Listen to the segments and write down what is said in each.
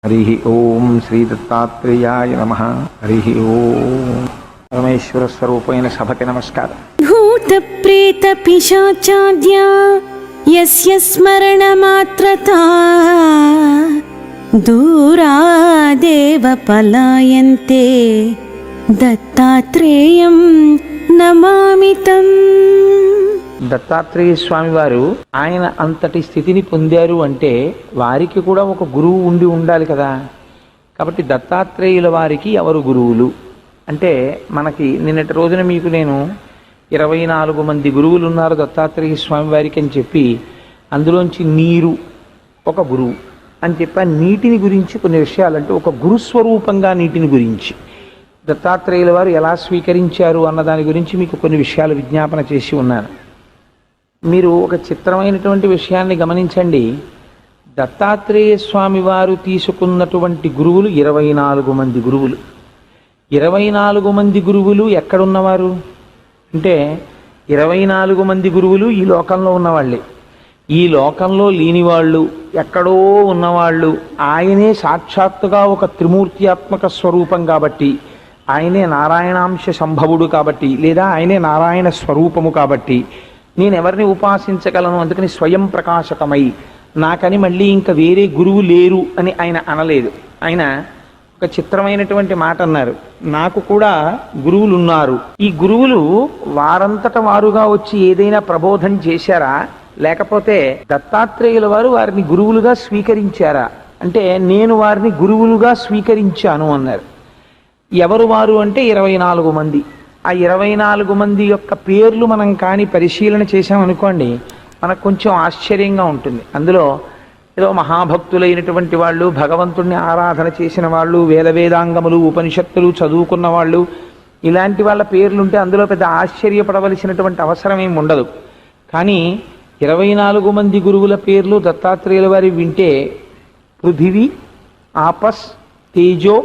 హరి ఓం శ్రీ దత్తాత్రేయాయ నమః. హరి ఓం. పరమేశ్వర స్వరూపమైన సభకి నమస్కారం. భూత ప్రేత పిశాచాద్య యస్య స్మరణ మాత్రతా దూరాదేవ పలాయంతే దత్తాత్రేయం నమామితం. దత్తాత్రేయ స్వామి వారు ఆయన అంతటి స్థితిని పొందారు అంటే వారికి కూడా ఒక గురువు ఉండాలి కదా. కాబట్టి దత్తాత్రేయుల వారికి ఎవరు గురువులు అంటే, మనకి నిన్నటి రోజున మీకు నేను 24 మంది గురువులు ఉన్నారు దత్తాత్రేయ స్వామి వారికి అని చెప్పి, అందులోంచి నీరు ఒక గురువు అని చెప్పి నీటిని గురించి కొన్ని విషయాలు, అంటే ఒక గురుస్వరూపంగా నీటిని గురించి దత్తాత్రేయుల వారు ఎలా స్వీకరించారు అన్న దాని గురించి మీకు కొన్ని విషయాలు విజ్ఞాపన చేసి ఉన్నాను. మీరు ఒక చిత్రమైనటువంటి విషయాన్ని గమనించండి. దత్తాత్రేయ స్వామి వారు తీసుకున్నటువంటి గురువులు 24 మంది గురువులు. 24 మంది గురువులు ఎక్కడున్నవారు అంటే, 24 మంది గురువులు ఈ లోకంలో ఉన్నవాళ్ళే. ఈ లోకంలో లేనివాళ్ళు, ఎక్కడో ఉన్నవాళ్ళు, ఆయనే సాక్షాత్తుగా ఒక త్రిమూర్త్యాత్మక స్వరూపం కాబట్టి, ఆయనే నారాయణాంశ సంభవుడు కాబట్టి, లేదా ఆయనే నారాయణ స్వరూపము కాబట్టి నేను ఎవరిని ఉపాసించగలను, అందుకని స్వయం ప్రకాశకమై నాకని మళ్ళీ ఇంకా వేరే గురువు లేరు అని ఆయన అనలేదు. ఆయన ఒక చిత్రమైనటువంటి మాట అన్నారు, నాకు కూడా గురువులు ఉన్నారు. ఈ గురువులు వారంతట వారుగా వచ్చి ఏదైనా ప్రబోధం చేశారా, లేకపోతే దత్తాత్రేయుల వారు వారిని గురువులుగా స్వీకరించారా అంటే, నేను వారిని గురువులుగా స్వీకరించాను అన్నారు. ఎవరు వారు అంటే 24 మంది. ఆ 24 మంది యొక్క పేర్లు మనం కానీ పరిశీలన చేశామనుకోండి, మనకు కొంచెం ఆశ్చర్యంగా ఉంటుంది. అందులో ఏదో మహాభక్తులైనటువంటి వాళ్ళు, భగవంతుణ్ణి ఆరాధన చేసిన వాళ్ళు, వేదాంగములు ఉపనిషత్తులు చదువుకున్న వాళ్ళు, ఇలాంటి వాళ్ళ పేర్లుంటే అందులో పెద్ద ఆశ్చర్యపడవలసినటువంటి అవసరం ఏమి ఉండదు. కానీ 24 మంది గురువుల పేర్లు దత్తాత్రేయుల వారి వింటే, పృథివీ, ఆపస్, తేజో,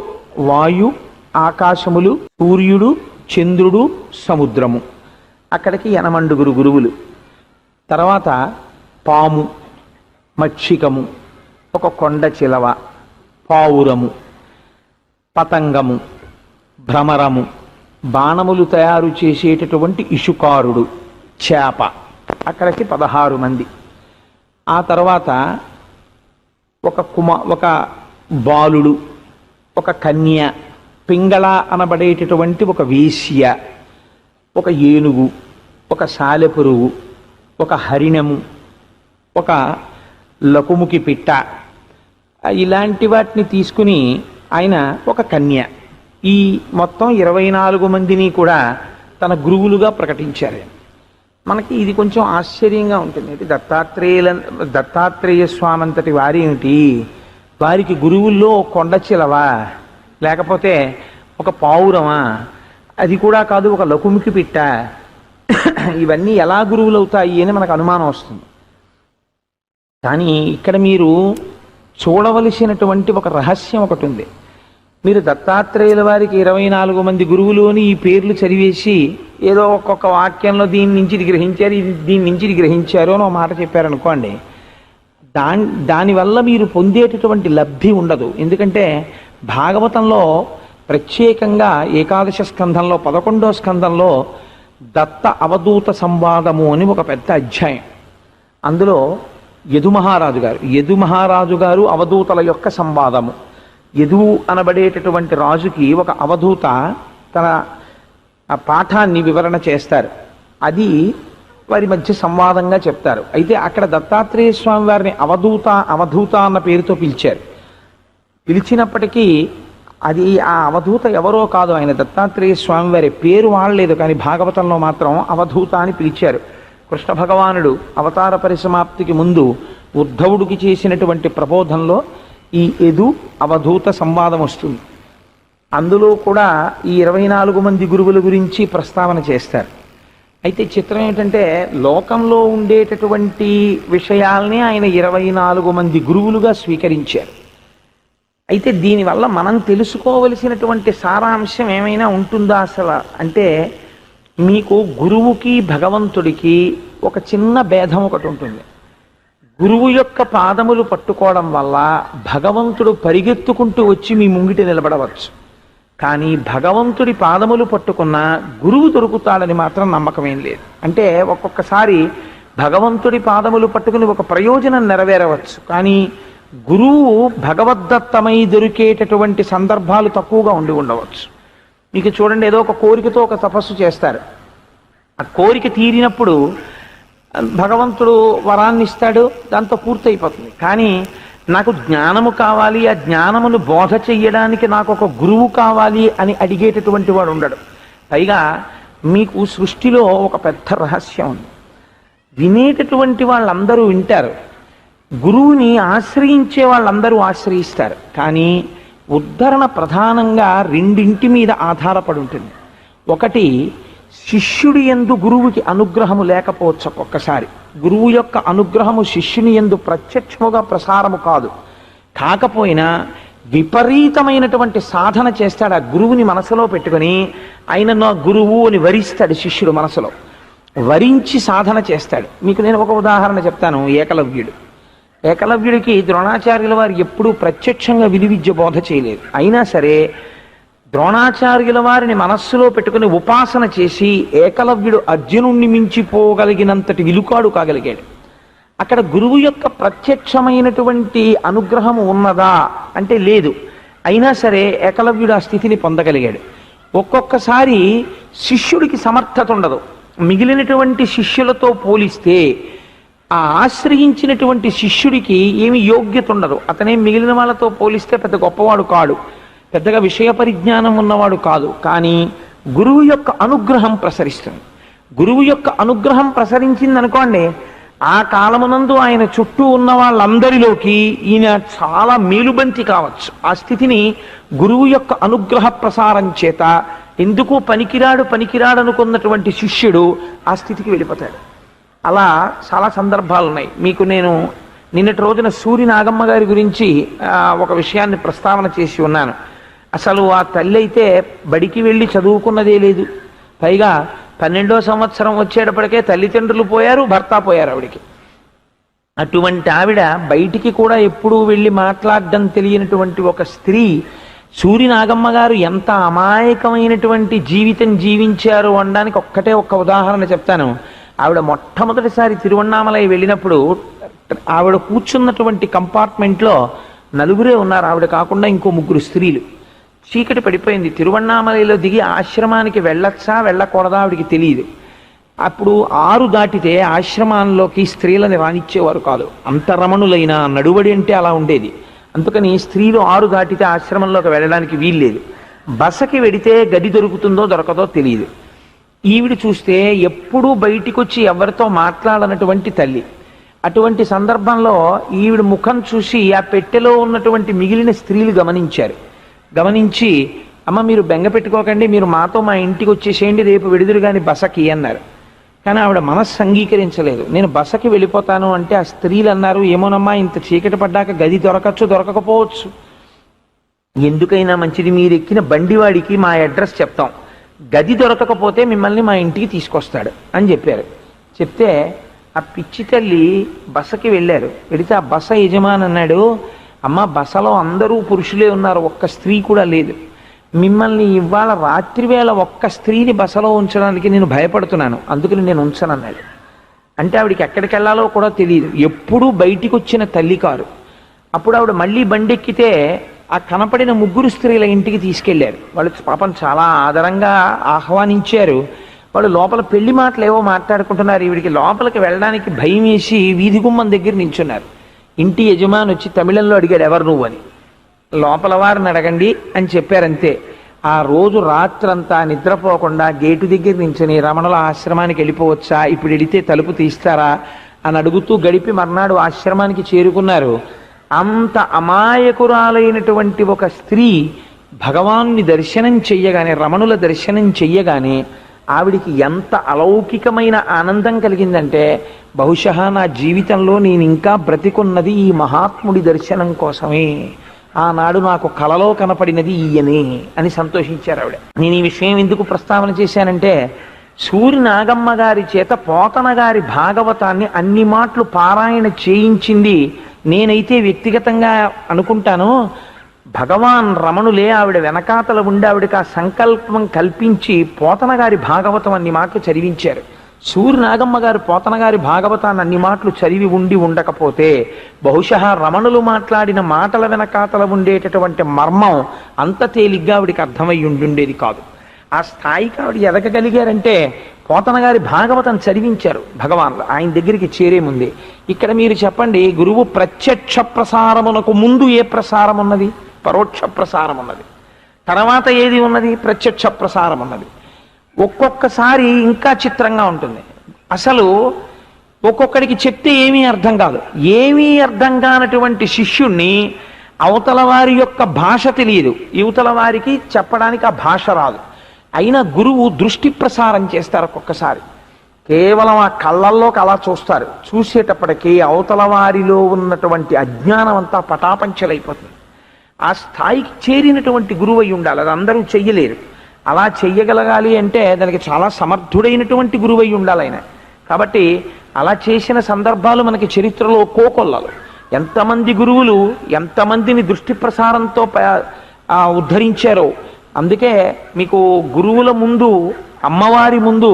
వాయు, ఆకాశములు, సూర్యుడు, చంద్రుడు, సముద్రము, అక్కడికి 80 గురువులు. తర్వాత పాము, మక్షికము, ఒక కొండ చిలవ, పావురము, పతంగము, భ్రమరము, బాణములు తయారు చేసేటటువంటి ఇషుకారుడు, చేప, అక్కడికి 16 మంది. ఆ తర్వాత ఒక బాలుడు, ఒక కన్య, పింగళ అనబడేటటువంటి ఒక వేశ్య, ఒక ఏనుగు, ఒక సాలెపురుగు, ఒక హరిణము, ఒక లకుముకి పిట్ట, ఇలాంటి వాటిని తీసుకుని ఆయన ఒక కన్య, ఈ మొత్తం 24 మందిని కూడా తన గురువులుగా ప్రకటించారు. మనకి ఇది కొంచెం ఆశ్చర్యంగా ఉంటుంది. దత్తాత్రేయ స్వామి అంతటి వారి ఏమిటి, వారికి గురువుల్లో కొండ చిలవా, లేకపోతే ఒక పావురమా, అది కూడా కాదు ఒక లకుముకి పిట్ట, ఇవన్నీ ఎలా గురువులు అవుతాయి అని మనకు అనుమానం వస్తుంది. కానీ ఇక్కడ మీరు చూడవలసినటువంటి ఒక రహస్యం ఒకటి ఉంది. మీరు దత్తాత్రేయుల వారికి 24 మంది గురువులు అని ఈ పేర్లు చదివేసి ఏదో ఒక్కొక్క వాక్యంలో దీని నుంచి ఇది గ్రహించారు, దీని నుంచి ఇది గ్రహించారు అని ఒక మాట చెప్పారనుకోండి, దానివల్ల మీరు పొందేటటువంటి లబ్ధి ఉండదు. ఎందుకంటే భాగవతంలో ప్రత్యేకంగా ఏకాదశ స్కంధంలో 11వ స్కంధంలో దత్త అవధూత సంవాదము అని ఒక పెద్ద అధ్యాయం. అందులో యదు మహారాజు గారు అవధూతల యొక్క సంవాదము. యదు అనబడేటటువంటి రాజుకి ఒక అవధూత తన పాఠాన్ని వివరణ చేస్తారు. అది వారి మధ్య సంవాదంగా చెప్తారు. అయితే అక్కడ దత్తాత్రేయ స్వామి వారిని అవధూత అన్న పేరుతో పిలిచారు. పిలిచినప్పటికీ అది ఆ అవధూత ఎవరో కాదు, ఆయన దత్తాత్రేయ స్వామి వారి పేరు వాడలేదు. కానీ భాగవతంలో మాత్రం అవధూత అని పిలిచారు. కృష్ణ భగవానుడు అవతార పరిసమాప్తికి ముందు ఉద్ధవుడికి చేసినటువంటి ప్రబోధంలో ఈ యదు అవధూత సంవాదం వస్తుంది. అందులో కూడా ఈ 24 మంది గురువుల గురించి ప్రస్తావన చేస్తారు. అయితే చిత్రం ఏంటంటే, లోకంలో ఉండేటటువంటి విషయాల్ని ఆయన 24 మంది గురువులుగా స్వీకరించారు. అయితే దీనివల్ల మనం తెలుసుకోవలసినటువంటి సారాంశం ఏమైనా ఉంటుందా అసలు అంటే, మీకు గురువుకి భగవంతుడికి ఒక చిన్న భేదం ఒకటి ఉంటుంది. గురువు యొక్క పాదములు పట్టుకోవడం వల్ల భగవంతుడు పరిగెత్తుకుంటూ వచ్చి మీ ముంగిట నిలబడవచ్చు. కానీ భగవంతుడి పాదములు పట్టుకున్న గురువు దొరుకుతాడని మాత్రం నమ్మకమేం లేదు. అంటే ఒక్కొక్కసారి భగవంతుడి పాదములు పట్టుకుని ఒక ప్రయోజనం నెరవేరవచ్చు, కానీ గురువు భగవద్దత్తమై దొరికేటటువంటి సందర్భాలు తక్కువగా ఉండి ఉండవచ్చు. మీకు చూడండి, ఏదో ఒక కోరికతో ఒక తపస్సు చేస్తారు. ఆ కోరిక తీరినప్పుడు భగవంతుడు వరాన్ని ఇస్తాడు, దాంతో పూర్తయిపోతుంది. కానీ నాకు జ్ఞానము కావాలి, ఆ జ్ఞానమును బోధ చెయ్యడానికి నాకు ఒక గురువు కావాలి అని అడిగేటటువంటి వాడు ఉండడు. పైగా మీకు సృష్టిలో ఒక పెద్ద రహస్యం ఉంది. వినేటటువంటి వాళ్ళందరూ వింటారు, గురువుని ఆశ్రయించే వాళ్ళందరూ ఆశ్రయిస్తారు. కానీ ఉద్ధరణ ప్రధానంగా రెండింటి మీద ఆధారపడి ఉంటుంది. ఒకటి, శిష్యుడి యందు గురువుకి అనుగ్రహము లేకపోవచ్చు. ఒక్కొక్కసారి గురువు యొక్క అనుగ్రహము శిష్యుని యందు ప్రత్యక్షముగా ప్రసారము కాదు. కాకపోయినా విపరీతమైనటువంటి సాధన చేస్తాడు. ఆ గురువుని మనసులో పెట్టుకొని ఆయన నా గురువు అని వరిస్తాడు. శిష్యుడు మనసులో వరించి సాధన చేస్తాడు. మీకు నేను ఒక ఉదాహరణ చెప్తాను. ఏకలవ్యుడికి ద్రోణాచార్యుల వారు ఎప్పుడూ ప్రత్యక్షంగా విలువిద్య బోధ చేయలేదు. అయినా సరే ద్రోణాచార్యుల వారిని మనస్సులో పెట్టుకుని ఉపాసన చేసి ఏకలవ్యుడు అర్జునుణ్ణి మించిపోగలిగినంతటి విలుకాడు కాగలిగాడు. అక్కడ గురువు యొక్క ప్రత్యక్షమైనటువంటి అనుగ్రహము ఉన్నదా అంటే లేదు. అయినా సరే ఏకలవ్యుడు ఆ స్థితిని పొందగలిగాడు. ఒక్కొక్కసారి శిష్యుడికి సమర్థత ఉండదు. మిగిలినటువంటి శిష్యులతో పోలిస్తే ఆ ఆశ్రయించినటువంటి శిష్యుడికి ఏమి యోగ్యత ఉండదు. అతనే మిగిలిన వాళ్ళతో పోలిస్తే పెద్ద గొప్పవాడు కాడు, పెద్దగా విషయ పరిజ్ఞానం ఉన్నవాడు కాదు. కానీ గురువు యొక్క అనుగ్రహం ప్రసరిస్తుంది. గురువు యొక్క అనుగ్రహం ప్రసరించింది అనుకోండి, ఆ కాలమునందు ఆయన చుట్టూ ఉన్న వాళ్ళందరిలోకి ఈయన చాలా మేలుబంతి కావచ్చు. ఆ స్థితిని గురువు యొక్క అనుగ్రహ ప్రసారం చేత ఎందుకు పనికిరాడు అనుకున్నటువంటి శిష్యుడు ఆ స్థితికి వెళ్ళిపోతాడు. అలా చాలా సందర్భాలు ఉన్నాయి. మీకు నేను నిన్నటి రోజున సూరి నాగమ్మ గారి గురించి ఒక విషయాన్ని ప్రస్తావన చేసి ఉన్నాను. అసలు ఆ తల్లి అయితే బడికి వెళ్ళి చదువుకున్నదే లేదు. పైగా 12వ సంవత్సరం వచ్చేటప్పటికే తల్లిదండ్రులు పోయారు, భర్త పోయారు ఆవిడికి. అటువంటి ఆవిడ బయటికి కూడా ఎప్పుడూ వెళ్ళి మాట్లాడడం తెలియనటువంటి ఒక స్త్రీ సూరి నాగమ్మ గారు ఎంత అమాయకమైనటువంటి జీవితం జీవించారు అనడానికి ఒక్కటే ఒక్క ఉదాహరణ చెప్తాను. ఆవిడ మొట్టమొదటిసారి తిరువణ్ణామలై వెళ్ళినప్పుడు ఆవిడ కూర్చున్నటువంటి కంపార్ట్మెంట్లో 4 ఉన్నారు. ఆవిడ కాకుండా ఇంకో 3 స్త్రీలు. చీకటి పడిపోయింది. తిరువణ్ణామలలో దిగి ఆశ్రమానికి వెళ్ళొచ్చా వెళ్ళకూడదా ఆవిడికి తెలియదు. అప్పుడు 6 దాటితే ఆశ్రమాల్లోకి స్త్రీలని రానిచ్చేవారు కాదు. అంత రమణులైన నడువడి అంటే అలా ఉండేది. అందుకని స్త్రీలు 6 దాటితే ఆశ్రమంలోకి వెళ్ళడానికి వీల్లేదు. బసకి వెడితే గది దొరుకుతుందో దొరకదో తెలియదు. ఈవిడ చూస్తే ఎప్పుడూ బయటికి వచ్చి ఎవరితో మాట్లాడనటువంటి తల్లి. అటువంటి సందర్భంలో ఈవిడ ముఖం చూసి ఆ పెట్టెలో ఉన్నటువంటి మిగిలిన స్త్రీలు గమనించి అమ్మ మీరు బెంగ పెట్టుకోకండి, మీరు మాతో మా ఇంటికి వచ్చేసేయండి, రేపు విడుదల కానీ బసకి అన్నారు. కానీ ఆవిడ మనస్సు అంగీకరించలేదు. నేను బసకి వెళ్ళిపోతాను అంటే ఆ స్త్రీలు అన్నారు, ఏమోనమ్మా ఇంత చీకటి పడ్డాక గది దొరకచ్చు దొరకకపోవచ్చు, ఎందుకైనా మంచిది మీరు ఎక్కిన బండివాడికి మా అడ్రస్ చెప్తాం, గది దొరకకపోతే మిమ్మల్ని మా ఇంటికి తీసుకొస్తాడు అని చెప్పారు. చెప్తే ఆ పిచ్చి తల్లి బసకి వెళ్ళారు. వెళితే ఆ బస యజమాని అన్నాడు, అమ్మ బసలో అందరూ పురుషులే ఉన్నారు, ఒక్క స్త్రీ కూడా లేదు, మిమ్మల్ని ఇవాళ రాత్రి వేళ ఒక్క స్త్రీని బసలో ఉంచడానికి నేను భయపడుతున్నాను, అందుకని నేను ఉంచనన్నాడు. అంటే ఆవిడికి ఎక్కడికి వెళ్ళాలో కూడా తెలియదు, ఎప్పుడూ బయటికి వచ్చిన తల్లి కారు. అప్పుడు ఆవిడ మళ్ళీ బండెక్కితే ఆ కనపడిన 3 స్త్రీల ఇంటికి తీసుకెళ్లారు. వాళ్ళు పాపం చాలా ఆదరంగా ఆహ్వానించారు. వాళ్ళు లోపల పెళ్లి మాటలు ఏవో మాట్లాడుకుంటున్నారు. ఈవిడికి లోపలికి వెళ్ళడానికి భయం వేసి వీధి గుమ్మం దగ్గర నించున్నారు. ఇంటి యజమాని వచ్చి తమిళంలో అడిగాడు, ఎవరు నువ్వు అని. లోపల వారిని అడగండి అని చెప్పారంతే. ఆ రోజు రాత్రంతా నిద్రపోకుండా గేటు దగ్గర నించుని రమణుల ఆశ్రమానికి వెళ్ళిపోవచ్చా, ఇప్పుడు వెళితే తలుపు తీస్తారా అని అడుగుతూ గడిపి మర్నాడు ఆశ్రమానికి చేరుకున్నారు. అంత అమాయకురాలైనటువంటి ఒక స్త్రీ భగవాన్ని దర్శనం చెయ్యగానే, రమణుల దర్శనం చెయ్యగానే ఆవిడికి ఎంత అలౌకికమైన ఆనందం కలిగిందంటే, బహుశా నా జీవితంలో నేను ఇంకా బ్రతికున్నది ఈ మహాత్ముడి దర్శనం కోసమే, ఆనాడు నాకు కలలో కనపడినది ఈయనే అని సంతోషించారు ఆవిడ. నేను ఈ విషయం ఎందుకు ప్రస్తావన చేశానంటే, సూరి నాగమ్మ గారి చేత పోతన గారి భాగవతాన్ని అన్ని మాటలు పారాయణ చేయించింది నేనైతే వ్యక్తిగతంగా అనుకుంటాను, భగవాన్ రమణులే ఆవిడ వెనకాతల ఉండి ఆవిడకి ఆ సంకల్పం కల్పించి పోతన గారి భాగవతం అన్ని మాటలు చదివించారు. సూరి నాగమ్మ గారు పోతన గారి భాగవతాన్ని అన్ని మాటలు చదివి ఉండి ఉండకపోతే బహుశా రమణులు మాట్లాడిన మాటల వెనకాతల ఉండేటటువంటి మర్మం అంత తేలిగ్గా ఆవిడికి అర్థమై ఉండుండేది కాదు. ఆ స్థాయికి ఆవిడ ఎదగగలిగారంటే పోతన గారి భాగవతం చదివించారు భగవాన్లు ఆయన దగ్గరికి చేరే ముందే. ఇక్కడ మీరు చెప్పండి, గురువు ప్రత్యక్ష ప్రసారమునకు ముందు ఏ ప్రసారం ఉన్నది? పరోక్ష ప్రసారం ఉన్నది. తర్వాత ఏది ఉన్నది? ప్రత్యక్ష ప్రసారం ఉన్నది. ఒక్కొక్కసారి ఇంకా చిత్రంగా ఉంటుంది. అసలు ఒక్కొక్కడికి చెప్తే ఏమీ అర్థం కాదు. ఏమీ అర్థం కానటువంటి శిష్యుణ్ణి అవతల వారి యొక్క భాష తెలియదు, యువతల వారికి చెప్పడానికి ఆ భాష రాదు. అయినా గురువు దృష్టి ప్రసారం చేస్తారు. ఒక్కొక్కసారి కేవలం ఆ కళ్ళల్లోకి అలా చూస్తారు. చూసేటప్పటికీ అవతల వారిలో ఉన్నటువంటి అజ్ఞానం అంతా పటాపంచలైపోతుంది. ఆ స్థాయికి చేరినటువంటి గురువు అయి ఉండాలి. అది అందరూ చెయ్యలేరు. అలా చెయ్యగలగాలి అంటే దానికి చాలా సమర్థుడైనటువంటి గురువు అయి ఉండాలి ఆయన. కాబట్టి అలా చేసిన సందర్భాలు మనకి చరిత్రలో కోకొల్లలు. ఎంతమంది గురువులు ఎంతమందిని దృష్టి ప్రసారంతో ఉద్ధరించారో. అందుకే మీకు గురువుల ముందు, అమ్మవారి ముందు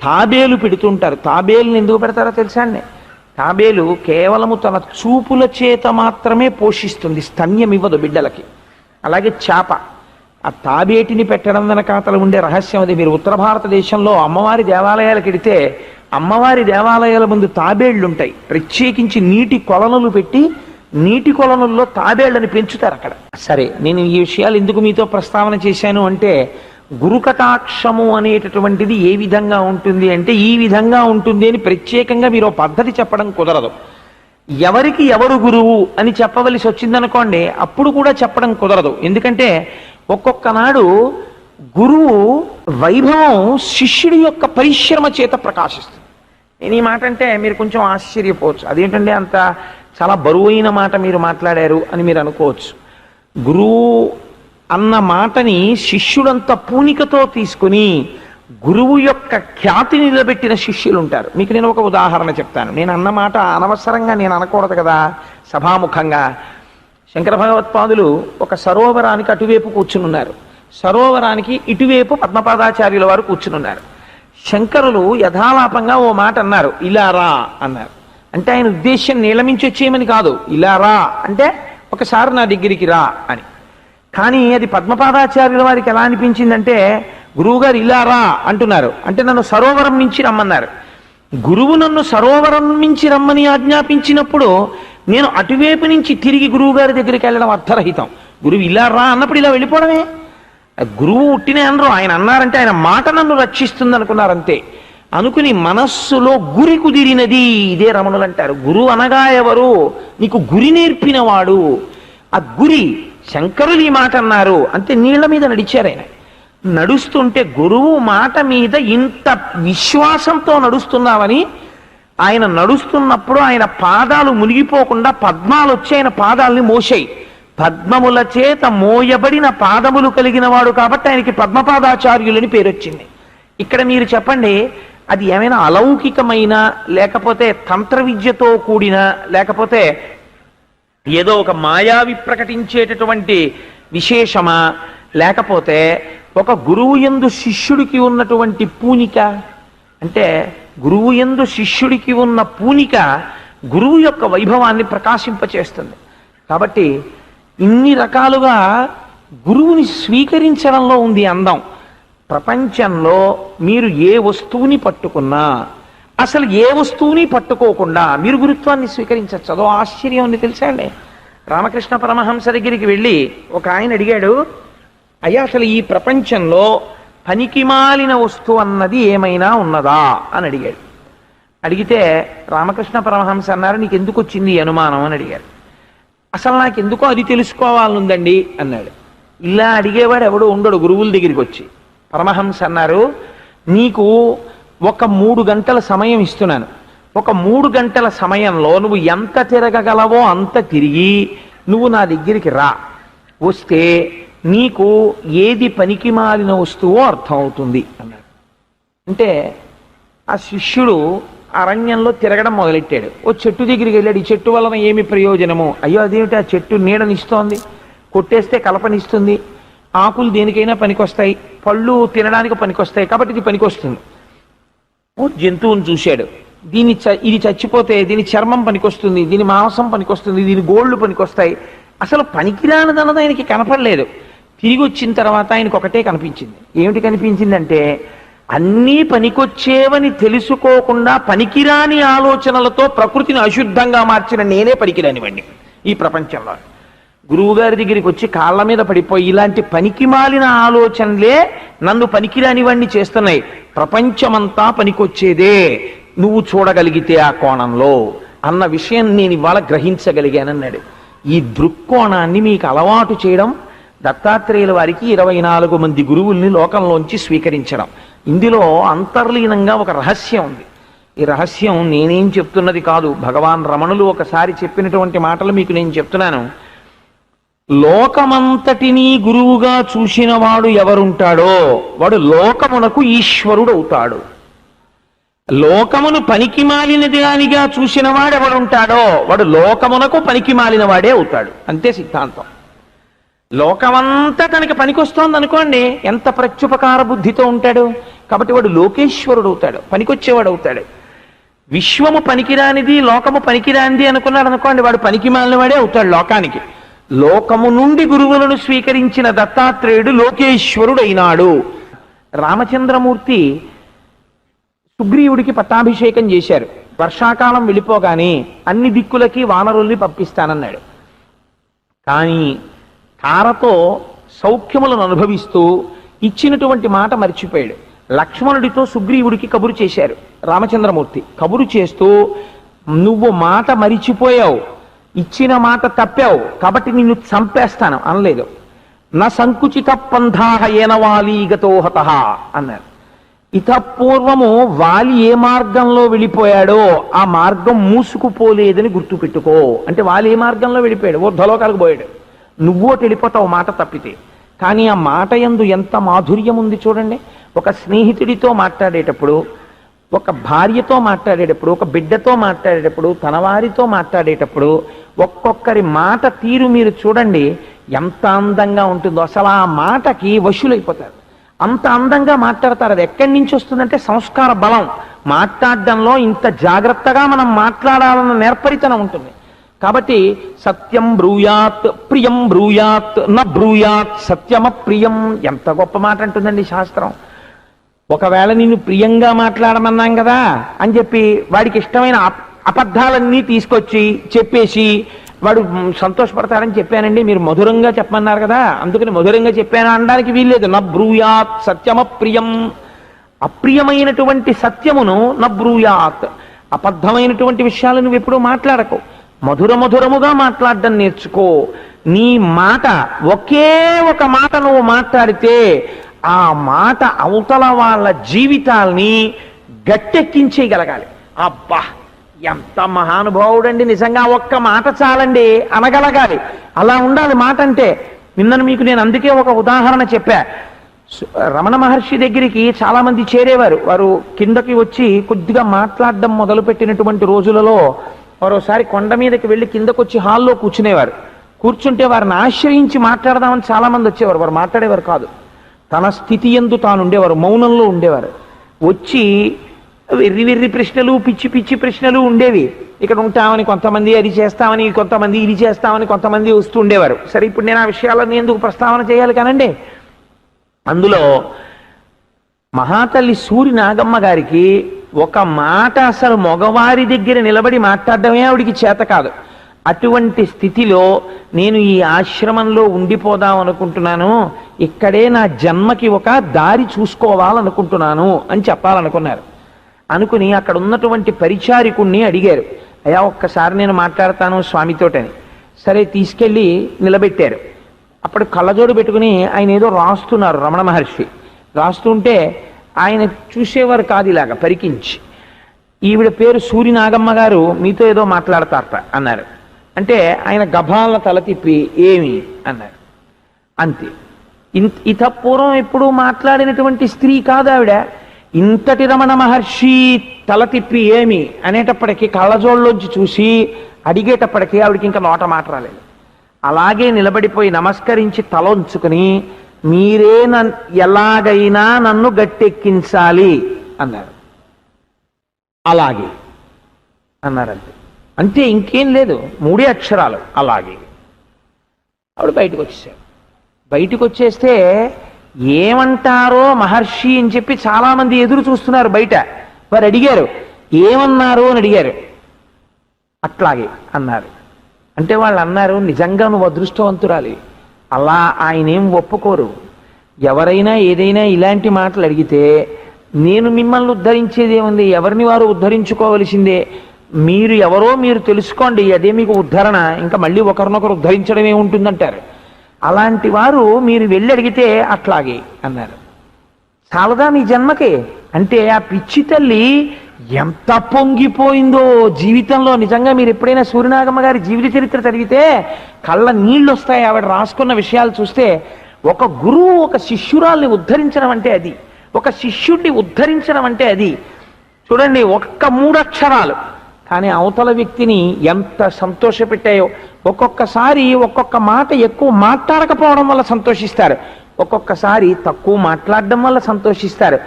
తాబేలు పెడుతుంటారు. తాబేలుని ఎందుకు పెడతారో తెలుసా అండి? తాబేలు కేవలము తన చూపుల చేత మాత్రమే పోషిస్తుంది, స్తన్యం ఇవ్వదు బిడ్డలకి. అలాగే చేప, ఆ తాబేటిని పెట్టడం వెనకాతల ఉండే రహస్యం అది. మీరు ఉత్తర భారతదేశంలో అమ్మవారి దేవాలయాలకు వెడితే అమ్మవారి దేవాలయాల ముందు తాబేళ్లు ఉంటాయి. ప్రత్యేకించి నీటి కొలనులు పెట్టి నీటి కొలనుల్లో తాబేళ్లను పెంచుతారు అక్కడ. సరే, నేను ఈ విషయాలు ఎందుకు మీతో ప్రస్తావన చేశాను అంటే, గురు కటాక్షము అనేటటువంటిది ఏ విధంగా ఉంటుంది అంటే ఈ విధంగా ఉంటుంది అని ప్రత్యేకంగా మీరు పద్ధతి చెప్పడం కుదరదు. ఎవరికి ఎవరు గురువు అని చెప్పవలసి వచ్చిందనుకోండి, అప్పుడు కూడా చెప్పడం కుదరదు. ఎందుకంటే ఒక్కొక్క నాడు గురువు వైభవం శిష్యుడి యొక్క పరిశ్రమ చేత ప్రకాశిస్తుంది. నేను ఈ మాట అంటే మీరు కొంచెం ఆశ్చర్యపోవచ్చు, అదేంటంటే అంత చాలా బరువైన మాట మీరు మాట్లాడారు అని మీరు అనుకోవచ్చు. గురువు అన్న మాటని శిష్యుడంత పూనికతో తీసుకుని గురువు యొక్క ఖ్యాతి నిలబెట్టిన శిష్యులు ఉంటారు. మీకు నేను ఒక ఉదాహరణ చెప్తాను. నేను అన్న మాట అనవసరంగా నేను అనకూడదు కదా సభాముఖంగా. శంకర భగవత్పాదులు ఒక సరోవరానికి అటువైపు కూర్చునున్నారు, సరోవరానికి ఇటువైపు పద్మపాదాచార్యుల వారు కూర్చునున్నారు. శంకరులు యథాలాపంగా ఓ మాట అన్నారు, ఇలా రా అన్నారు. అంటే ఆయన ఉద్దేశం నీలమించి వచ్చేయమని కాదు, ఇలా రా అంటే ఒకసారి నా దగ్గరికి రా అని. కానీ అది పద్మపాదాచార్యుల వారికి ఎలా అనిపించిందంటే, గురువుగారు ఇలా రా అంటున్నారు అంటే నన్ను సరోవరం నుంచి రమ్మన్నారు. గురువు నన్ను సరోవరం నుంచి రమ్మని ఆజ్ఞాపించినప్పుడు నేను అటువైపు నుంచి తిరిగి గురువు గారి దగ్గరికి వెళ్ళడం అర్థరహితం. గురువు ఇలా రా అన్నప్పుడు ఇలా వెళ్ళిపోవడమే. గురువు ఉట్టినే అనరు, ఆయన అన్నారంటే ఆయన మాట నన్ను రక్షిస్తుంది అనుకున్నారు అంతే. అనుకుని మనస్సులో గురి కుదిరినది. ఇదే రమణులు అంటారు, గురువు అనగా ఎవరు? నీకు గురి నేర్పినవాడు. ఆ గురి శంకరులు ఈ మాట అన్నారు అంతే. నీళ్ల మీద నడిచారు ఆయన. నడుస్తుంటే గురువు మాట మీద ఇంత విశ్వాసంతో నడుస్తున్నామని, ఆయన నడుస్తున్నప్పుడు ఆయన పాదాలు మునిగిపోకుండా పద్మాలు వచ్చి ఆయన పాదాలని మోసాయి. పద్మముల చేత మోయబడిన పాదములు కలిగిన వాడు కాబట్టి ఆయనకి పద్మపాదాచార్యులని పేరు వచ్చింది. ఇక్కడ మీరు చెప్పండి, అది ఏమైనా అలౌకికమైన, లేకపోతే తంత్ర విద్యతో కూడిన, లేకపోతే ఏదో ఒక మాయావి ప్రకటించేటటువంటి విశేషమా, లేకపోతే ఒక గురువు యందు శిష్యుడికి ఉన్నటువంటి పూనిక? అంటే గురువు యందు శిష్యుడికి ఉన్న పూనిక గురువు యొక్క వైభవాన్ని ప్రకాశింపచేస్తుంది. కాబట్టి ఇన్ని రకాలుగా గురువుని స్వీకరించడంలో ఉంది అందం. ప్రపంచంలో మీరు ఏ వస్తువుని పట్టుకున్నా, అసలు ఏ వస్తువుని పట్టుకోకుండా మీరు గురుత్వాన్ని స్వీకరించచ్చు. అదో ఆశ్చర్యం ఉంది తెలుసా అండి. రామకృష్ణ పరమహంస దగ్గరికి వెళ్ళి ఒక ఆయన అడిగాడు, అయ్యా అసలు ఈ ప్రపంచంలో పనికిమాలిన వస్తువు అన్నది ఏమైనా ఉన్నదా అని అడిగాడు. అడిగితే రామకృష్ణ పరమహంస అన్నారు, నీకు ఎందుకు వచ్చింది అనుమానం అని అడిగారు. అసలు నాకు ఎందుకో అది తెలుసుకోవాలనుందండి అన్నాడు. ఇలా అడిగేవాడు ఎవడో ఉండడు గురువుల దగ్గరికి వచ్చి. పరమహంస అన్నారు, నీకు ఒక 3 గంటల సమయం ఇస్తున్నాను. ఒక 3 గంటల సమయంలో నువ్వు ఎంత తిరగగలవో అంత తిరిగి నువ్వు నా దగ్గరికి రా. వస్తే నీకు ఏది పనికి మాలిన వస్తువో అర్థమవుతుంది అన్నాడు. అంటే ఆ శిష్యుడు అరణ్యంలో తిరగడం మొదలెట్టాడు. ఓ చెట్టు దగ్గరికి వెళ్ళాడు. ఈ చెట్టు వలన ఏమి ప్రయోజనము? అయ్యో అదేమిటి, ఆ చెట్టు నీడనిస్తోంది, కొట్టేస్తే కలపనిస్తుంది, ఆకులు దేనికైనా పనికొస్తాయి, పళ్ళు తినడానికి పనికొస్తాయి, కాబట్టి ఇది పనికొస్తుంది. ఓ జంతువుని చూశాడు. ఇది చచ్చిపోతే దీని చర్మం పనికొస్తుంది, దీని మాంసం పనికొస్తుంది, దీని గోళ్ళు పనికొస్తాయి. అసలు పనికిరానిదన్నది ఆయనకి కనపడలేదు. తిరిగి వచ్చిన తర్వాత ఆయనకు ఒకటే కనిపించింది. ఏమిటి కనిపించిందంటే, అన్నీ పనికొచ్చేవని తెలుసుకోకుండా పనికిరాని ఆలోచనలతో ప్రకృతిని అశుద్ధంగా మార్చిన నేనే పనికిరానివ్వండి ఈ ప్రపంచంలో. గురువుగారి దగ్గరికి వచ్చి కాళ్ళ మీద పడిపోయి ఇలాంటి పనికి మాలిన ఆలోచనలే నన్ను పనికిరానివన్నీ చేస్తున్నాయి, ప్రపంచమంతా పనికొచ్చేదే నువ్వు చూడగలిగితే ఆ కోణంలో అన్న విషయం నేను ఇవాళ గ్రహించగలిగానన్నాడు. ఈ దృక్కోణాన్ని మీకు అలవాటు చేయడం దత్తాత్రేయుల వారికి 24 మంది గురువుల్ని లోకంలోంచి స్వీకరించడం. ఇందులో అంతర్లీనంగా ఒక రహస్యం ఉంది. ఈ రహస్యం నేనేం చెప్తున్నది కాదు, భగవాన్ రమణులు ఒకసారి చెప్పినటువంటి మాటలు మీకు నేను చెప్తున్నాను. లోకమంతటినీ గురువుగా చూసిన వాడు ఎవరుంటాడో వాడు లోకమునకు ఈశ్వరుడు అవుతాడు. లోకమును పనికి మాలిన దానిగా చూసిన వాడు ఎవడుంటాడో వాడు లోకమునకు పనికి మాలిన వాడే అవుతాడు. అంతే సిద్ధాంతం. లోకమంతా తనకి పనికొస్తోంది అనుకోండి, ఎంత ప్రత్యుపకార బుద్ధితో ఉంటాడు. కాబట్టి వాడు లోకేశ్వరుడు అవుతాడు, పనికొచ్చేవాడు అవుతాడు. విశ్వము పనికిరానిది, లోకము పనికిరానిది అనుకున్నాడు అనుకోండి, వాడు పనికి మాలిన వాడే అవుతాడు లోకానికి. లోకము నుండి గురువులను స్వీకరించిన దత్తాత్రేయుడు లోకేశ్వరుడు అయినాడు. రామచంద్రమూర్తి సుగ్రీవుడికి పట్టాభిషేకం చేశారు. వర్షాకాలం వెళ్ళిపోగానే అన్ని దిక్కులకి వానరుల్ని పంపిస్తానన్నాడు. కానీ తారతో సౌఖ్యములను అనుభవిస్తూ ఇచ్చినటువంటి మాట మర్చిపోయాడు. లక్ష్మణుడితో సుగ్రీవుడికి కబురు చేశారు రామచంద్రమూర్తి. కబురు చేస్తూ, నువ్వు మాట మరిచిపోయావు, ఇచ్చిన మాట తప్పావు, కాబట్టి నిన్ను చంపేస్తాను అనలేదు. నా సంకుచిత పంథాహ ఏనవాలీగతో హతః అన్నారు. ఇతపూర్వము వాలి ఏ మార్గంలో వెళ్ళిపోయాడో ఆ మార్గం మూసుకుపోలేదని గుర్తుపెట్టుకో. అంటే వాలి ఏ మార్గంలో వెళ్ళిపోయాడు? ఊర్ధ్వలోకాలకు పోయాడు. నువ్వు వెళ్ళిపోతావు మాట తప్పితే. కానీ ఆ మాట యందు ఎంత మాధుర్యం ఉంది చూడండి. ఒక స్నేహితుడితో మాట్లాడేటప్పుడు, ఒక భార్యతో మాట్లాడేటప్పుడు, ఒక బిడ్డతో మాట్లాడేటప్పుడు, తన వారితో మాట్లాడేటప్పుడు ఒక్కొక్కరి మాట తీరు మీరు చూడండి ఎంత అందంగా ఉంటుందో. అసలు ఆ మాటకి వశులైపోతారు. అంత అందంగా మాట్లాడతారు. అది ఎక్కడి నుంచి వస్తుందంటే సంస్కార బలం. మాట్లాడడంలో ఇంత జాగ్రత్తగా మనం మాట్లాడాలన్న నేర్పరితనం ఉంటుంది. కాబట్టి సత్యం బ్రూయాత్ ప్రియం బ్రూయాత్ న బ్రూయాత్ సత్యమ ప్రియం. ఎంత గొప్ప మాట అంటుందండి శాస్త్రం. ఒకవేళ నిన్ను ప్రియంగా మాట్లాడమన్నాం కదా అని చెప్పి వాడికి ఇష్టమైన అబద్ధాలన్నీ తీసుకొచ్చి చెప్పేసి వాడు సంతోషపడతాడని చెప్పానండి, మీరు మధురంగా చెప్పమన్నారు కదా అందుకని మధురంగా చెప్పాను అనడానికి వీల్లేదు. న బ్రూయాత్ సత్యమ ప్రియం. అప్రియమైనటువంటి సత్యమును న బ్రూయాత్. అబద్ధమైనటువంటి విషయాలు నువ్వు ఎప్పుడూ మాట్లాడకు. మధురముగా మాట్లాడడం నేర్చుకో. నీ మాట ఒకే ఒక మాట నువ్వు మాట్లాడితే ఆ మాట అవతల వాళ్ళ జీవితాల్ని గట్టెక్కించేయగలగాలి. అబ్బా ఎంత మహానుభావుడండి, నిజంగా ఒక్క మాట చాలండి అనగలగాలి. అలా ఉండాలి మాట అంటే. నిన్న మీకు నేను అందుకే ఒక ఉదాహరణ చెప్పా. రమణ మహర్షి దగ్గరికి చాలా మంది చేరేవారు. వారు కిందకి వచ్చి కొద్దిగా మాట్లాడడం మొదలుపెట్టినటువంటి రోజులలో మరోసారి కొండ మీదకి వెళ్ళి కిందకు వచ్చి హాల్లో కూర్చునేవారు. కూర్చుంటే వారిని ఆశ్రయించి మాట్లాడదామని చాలా మంది వచ్చేవారు. వారు మాట్లాడేవారు కాదు. తన స్థితి యందు తాను ఉండేవారు, మౌనంలో ఉండేవారు. వచ్చి వెర్రి ప్రశ్నలు, పిచ్చి ప్రశ్నలు ఉండేవి. ఇక్కడ ఉంటామని కొంతమంది, అది చేస్తామని కొంతమంది, ఇది చేస్తామని కొంతమంది వస్తూ ఉండేవారు. సరే, ఇప్పుడు నేను ఆ విషయాలన్నీ ఎందుకు ప్రస్తావన చేయాలి కానండి. అందులో మహాతల్లి సూరి నాగమ్మ గారికి ఒక మాట అసలు మగవారి దగ్గర నిలబడి మాట్లాడడమే ఆవిడికి చేత కాదు. అటువంటి స్థితిలో నేను ఈ ఆశ్రమంలో ఉండిపోదాం అనుకుంటున్నాను, ఇక్కడే నా జన్మకి ఒక దారి చూసుకోవాలనుకుంటున్నాను అని చెప్పాలనుకున్నారు. అనుకుని అక్కడ ఉన్నటువంటి పరిచారికుణ్ణి అడిగారు, అయ్యా ఒక్కసారి నేను మాట్లాడతాను స్వామితోటని. సరే, తీసుకెళ్ళి నిలబెట్టారు. అప్పుడు కళ్ళజోడు పెట్టుకుని ఆయన ఏదో రాస్తున్నారు రమణ మహర్షి. రాస్తుంటే ఆయన చూసేవారు కాదు, ఇలాగా పరికించి. ఈవిడ పేరు సూరి నాగమ్మ గారు, మీతో ఏదో మాట్లాడతారట అన్నారు. అంటే ఆయన గభాల తల తిప్పి ఏమి అన్నారు. అంతే. ఇతపూర్వం ఎప్పుడు మాట్లాడినటువంటి స్త్రీ కాదు ఆవిడ. ఇంతటి రమణ మహర్షి తల తిప్పి ఏమి అనేటప్పటికీ కళ్ళజోళ్ళలోంచి చూసి అడిగేటప్పటికీ ఆవిడికి ఇంకా నోట మాట రాలేదు. అలాగే నిలబడిపోయి నమస్కరించి తల ఉంచుకుని మీరే ఎలాగైనా నన్ను గట్టెక్కించాలి అన్నారు. అలాగే అన్నారంతే. అంతే, ఇంకేం లేదు. 3 అక్షరాలు అలాగే. ఆవిడ బయటకు వచ్చేసారు. బయటకు వచ్చేస్తే ఏమంటారో మహర్షి అని చెప్పి చాలామంది ఎదురు చూస్తున్నారు బయట. వారు అడిగారు, ఏమన్నారు అని అడిగారు. అట్లాగే అన్నారు. అంటే వాళ్ళు అన్నారు, నిజంగా నువ్వు అదృష్టవంతురాలి. అలా ఆయన ఏం ఒప్పుకోరు. ఎవరైనా ఏదైనా ఇలాంటి మాటలు అడిగితే నేను మిమ్మల్ని ఉద్ధరించేదేముంది, ఎవరిని వారు ఉద్ధరించుకోవలసిందే. మీరు ఎవరో మీరు తెలుసుకోండి, అదే మీకు ఉద్ధరణ. ఇంకా మళ్ళీ ఒకరినొకరు ఉద్ధరించడమే ఉంటుందంటారు. అలాంటి వారు మీరు వెళ్ళి అడిగితే అట్లాగే అన్నారు. చాలదా మీ జన్మకి అంటే ఆ పిచ్చి తల్లి ఎంత పొంగిపోయిందో జీవితంలో. నిజంగా మీరు ఎప్పుడైనా సూర్యనాగమ్మ గారి జీవిత చరిత్ర చదివితే కళ్ళ నీళ్ళు వస్తాయి. ఆవిడ రాసుకున్న విషయాలు చూస్తే ఒక గురువు ఒక శిష్యురాల్ని ఉద్ధరించడం అంటే అది, ఒక శిష్యుడిని ఉద్ధరించడం అంటే అది. చూడండి, ఒక్క 3 అక్షరాలు కానీ అవతల వ్యక్తిని ఎంత సంతోషపెట్టాయో. ఒక్కొక్కసారి ఒక్కొక్క మాట ఎక్కువ మాట్లాడకపోవడం వల్ల సంతోషిస్తారు, ఒక్కొక్కసారి తక్కువ మాట్లాడడం వల్ల సంతోషిస్తారు.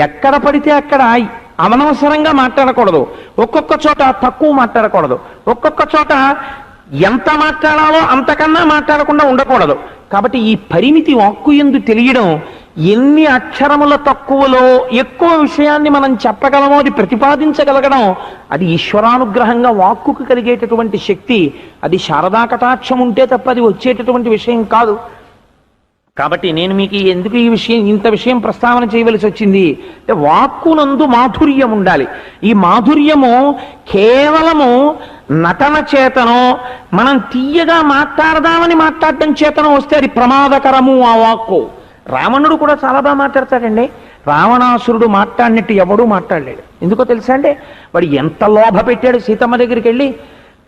ఎక్కడ పడితే అక్కడ అనవసరంగా మాట్లాడకూడదు, ఒక్కొక్క చోట తక్కువ మాట్లాడకూడదు, ఒక్కొక్క చోట ఎంత మాట్లాడాలో అంతకన్నా మాట్లాడకుండా ఉండకూడదు. కాబట్టి ఈ పరిమితి వాక్కు యందు తెలియడం, ఎన్ని అక్షరముల తక్కువలో ఎక్కువ విషయాన్ని మనం చెప్పగలమో అది ప్రతిపాదించగలగడం, అది ఈశ్వరానుగ్రహంగా వాక్కుకు కలిగేటటువంటి శక్తి. అది శారదా కటాక్షం ఉంటే తప్ప అది వచ్చేటటువంటి విషయం కాదు. కాబట్టి నేను మీకు ఎందుకు ఇంత విషయం ప్రస్తావన చేయవలసి వచ్చింది అంటే, వాక్కునందు మాధుర్యం ఉండాలి. ఈ మాధుర్యము కేవలము నటన చేతనో మనం తీయగా మాట్లాడదామని మాట్లాడడం చేతనో వస్తే అది ప్రమాదకరము ఆ వాక్కు. రావణుడు కూడా చాలా బాగా మాట్లాడతాడండి. రావణాసురుడు మాట్లాడినట్టు ఎవడూ మాట్లాడలేడు. ఎందుకో తెలుసా అండి, వాడు ఎంత లోభ పెట్టాడు సీతమ్మ దగ్గరికి వెళ్ళి,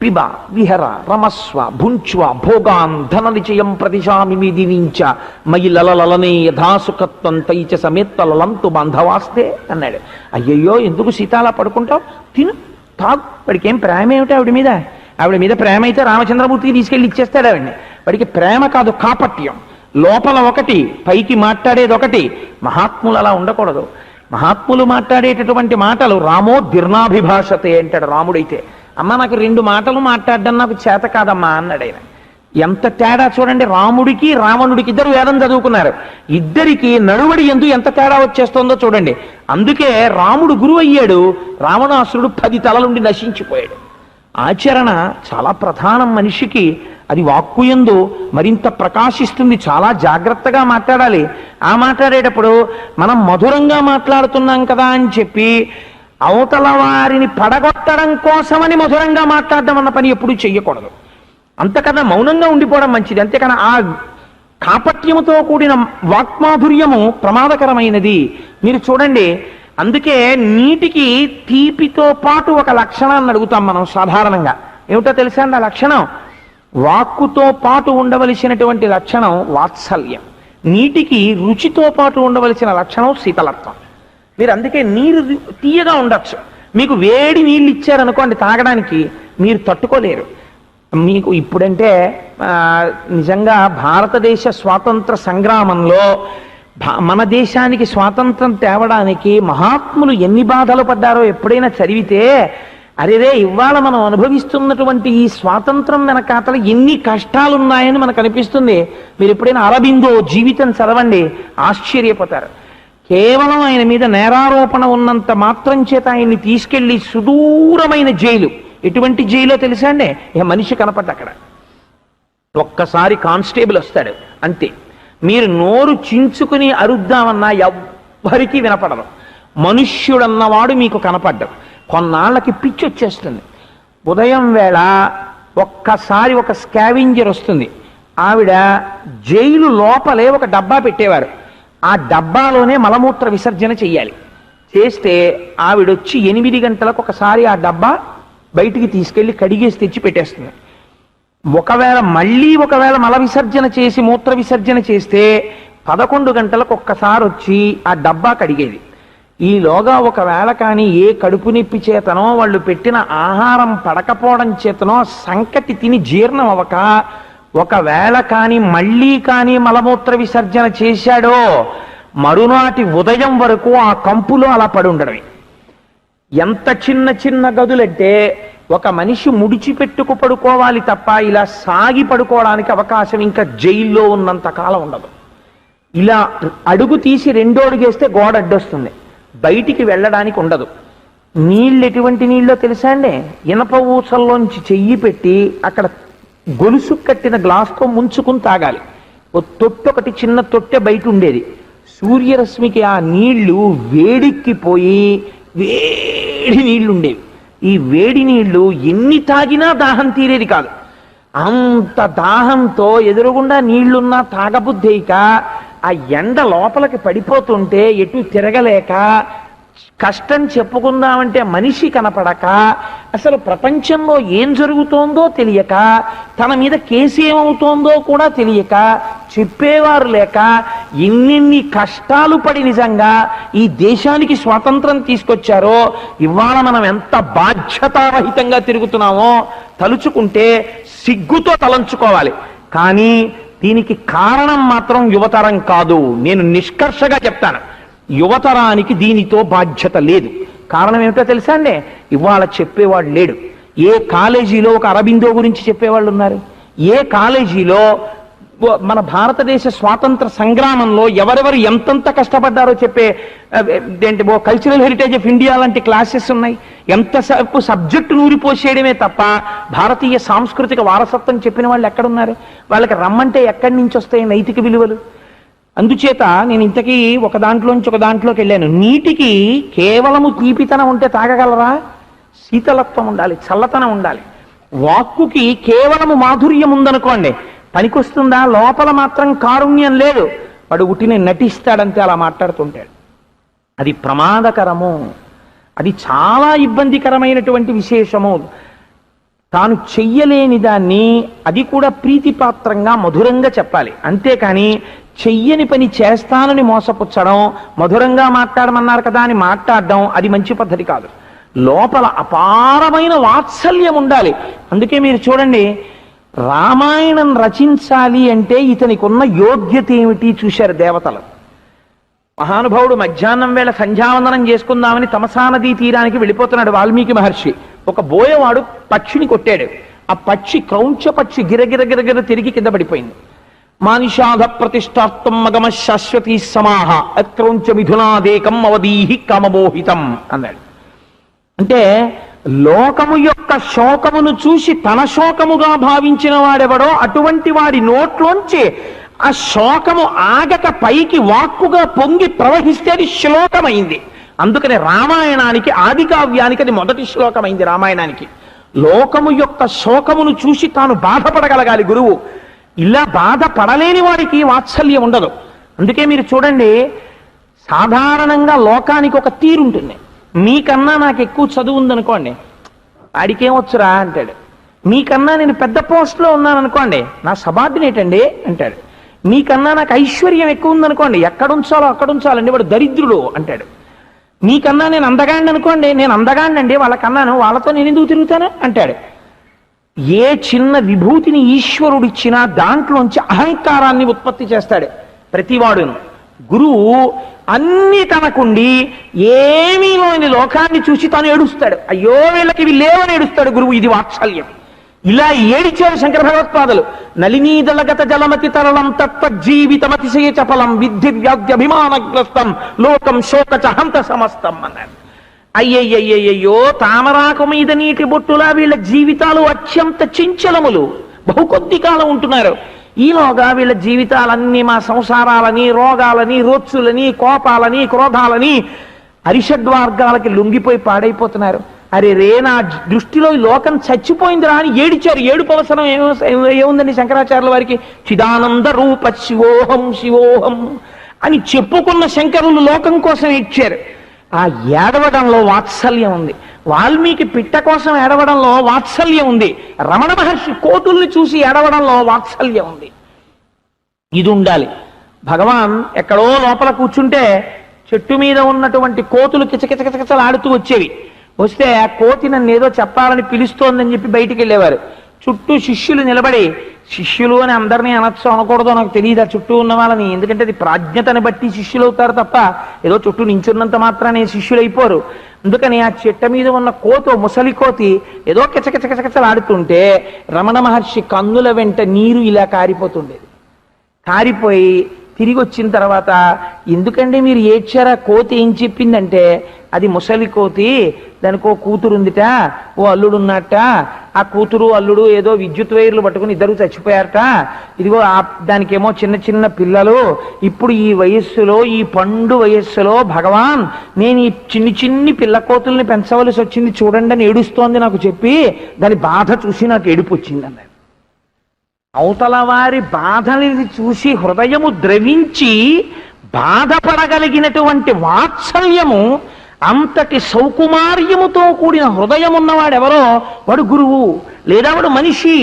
పిబ విహర రమస్వ భుంచ్వ భోగాన్ ధన నిచయం ప్రతిశామి మీదినించ మయి లలలనే యథాసుఖత్వం తైచ సమేత్త లలంతు బాంధవాస్తే అన్నాడు. అయ్యయ్యో ఎందుకు సీత అలా పడుకుంటావు, తిను తాగు. వాడికి ఏం ప్రేమ ఏమిటి ఆవిడ మీద ప్రేమ అయితే రామచంద్రమూర్తికి తీసుకెళ్ళి ఇచ్చేస్తాడు ఆవిడ్ని. వాడికి ప్రేమ కాదు, కాపట్యం. లోపల ఒకటి, పైకి మాట్లాడేది ఒకటి. మహాత్ములు అలా ఉండకూడదు. మహాత్ములు మాట్లాడేటటువంటి మాటలు రామో దీర్ణాభిభాషతే అంటాడు రాముడైతే. అమ్మ నాకు 2 మాటలు మాట్లాడడం నాకు చేత కాదమ్మా అన్నాడు ఆయన. ఎంత తేడా చూడండి. రాముడికి రావణుడికి ఇద్దరు వేదం చదువుకున్నారు, ఇద్దరికి నడువడి ఎందు ఎంత తేడా వచ్చేస్తుందో చూడండి. అందుకే రాముడు గురువు అయ్యాడు, రావణాసురుడు 10 తలలుండి నశించిపోయాడు. ఆచరణ చాలా ప్రధానం మనిషికి. అది వాక్కుయందు మరింత ప్రకాశిస్తుంది. చాలా జాగ్రత్తగా మాట్లాడాలి. ఆ మాట్లాడేటప్పుడు మనం మధురంగా మాట్లాడుతున్నాం కదా అని చెప్పి అవతల వారిని పడగొట్టడం కోసమని మధురంగా మాట్లాడడం అన్న పని ఎప్పుడూ చెయ్యకూడదు. అంతకన్నా మౌనంగా ఉండిపోవడం మంచిది. అంతేకాని ఆ కాపట్యముతో కూడిన వాక్మాధుర్యము ప్రమాదకరమైనది. మీరు చూడండి, అందుకే నీటికి తీపితో పాటు ఒక లక్షణాన్ని అడుగుతాం మనం సాధారణంగా. ఏమిటో తెలుసా అండి ఆ లక్షణం? వాక్కుతో పాటు ఉండవలసినటువంటి లక్షణం వాత్సల్యం. నీటికి రుచితో పాటు ఉండవలసిన లక్షణం శీతలత్వం. మీరు అందుకే నీరు తీయగా ఉండొచ్చు, మీకు వేడి నీళ్ళు ఇచ్చారనుకోండి తాగడానికి, మీరు తట్టుకోలేరు. మీకు ఇప్పుడంటే నిజంగా భారతదేశ స్వాతంత్ర సంగ్రామంలో మన దేశానికి స్వాతంత్రం తేవడానికి మహాత్ములు ఎన్ని బాధలు పడ్డారో ఎప్పుడైనా చదివితే, అరేరే ఇవాళ మనం అనుభవిస్తున్నటువంటి ఈ స్వాతంత్రం వెనకాతల ఎన్ని కష్టాలున్నాయని మనకు అనిపిస్తుంది. మీరు ఎప్పుడైనా అరబిందో జీవితం చదవండి, ఆశ్చర్యపోతారు. కేవలం ఆయన మీద నేరారోపణ ఉన్నంత మాత్రం చేత ఆయన్ని తీసుకెళ్లి సుదూరమైన జైలు. ఎటువంటి జైలో తెలుసా అండి? ఇక మనిషి కనపడ్డ అక్కడ ఒక్కసారి కానిస్టేబుల్ వస్తాడు అంతే. మీరు నోరు చించుకుని అరుద్దామన్నా ఎవ్వరికీ వినపడదు. మనుష్యుడన్నవాడు మీకు కనపడ్డాడు. కొన్నాళ్ళకి పిచ్చి వచ్చేస్తుంది. ఉదయం వేళ ఒక్కసారి ఒక స్కావెంజర్ వస్తుంది. ఆవిడ జైలు లోపలే ఒక డబ్బా పెట్టేవారు. ఆ డబ్బాలోనే మలమూత్ర విసర్జన చెయ్యాలి. చేస్తే ఆవిడొచ్చి 8 గంటలకు ఒకసారి ఆ డబ్బా బయటికి తీసుకెళ్లి కడిగేసి తెచ్చి పెట్టేస్తుంది. ఒకవేళ మల విసర్జన చేసి మూత్ర విసర్జన చేస్తే 11 గంటలకు ఒక్కసారి వచ్చి ఆ డబ్బా కడిగేది. ఈలోగా ఒకవేళ కానీ ఏ కడుపు నొప్పి చేతనో వాళ్ళు పెట్టిన ఆహారం పడకపోవడం చేతనో సంకటి తిని జీర్ణం అవ్వక ఒకవేళ కానీ మళ్ళీ కానీ మలమూత్ర విసర్జన చేశాడో మరునాటి ఉదయం వరకు ఆ కంపులో అలా పడి ఉండడమే. ఎంత చిన్న చిన్న గదులంటే ఒక మనిషి ముడిచిపెట్టుకు పడుకోవాలి తప్ప ఇలా సాగి పడుకోవడానికి అవకాశం ఇంకా జైల్లో ఉన్నంత కాలం ఉండదు. ఇలా అడుగు తీసి రెండో అడుగేస్తే గోడ అడ్డొస్తుంది, బయటికి వెళ్ళడానికి ఉండదు. నీళ్ళు ఎటువంటి నీళ్ళో తెలుసా అండి? ఇనప ఊసల్లోంచి చెయ్యి పెట్టి అక్కడ గొలుసు కట్టిన గ్లాస్తో ముంచుకుని తాగాలి. ఓ తొట్టె, ఒకటి చిన్న తొట్టె బయట ఉండేది. సూర్యరశ్మికి ఆ నీళ్లు వేడిక్కిపోయి వేడి నీళ్లు ఉండేవి. ఈ వేడి నీళ్లు ఎన్ని తాగినా దాహం తీరేది కాదు. అంత దాహంతో ఎదురుగుండా నీళ్లున్నా తాగబుద్ధేయక ఆ ఎండ లోపలికి పడిపోతుంటే ఎటు తిరగలేక కష్టం చెప్పుకుందామంటే మనిషి కనపడక అసలు ప్రపంచంలో ఏం జరుగుతోందో తెలియక తన మీద కేసు ఏమవుతోందో కూడా తెలియక చెప్పేవారు లేక ఎన్నెన్ని కష్టాలు పడి నిజంగా ఈ దేశానికి స్వాతంత్రం తీసుకొచ్చారో ఇవాళ మనం ఎంత బాధ్యతారహితంగా తిరుగుతున్నామో తలుచుకుంటే సిగ్గుతో తలంచుకోవాలి. కానీ దీనికి కారణం మాత్రం యువతరం కాదు. నేను నిష్కర్షగా చెప్తాను, యువతరానికి దీనితో బాధ్యత లేదు. కారణం ఏమిటో తెలుసా అండి? ఇవాళ చెప్పేవాడు లేడు. ఏ కాలేజీలో ఒక అరబిందో గురించి చెప్పేవాళ్ళు ఉన్నారు? ఏ కాలేజీలో మన భారతదేశ స్వాతంత్ర సంగ్రామంలో ఎవరెవరు ఎంతంత కష్టపడ్డారో చెప్పే ఏంటి కల్చరల్ హెరిటేజ్ ఆఫ్ ఇండియా లాంటి క్లాసెస్ ఉన్నాయి. ఎంతసేపు సబ్జెక్టు నూరిపోసేయడమే తప్ప భారతీయ సాంస్కృతిక వారసత్వం చెప్పిన వాళ్ళు ఎక్కడున్నారు? వాళ్ళకి రమ్మంటే ఎక్కడి నుంచి వస్తాయి నైతిక విలువలు? అందుచేత నేను ఇంతకీ ఒక దాంట్లోంచి ఒక దాంట్లోకి వెళ్ళాను. నీటికి కేవలము తీపితనం ఉంటే తాగగలరా? శీతలత్వం ఉండాలి, చల్లతనం ఉండాలి. వాక్కుకి కేవలము మాధుర్యం ఉందనుకోండి, పనికొస్తుందా? లోపల మాత్రం కారుణ్యం లేదు, వాడు ఉట్టిని నటిస్తాడంతే, అలా మాట్లాడుతుంటాడు. అది ప్రమాదకరము, అది చాలా ఇబ్బందికరమైనటువంటి విశేషము. తాను చెయ్యలేని దాన్ని అది కూడా ప్రీతిపాత్రంగా మధురంగా చెప్పాలి. అంతేకాని చెయ్యని పని చేస్తానని మోసపుచ్చడం, మధురంగా మాట్లాడమన్నారు కదా అని మాట్లాడడం అది మంచి పద్ధతి కాదు. లోపల అపారమైన వాత్సల్యం ఉండాలి. అందుకే మీరు చూడండి, రామాయణం రచించాలి అంటే ఇతనికి ఉన్న యోగ్యత ఏమిటి చూశారు దేవతలు. మహానుభావుడు మధ్యాహ్నం వేళ సంధ్యావందనం చేసుకుందామని తమసా నదీ తీరానికి వెళ్ళిపోతున్నాడు వాల్మీకి మహర్షి. ఒక బోయవాడు పక్షిని కొట్టాడు. ఆ పక్షి క్రౌంచ పక్షి గిరగిర గిరగిర తిరిగి కింద పడిపోయింది. మానిషాధ ప్రతిష్టాత్వం మగమ శాశ్వతీ సమాహ అక్రౌంచ మిథునాదేకం అవధీహి కామమోహితం అన్నాడు. అంటే లోకము యొక్క శోకమును చూసి తన శోకముగా భావించిన వాడెవడో అటువంటి వాడి నోట్లోంచి ఆ శోకము ఆగక పైకి వాక్కుగా పొంగి ప్రవహిస్తే అది శ్లోకమైంది. అందుకని రామాయణానికి, ఆది కావ్యానికి అది మొదటి శ్లోకమైంది. రామాయణానికి లోకము యొక్క శోకమును చూసి తాను బాధపడగలగాలి గురువు. ఇలా బాధపడలేని వాడికి వాత్సల్యం ఉండదు. అందుకే మీరు చూడండి, సాధారణంగా లోకానికి ఒక తీరుంటుంది. మీకన్నా నాకు ఎక్కువ చదువు ఉందనుకోండి, ఆడికేమొచ్చురా అంటాడు. మీకన్నా నేను పెద్ద పోస్ట్లో ఉన్నాను అనుకోండి, నా సబార్డినేట్ అండి అంటాడు. మీకన్నా నాకు ఐశ్వర్యం ఎక్కువ ఉందనుకోండి, ఎక్కడుంచాలో అక్కడుంచాలండి, వాడు దరిద్రుడు అంటాడు. మీకన్నా నేను అందగాండి అనుకోండి, నేను అందగాండి వాళ్ళకన్నాను, వాళ్ళతో నేను ఎందుకు తిరుగుతాను అంటాడు. ఏ చిన్న విభూతిని ఈశ్వరుడిచ్చినా దాంట్లోంచి అహంకారాన్ని ఉత్పత్తి చేస్తాడు ప్రతివాడును. గురువు అన్ని తనకుండి ఏమీ లేని లోకాన్ని చూసి తాను ఏడుస్తాడు. అయ్యో వీళ్ళకి ఇవి లేవని ఏడుస్తాడు గురువు. ఇది వాత్సల్యం. ఇలా ఏడిచారు శంకర భగవత్పాదులు. నలినీదలగత జలమతి తరళం తత్వజీవితమతిశయ చపలం విద్ధి వ్యాధ్యభిమానగ్రస్తం లోకం శోకచ హంత సమస్తం అన్నాడు. అయ్యయ్యయ్యయ్యో, తామరాకు మీద నీటి బొట్టులా వీళ్ళ జీవితాలు అత్యంత చించలములు, బహు కొద్ది కాలం ఉంటున్నారు. ఈలోగా వీళ్ళ జీవితాలన్నీ మా సంసారాలని, రోగాలని, రోత్సులని, కోపాలని, క్రోధాలని, అరిషడ్వర్గాలకి లొంగిపోయి పాడైపోతున్నారు. అరే రే, నా దృష్టిలో ఈ లోకం చచ్చిపోయిందిరా అని ఏడిచారు. ఏడుపు అవసరం ఏముందండి శంకరాచార్యుల వారికి? చిదానంద రూప శివోహం శివోహం అని చెప్పుకున్న శంకరులు లోకం కోసం ఏడ్చారు. ఆ ఏడవడంలో వాత్సల్యం ఉంది. వాల్మీకి పిట్ట కోసం ఏడవడంలో వాత్సల్యం ఉంది. రమణ మహర్షి కోతుల్ని చూసి ఏడవడంలో వాత్సల్యం ఉంది. ఇది ఉండాలి. భగవాన్ ఎక్కడో లోపల కూర్చుంటే చెట్టు మీద ఉన్నటువంటి కోతులు కిచకిచకిచకిచలు ఆడుతూ వచ్చేవి. వస్తే ఆ కోతి నన్ను ఏదో చెప్పాలని పిలుస్తోందని చెప్పి బయటికి వెళ్ళేవారు. చుట్టూ శిష్యులు నిలబడి, శిష్యులు అని అందరినీ అనొచ్చు అనకూడదో నాకు తెలియదు, ఆ చుట్టూ ఉన్న వాళ్ళని, ఎందుకంటే అది ప్రాజ్ఞతని బట్టి శిష్యులు అవుతారు తప్ప ఏదో చుట్టూ నించున్నంత మాత్రానే శిష్యులు అయిపోరు. అందుకని ఆ చెట్ట మీద ఉన్న కోతి, ముసలి కోతి ఏదో కిచకిచకిచకిచలు ఆడుతుంటే రమణ మహర్షి కన్నుల వెంట నీరు ఇలా కారిపోతుండేది. కారిపోయి తిరిగి వచ్చిన తర్వాత, ఎందుకంటే మీరు ఏడ్చారా, కోతి ఏం చెప్పిందంటే, అది ముసలి కోతి, దానికి ఓ కూతురు ఉందిట, ఓ అల్లుడు ఉన్నట్ట, ఆ కూతురు అల్లుడు ఏదో విద్యుత్ వైర్లు పట్టుకుని ఇద్దరు చచ్చిపోయారట, ఇదిగో దానికేమో చిన్న చిన్న పిల్లలు, ఇప్పుడు ఈ వయస్సులో, ఈ పండు వయస్సులో భగవాన్ నేను ఈ చిన్ని పిల్ల కోతుల్ని పెంచవలసి వచ్చింది చూడండి అని ఏడుస్తోంది నాకు చెప్పి, దాని బాధ చూసి నాకు ఏడుపు వచ్చింది అన్నారు. అవతల వారి బాధని చూసి హృదయము ద్రవించి బాధపడగలిగినటువంటి వాత్సల్యము, అంతటి సౌకుమార్యముతో కూడిన హృదయం ఉన్నవాడెవరో వాడు గురువు, లేదా వాడు మనిషి.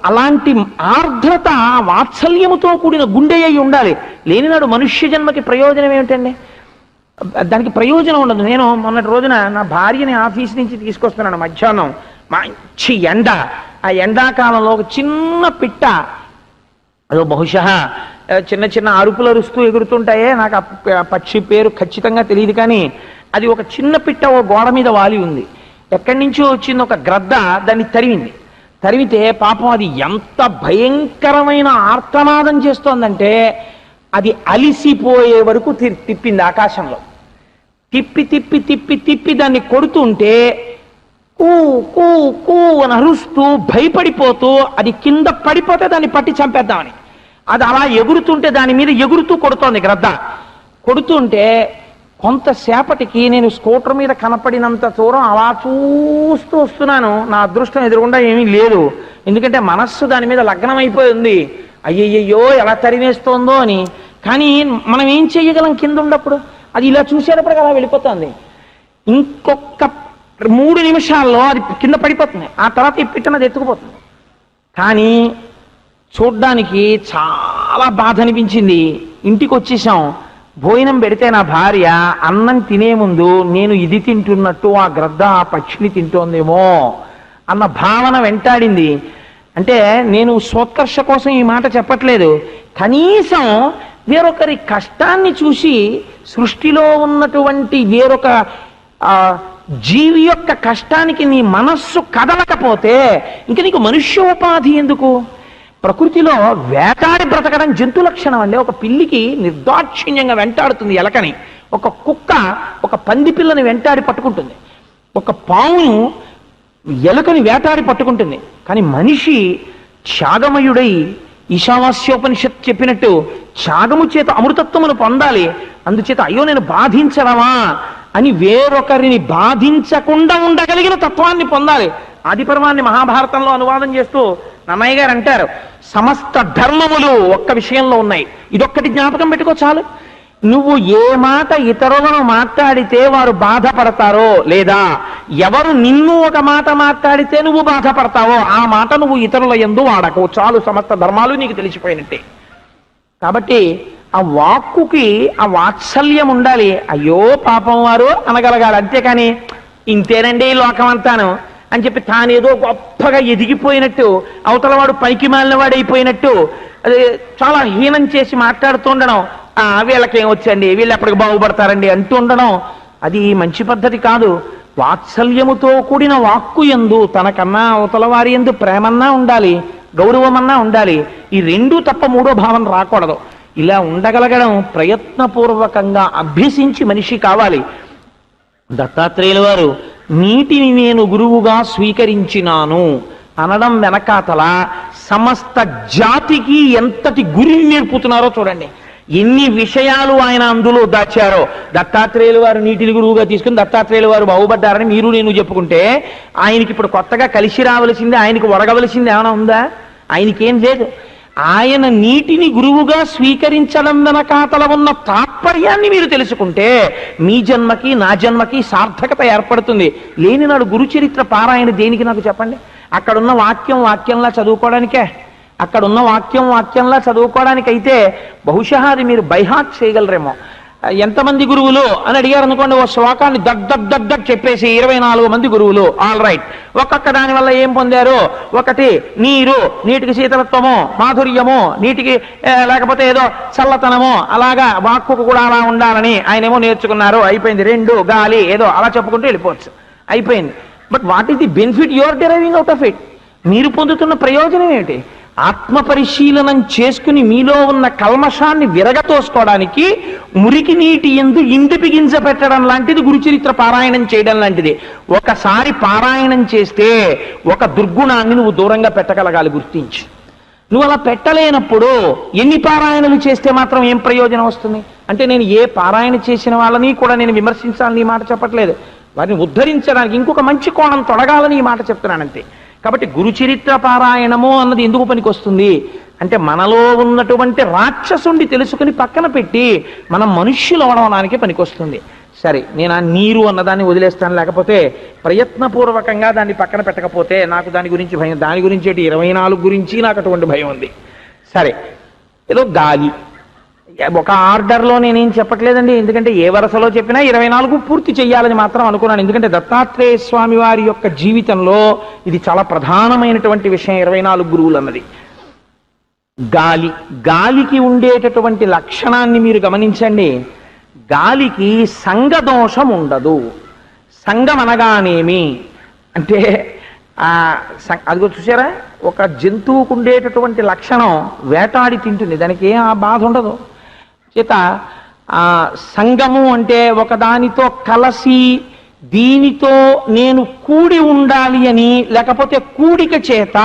అలాంటి ఆర్ద్రత, వాత్సల్యముతో కూడిన గుండె అయి ఉండాలి. లేనినాడు మనుష్య జన్మకి ప్రయోజనం ఏమిటండి? దానికి ప్రయోజనం ఉండదు. నేను మొన్నటి రోజున నా భార్యని ఆఫీస్ నుంచి తీసుకొస్తున్నాను, మధ్యాహ్నం మంచి ఎండ, ఆ ఎండాకాలంలో ఒక చిన్న పిట్ట, అదో బహుశా చిన్న చిన్న అరుపులు అరుస్తూ ఎగురుతుంటాయే, నాకు ఆ పక్షి పేరు ఖచ్చితంగా తెలియదు, కానీ అది ఒక చిన్న పిట్ట ఓ గోడ మీద వాలి ఉంది. ఎక్కడి నుంచో వచ్చింది ఒక గ్రద్ద, దాన్ని తరిమింది. తరిమితే పాపం అది ఎంత భయంకరమైన ఆర్తనాదం చేస్తోందంటే, అది అలిసిపోయే వరకు తిప్పింది ఆకాశంలో. తిప్పి తిప్పి తిప్పి తిప్పి దాన్ని కొడుతుంటే కూ కూ కూ అని అరుస్తూ భయపడిపోతూ అది కింద పడిపోతే దాన్ని పట్టి చంపేద్దామని అది అలా ఎగురుతుంటే దాని మీద ఎగురుతూ కొడుతోంది గ్రద్ద. కొడుతుంటే కొంతసేపటికి నేను స్కూటర్ మీద కనపడినంత దూరం అలా చూస్తూ వస్తున్నాను. నా అదృష్టం ఎదురుగుండా ఏమీ లేదు, ఎందుకంటే మనస్సు దాని మీద లగ్నం అయిపోయి ఉంది. అయ్యయ్యో ఎలా తరివేస్తోందో అని. కానీ మనం ఏం చెయ్యగలం కింద ఉన్నప్పుడు? అది ఇలా చూసేటప్పటికి అలా వెళ్ళిపోతుంది. ఇంకొక 3 నిమిషాల్లో అది కింద పడిపోతుంది. ఆ తర్వాత ఈ పిట్టనది ఎత్తుకుపోతుంది. కానీ చూడ్డానికి చాలా బాధ అనిపించింది. ఇంటికి వచ్చేసాం. భోజనం పెడితే నా భార్య అన్నం తినే ముందు నేను ఇది తింటున్నట్టు ఆ గ్రద్ద ఆ పక్షిని తింటోందేమో అన్న భావన వెంటాడింది. అంటే నేను స్వోత్కర్ష కోసం ఈ మాట చెప్పట్లేదు, కనీసం వేరొకరి కష్టాన్ని చూసి సృష్టిలో ఉన్నటువంటి వేరొక జీవి యొక్క కష్టానికి నీ మనస్సు కదలకపోతే ఇంక నీకు మనుష్యోపాధి ఎందుకు? ప్రకృతిలో వేటాడి బ్రతకడం జంతు లక్షణం అండి. ఒక పిల్లికి నిర్దాక్షిణ్యంగా వెంటాడుతుంది ఎలకని, ఒక కుక్క ఒక పంది పిల్లని వెంటాడి పట్టుకుంటుంది, ఒక పావును ఎలుకని వేటాడి పట్టుకుంటుంది. కానీ మనిషి త్యాగమయుడై ఈశావాస్యోపనిషత్ చెప్పినట్టు త్యాగము చేత అమృతత్వమును పొందాలి. అందుచేత అయ్యో నేను బాధించడమా అని వేరొకరిని బాధించకుండా ఉండగలిగిన తత్వాన్ని పొందాలి. ఆదిపర్వాన్ని మహాభారతంలో అనువాదం చేస్తూ నన్నయ్య గారు అంటారు, సమస్త ధర్మములు ఒక్క విషయంలో ఉన్నాయి. ఇదొక్కటి జ్ఞాపకం పెట్టుకో చాలు. నువ్వు ఏ మాట ఇతరులను మాట్లాడితే వారు బాధపడతారో, లేదా ఎవరు నిన్ను ఒక మాట మాట్లాడితే నువ్వు బాధపడతావో ఆ మాట నువ్వు ఇతరుల యందు వాడకు చాలు. సమస్త ధర్మాలు నీకు తెలిసిపోయినట్టే. కాబట్టి ఆ వాక్కుకి ఆ వాత్సల్యం ఉండాలి. అయ్యో పాపం వారు అనగలగాలి. అంతేకాని ఇంతేనండి ఈ లోకం అంతాను అని చెప్పి తానేదో గొప్పగా ఎదిగిపోయినట్టు, అవతల వాడు పనికి మాలిన వాడైపోయినట్టు అది చాలా హీనం చేసి మాట్లాడుతుండడం, వీళ్ళకేం వచ్చండి, వీళ్ళు ఎప్పటికి బాగుపడతారండి అంటూ ఉండడం, అది మంచి పద్ధతి కాదు. వాత్సల్యముతో కూడిన వాక్కు యందు తనకన్నా అవతల వారి యందు ప్రేమన్నా ఉండాలి, గౌరవమన్నా ఉండాలి. ఈ రెండూ తప్ప మూడో భావన రాకూడదు. ఇలా ఉండగలగడం ప్రయత్నపూర్వకంగా అభ్యసించి మనిషి కావాలి. దత్తాత్రేయుల వారు నీటిని నేను గురువుగా స్వీకరించినాను అనడం వెనకాతల సమస్త జాతికి ఎంతటి గురిని నేర్పుతున్నారో చూడండి. ఎన్ని విషయాలు ఆయన అందులో దాచారో. దత్తాత్రేయుల వారు నీటిని గురువుగా తీసుకుని దత్తాత్రేయుల వారు బాగుపడ్డారని మీరు నేను చెప్పుకుంటే ఆయనకి ఇప్పుడు కొత్తగా కలిసి రావలసింది, ఆయనకి ఒరగవలసింది ఏమైనా ఉందా? ఆయనకేం లేదు. ఆయన నీటిని గురువుగా స్వీకరించడం వెనకాతల ఉన్న తాత్పర్యాన్ని మీరు తెలుసుకుంటే మీ జన్మకి నా జన్మకి సార్థకత ఏర్పడుతుంది. లేని నాడు గురుచరిత్ర పారాయణ దేనికి నాకు చెప్పండి? అక్కడున్న వాక్యంలా చదువుకోవడానికే. అక్కడున్న వాక్యంలా చదువుకోవడానికైతే బహుశా అది మీరు బైహార్ట్ చేయగలరేమో. ఎంతమంది గురువులు అని అడిగారు అనుకోండి, ఓ శ్లోకాన్ని దగ్ దగ్ దగ్ దగ్ చెప్పేసి 24 మంది గురువులు, ఆల్ రైట్. ఒక్కొక్క దాని వల్ల ఏం పొందారు? ఒకటి నీరు, నీటికి శీతలత్వము, మాధుర్యము, నీటికి లేకపోతే ఏదో చల్లతనము, అలాగా వాక్కుకు కూడా అలా ఉండాలని ఆయనేమో నేర్చుకున్నారు, అయిపోయింది. 2 గాలి, ఏదో అలా చెప్పుకుంటూ వెళ్ళిపోవచ్చు, అయిపోయింది. But what is the benefit you are deriving out of it? మీరు పొందుతున్న ప్రయోజనం ఏమిటి? ఆత్మ పరిశీలనం చేసుకుని మీలో ఉన్న కల్మషాన్ని విరగతోసుకోవడానికి మురికి నీటి యందు ఇంటిపి గింజ పెట్టడం లాంటిది గురుచరిత్ర పారాయణం చేయడం లాంటిది. ఒకసారి పారాయణం చేస్తే ఒక దుర్గుణాన్ని నువ్వు దూరంగా పెట్టగలగాలి, గుర్తించి. నువ్వు అలా పెట్టలేనప్పుడు ఎన్ని పారాయణలు చేస్తే మాత్రం ఏం ప్రయోజనం వస్తుంది? అంటే నేను ఏ పారాయణ చేసిన వాళ్ళని కూడా నేను విమర్శించాలని ఈ మాట చెప్పట్లేదు, వారిని ఉద్ధరించడానికి ఇంకొక మంచి కోణం తొడగాలని ఈ మాట చెప్తున్నానంతే. కాబట్టి గురుచరిత్ర పారాయణము అన్నది ఎందుకు పనికి వస్తుంది అంటే, మనలో ఉన్నటువంటి రాక్షసుండి తెలుసుకుని పక్కన పెట్టి మనం మనుష్యులు అవడానికి పనికొస్తుంది. సరే, నేను ఆ నీరు అన్నదాన్ని వదిలేస్తాను, లేకపోతే ప్రయత్నపూర్వకంగా దాన్ని పక్కన పెట్టకపోతే నాకు దాని గురించి భయం. దాని గురించి 24 గురించి నాకు అటువంటి భయం ఉంది. సరే, ఏదో గాలి, ఒక ఆర్డర్లో నేనేం చెప్పట్లేదండి, ఎందుకంటే ఏ వరుసలో చెప్పినా 24 పూర్తి చెయ్యాలని మాత్రం అనుకున్నాను. ఎందుకంటే దత్తాత్రేయ స్వామి వారి యొక్క జీవితంలో ఇది చాలా ప్రధానమైనటువంటి విషయం, 24 గురువులు అన్నది. గాలి, గాలికి ఉండేటటువంటి లక్షణాన్ని మీరు గమనించండి. గాలికి సంగదోషం ఉండదు. సంగం అనగానేమి అంటే అదిగో చూసారా, ఒక జంతువుకు ఉండేటటువంటి లక్షణం వేటాడి తింటుంది, దానికి ఏం ఆ బాధ ఉండదు. చేత సంగము అంటే ఒకదానితో కలసి దీనితో నేను కూడి ఉండాలి అని, లేకపోతే కూడిక చేత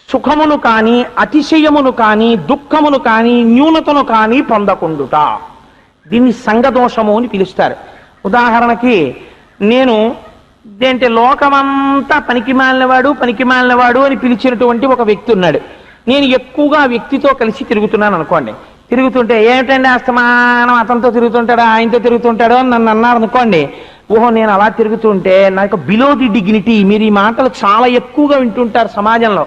సుఖమును కానీ అతిశయమును కానీ దుఃఖమును కానీ న్యూనతను కానీ పొందకుండుట, దీన్ని సంగదోషము అని పిలుస్తారు. ఉదాహరణకి నేను ఏంటంటే లోకమంతా పనికిమాలినవాడు అని పిలిచినటువంటి ఒక వ్యక్తి ఉన్నాడు. నేను ఎక్కువగా ఆ వ్యక్తితో కలిసి తిరుగుతున్నాను అనుకోండి. తిరుగుతుంటే ఏమిటండి అస్తమానం అతనితో తిరుగుతుంటాడో ఆయనతో తిరుగుతుంటాడో అని నన్ను అన్నారు అనుకోండి. ఓహో, నేను అలా తిరుగుతుంటే నాకు బిలో ది డిగ్నిటీ, మీరు ఈ మాటలు చాలా ఎక్కువగా వింటుంటారు సమాజంలో.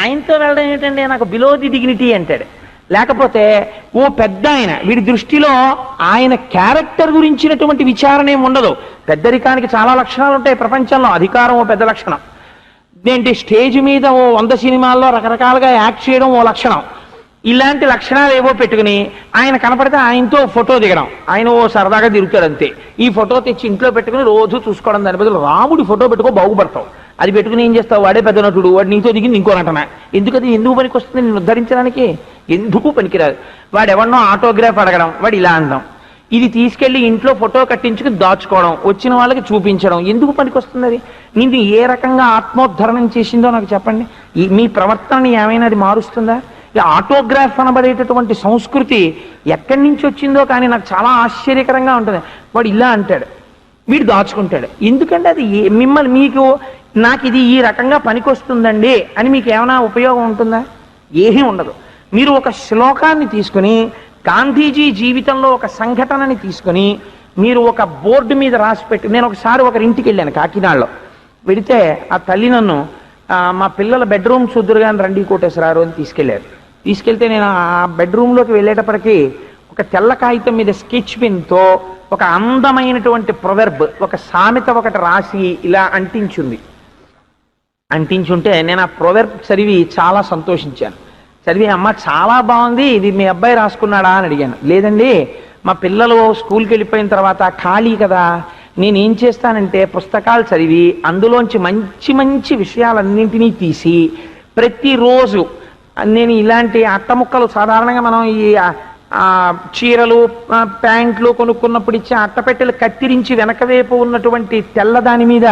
ఆయనతో వెళ్ళడం ఏంటంటే నాకు బిలో ది డిగ్నిటీ అంటాడు. లేకపోతే ఓ పెద్ద ఆయన, వీడి దృష్టిలో ఆయన క్యారెక్టర్ గురించినటువంటి విచారణ ఏమి ఉండదు. పెద్దరికానికి చాలా లక్షణాలు ఉంటాయి ప్రపంచంలో, అధికారం ఓ పెద్ద లక్షణం. ఏంటి, స్టేజ్ మీద ఓ 100 సినిమాల్లో రకరకాలుగా యాక్ట్ చేయడం ఓ లక్షణం. ఇలాంటి లక్షణాలు ఏవో పెట్టుకుని ఆయన కనపడితే ఆయనతో ఫోటో దిగడం, ఆయన ఓ సరదాగా తిరుగుతాడు అంతే. ఈ ఫోటో తెచ్చి ఇంట్లో పెట్టుకుని రోజు చూసుకోవడం, దాని బదులు రాముడి ఫోటో పెట్టుకో బాగుపడతావు. అది పెట్టుకుని ఏం చేస్తావు, వాడే పెద్ద నటుడు, వాడు నీతో దిగింది ఇంకో నటన. ఎందుకు పనికి వస్తుంది నేను ఉద్ధరించడానికి? ఎందుకు పనికిరాదు. వాడు ఎవరినో ఆటోగ్రాఫ్ అడగడం, వాడు ఇలా అనడం, ఇది తీసుకెళ్లి ఇంట్లో ఫోటో కట్టించుకుని దాచుకోవడం, వచ్చిన వాళ్ళకి చూపించడం, ఎందుకు పనికి వస్తుంది? అది నేను ఏ రకంగా ఆత్మోద్ధరణం చేసిందో నాకు చెప్పండి. మీ ప్రవర్తనని ఏమైనా అది మారుస్తుందా? ఈ ఆటోగ్రాఫ్ అనబడేటటువంటి సంస్కృతి ఎక్కడి నుంచి వచ్చిందో కానీ నాకు చాలా ఆశ్చర్యకరంగా ఉంటుంది. వాడు ఇలా అంటాడు, వీడు దాచుకుంటాడు. ఎందుకంటే అది మీకు నాకు ఇది ఈ రకంగా పనికొస్తుందండి అని మీకు ఏమైనా ఉపయోగం ఉంటుందా? ఏమీ ఉండదు. మీరు ఒక శ్లోకాన్ని తీసుకుని, గాంధీజీ జీవితంలో ఒక సంఘటనని తీసుకుని మీరు ఒక బోర్డు మీద రాసి పెట్టి, నేను ఒకసారి ఒకరింటికి వెళ్ళాను కాకినాడలో. వెడితే ఆ తల్లి నన్ను మా పిల్లల బెడ్రూమ్ చూద్దురుగాని రండి కోటేశ్వరారు అని తీసుకెళ్తే నేను ఆ బెడ్రూమ్లోకి వెళ్ళేటప్పటికీ ఒక తెల్ల కాగితం మీద స్కెచ్ పెన్తో ఒక అందమైనటువంటి ప్రొవెర్బ్, ఒక సామెత ఒకటి రాసి ఇలా అంటించుంటే నేను ఆ ప్రొవెర్బ్ చదివి చాలా సంతోషించాను. చదివి, అమ్మ చాలా బాగుంది, ఇది మీ అబ్బాయి రాసుకున్నాడా అని అడిగాను. లేదండి, మా పిల్లలు స్కూల్కి వెళ్ళిపోయిన తర్వాత ఖాళీ కదా, నేనేం చేస్తానంటే పుస్తకాలు చదివి అందులోంచి మంచి మంచి విషయాలన్నింటినీ తీసి ప్రతిరోజు నేను ఇలాంటి అట్టముక్కలు, సాధారణంగా మనం ఈ చీరలు ప్యాంట్లు కొనుక్కున్నప్పుడు ఇచ్చే అట్టపెట్టెలు కత్తిరించి వెనకవైపు ఉన్నటువంటి తెల్లదాని మీద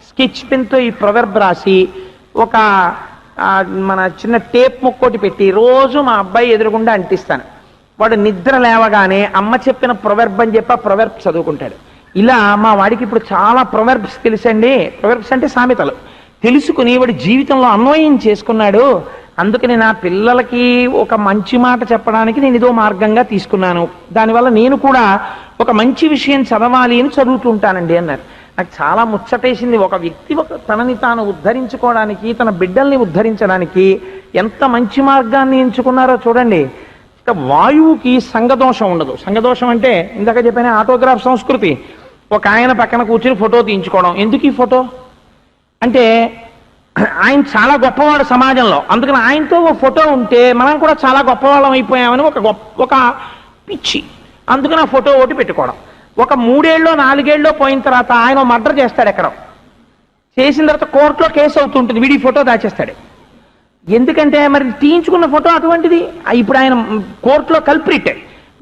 స్కెచ్ పెన్తో ఈ ప్రొవెర్బ్ రాసి ఒక మన చిన్న టేప్ ముక్కోటి పెట్టి రోజు మా అబ్బాయి ఎదురుగుండా అంటిస్తాను. వాడు నిద్ర లేవగానే అమ్మ చెప్పిన ప్రొవెర్బ్ అని చెప్పి ఆ ప్రొవెర్బ్ చదువుకుంటాడు. ఇలా మా వాడికి ఇప్పుడు చాలా ప్రొవెర్బ్స్ తెలుసండి. ప్రొవెర్బ్స్ అంటే సామెతలు తెలుసుకుని వాడి జీవితంలో అన్వయం చేసుకున్నాడు. అందుకని నా పిల్లలకి ఒక మంచి మాట చెప్పడానికి నేను ఇదో మార్గంగా తీసుకున్నాను. దానివల్ల నేను కూడా ఒక మంచి విషయం చదవాలి అని చదువుతుంటానండి అన్నారు. నాకు చాలా ముచ్చటేసింది. ఒక వ్యక్తి తనని తాను ఉద్ధరించుకోవడానికి, తన బిడ్డల్ని ఉద్ధరించడానికి ఎంత మంచి మార్గాన్ని ఎంచుకున్నారో చూడండి. వాయువుకి సంగదోషం ఉండదు. సంగదోషం అంటే ఇందాక చెప్పిన ఆటోగ్రాఫ్ సంస్కృతి. ఒక ఆయన పక్కన కూర్చుని ఫోటో తీయించుకోవడం. ఎందుకు ఈ ఫోటో అంటే ఆయన చాలా గొప్పవాడు సమాజంలో, అందుకని ఆయనతో ఒక ఫోటో ఉంటే మనం కూడా చాలా గొప్పవాళ్ళం అయిపోయామని ఒక పిచ్చి, అందుకని ఆ ఫోటో ఒకటి పెట్టుకోవడం. ఒక 3 ఏళ్ళో 4 ఏళ్ళో పోయిన తర్వాత ఆయన మర్డర్ చేస్తాడు ఎక్కడో, చేసిన తర్వాత కోర్టులో కేసు అవుతుంటుంది, వీడి ఫోటో దాచేస్తాడు. ఎందుకంటే మరి తీయించుకున్న ఫోటో అటువంటిది, ఇప్పుడు ఆయన కోర్టులో కల్ప్రిట్,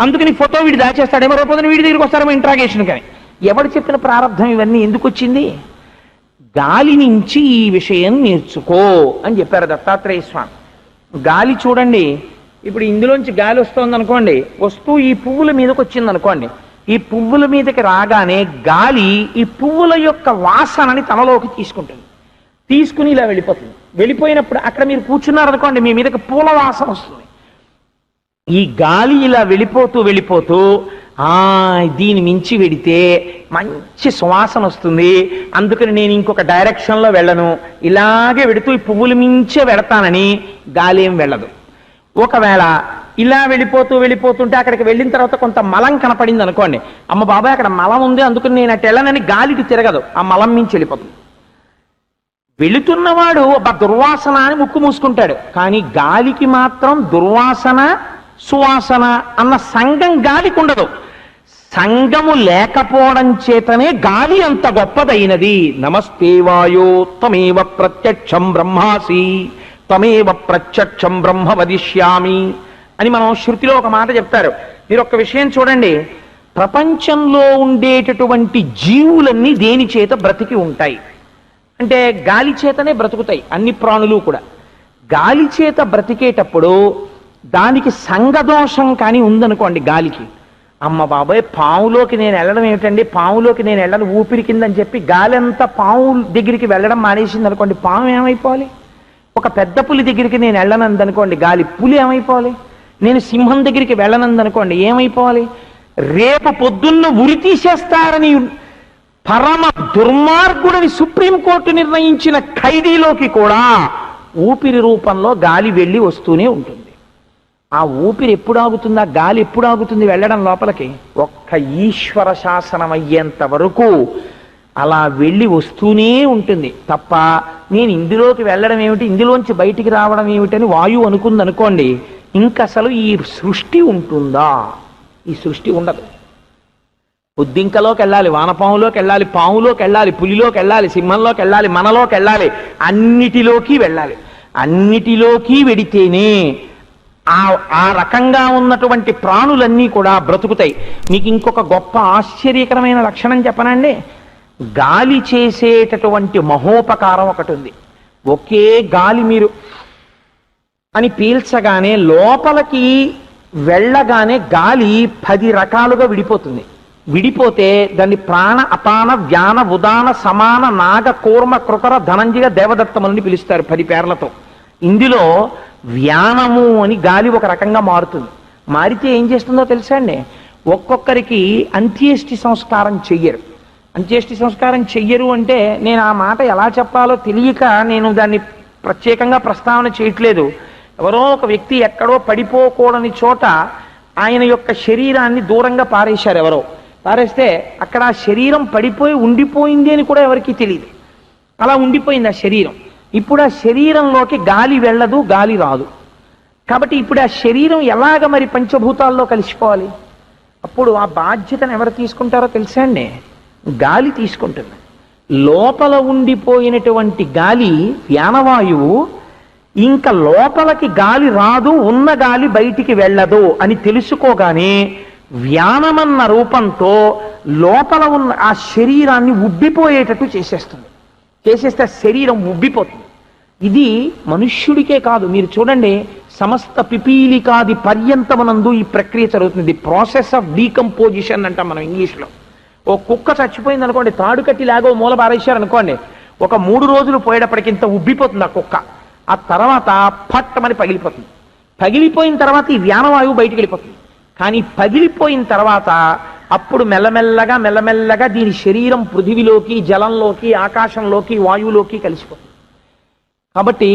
అందుకని ఫోటో వీడి దాచేస్తాడేమో, రేపు వీడి దగ్గరికి వస్తారేమో ఇంట్రాగేషన్. కానీ ఎవడు చెప్పిన ప్రారంభం ఇవన్నీ ఎందుకు వచ్చింది? గాలి నుంచి ఈ విషయం నేర్చుకో అని చెప్పారు దత్తాత్రేయ స్వామి. గాలి చూడండి, ఇప్పుడు ఇందులోంచి గాలి వస్తుంది అనుకోండి, వస్తూ ఈ పువ్వుల మీదకి వచ్చింది అనుకోండి, ఈ పువ్వుల మీదకి రాగానే గాలి ఈ పువ్వుల యొక్క వాసనని తనలోకి తీసుకుంటుంది, తీసుకుని ఇలా వెళ్ళిపోతుంది. వెళ్ళిపోయినప్పుడు అక్కడ మీరు కూర్చున్నారనుకోండి, మీ మీదకి పూల వాసన వస్తుంది. ఈ గాలి ఇలా వెళ్ళిపోతూ వెళ్ళిపోతూ దీని మించి వెడితే మంచి సువాసన వస్తుంది, అందుకని నేను ఇంకొక డైరెక్షన్లో వెళ్ళను, ఇలాగే వెడుతూ ఈ పువ్వులు మించే వెడతానని గాలి ఏం వెళ్ళదు. ఒకవేళ ఇలా వెళ్ళిపోతుంటే అక్కడికి వెళ్ళిన తర్వాత కొంత మలం కనపడింది అనుకోండి, అమ్మ బాబాయ్ అక్కడ మలం ఉంది అందుకని నేను అటు వెళ్ళనని గాలికి తిరగదు, ఆ మలం మించి వెళ్ళిపోతుంది. వెళుతున్నవాడు దుర్వాసన అని ముక్కు మూసుకుంటాడు, కానీ గాలికి మాత్రం దుర్వాసన సువాసన అన్న సంగం గాలికి ఉండదు. సంగము లేకపోవడం చేతనే గాలి అంత గొప్పదైనది. నమస్తే వాయో త్వమేవ ప్రత్యక్షం బ్రహ్మాసి త్వమేవ ప్రత్యక్షం బ్రహ్మ వదిష్యామి అని మనం శృతిలో ఒక మాట చెప్తారు. మీరు ఒక్క విషయం చూడండి, ప్రపంచంలో ఉండేటటువంటి జీవులన్నీ దేని చేత బ్రతికి ఉంటాయి అంటే గాలి చేతనే బ్రతుకుతాయి. అన్ని ప్రాణులు కూడా గాలి చేత బ్రతికేటప్పుడు దానికి సంగదోషం కానీ ఉందనుకోండి గాలికి, అమ్మ బాబాయ్ పావులోకి నేను వెళ్ళడం ఏమిటండి, పావులోకి నేను వెళ్ళను ఊపిరి కిందని చెప్పి గాలి అంతా పావు దగ్గరికి వెళ్ళడం మానేసింది అనుకోండి, పాము ఏమైపోవాలి? ఒక పెద్ద పులి దగ్గరికి నేను వెళ్ళనందనుకోండి గాలి, పులి ఏమైపోవాలి? నేను సింహం దగ్గరికి వెళ్ళనందనుకోండి ఏమైపోవాలి? రేపు పొద్దున్న ఉరి తీసేస్తారని పరమ దుర్మార్గుడని సుప్రీంకోర్టు నిర్ణయించిన ఖైదీలోకి కూడా ఊపిరి రూపంలో గాలి వెళ్ళి వస్తూనే ఉంటుంది. ఆ ఊపిరి ఎప్పుడు ఆగుతుంది, ఆ గాలి ఎప్పుడు ఆగుతుంది వెళ్ళడం లోపలికి? ఒక్క ఈశ్వర శాసనం అయ్యేంత వరకు అలా వెళ్ళి వస్తూనే ఉంటుంది తప్ప నేను ఇందులోకి వెళ్ళడం ఏమిటి, ఇందులోంచి బయటికి రావడం ఏమిటని వాయువు అనుకుంది అనుకోండి, ఇంకసలు ఈ సృష్టి ఉంటుందా? ఈ సృష్టి ఉండదు. బుద్ధింకలోకి వెళ్ళాలి, వానపాములోకి వెళ్ళాలి, పాములోకి వెళ్ళాలి, పులిలోకి వెళ్ళాలి, సింహంలోకి వెళ్ళాలి, మనలోకి వెళ్ళాలి, అన్నిటిలోకి వెళ్ళాలి. అన్నిటిలోకి వెడితేనే ఆ రకంగా ఉన్నటువంటి ప్రాణులన్నీ కూడా బ్రతుకుతాయి. మీకు ఇంకొక గొప్ప ఆశ్చర్యకరమైన లక్షణం చెప్పనండి, గాలి చేసేటటువంటి మహోపకారం ఒకటి ఉంది. ఒకే గాలి మీరు అని పీల్చగానే లోపలికి వెళ్ళగానే గాలి 10 రకాలుగా విడిపోతుంది. విడిపోతే దాన్ని ప్రాణ అపాన వ్యాన ఉదాన సమాన నాగ కూర్మ కృకర ధనంజయ దేవదత్తములని పిలుస్తారు 10 పేర్లతో. ఇందులో వ్యానము అని గాలి ఒక రకంగా మారుతుంది. మారితే ఏం చేస్తుందో తెలుసా అండి? ఒక్కొక్కరికి అంత్యేష్టి సంస్కారం చెయ్యరు. అంత్యేష్టి సంస్కారం చెయ్యరు అంటే నేను ఆ మాట ఎలా చెప్పాలో తెలియక నేను దాన్ని ప్రత్యేకంగా ప్రస్తావన చేయట్లేదు. ఎవరో ఒక వ్యక్తి ఎక్కడో పడిపోకూడని చోట ఆయన యొక్క శరీరాన్ని దూరంగా పారేశారు. ఎవరో పారేస్తే అక్కడ ఆ శరీరం పడిపోయి ఉండిపోయింది అని కూడా ఎవరికి తెలియదు. అలా ఉండిపోయింది ఆ శరీరం. ఇప్పుడు ఆ శరీరంలోకి గాలి వెళ్ళదు, గాలి రాదు. కాబట్టి ఇప్పుడు ఆ శరీరం ఎలాగ మరి పంచభూతాల్లో కలిసిపోవాలి? అప్పుడు ఆ బాధ్యతను ఎవరు తీసుకుంటారో తెలుసా అండి? గాలి తీసుకుంటుంది. లోపల ఉండిపోయినటువంటి గాలి వ్యానవాయువు ఇంకా లోపలికి గాలి రాదు, ఉన్న గాలి బయటికి వెళ్ళదు అని తెలుసుకోగానే వ్యానమన్న రూపంతో లోపల ఉన్న ఆ శరీరాన్ని ఉబ్బిపోయేటట్టు చేసేస్తుంది. చేసేస్తే శరీరం ఉబ్బిపోతుంది. ఇది మనుష్యుడికే కాదు, మీరు చూడండి సమస్త పిపీలికాది పర్యంతమనందు ఈ ప్రక్రియ జరుగుతుంది. ప్రాసెస్ ఆఫ్ డీకంపోజిషన్ అంటాం మనం ఇంగ్లీష్లో. ఓ కుక్క చచ్చిపోయింది అనుకోండి, తాడు కట్టి లాగో మూల బారేశారు అనుకోండి, ఒక 3 రోజులు పోయేటప్పటికి ఇంత ఉబ్బిపోతుంది ఆ కుక్క. ఆ తర్వాత పట్టమని పగిలిపోతుంది. పగిలిపోయిన తర్వాత ఈ వ్యానవాయువు బయటికి వెళ్ళిపోతుంది. కానీ పగిలిపోయిన తర్వాత అప్పుడు మెల్లమెల్లగా దీని శరీరం పృథివిలోకి, జలంలోకి, ఆకాశంలోకి, వాయువులోకి కలిసిపోతుంది. కాబట్టి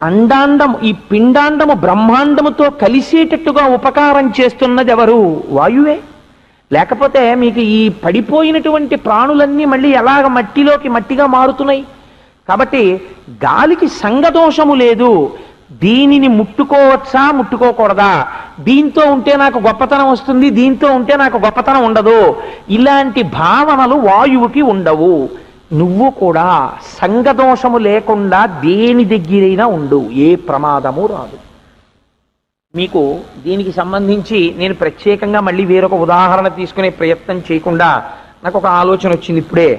అండాండము, ఈ పిండాండము బ్రహ్మాండముతో కలిసేటట్టుగా ఉపకారం చేస్తున్నది ఎవరు? వాయువే. లేకపోతే మీకు ఈ పడిపోయినటువంటి ప్రాణులన్నీ మళ్ళీ ఎలాగ మట్టిలోకి మట్టిగా మారుతున్నాయి? కాబట్టి గాలికి సంగదోషము లేదు. దీనిని ముట్టుకోవచ్చా ముట్టుకోకూడదా, దీంతో ఉంటే నాకు గొప్పతనం వస్తుంది, దీంతో ఉంటే నాకు గొప్పతనం ఉండదు, ఇలాంటి భావనలు వాయువుకి ఉండవు. నువ్వు కూడా సంగదోషము లేకుండా దేని దగ్గరైనా ఉండు, ఏ ప్రమాదము రాదు. మీకు దీనికి సంబంధించి నేను ప్రత్యేకంగా మళ్ళీ వేరొక ఉదాహరణ తీసుకునే ప్రయత్నం చేయకుండా నాకు ఒక ఆలోచన వచ్చింది ఇప్పుడే.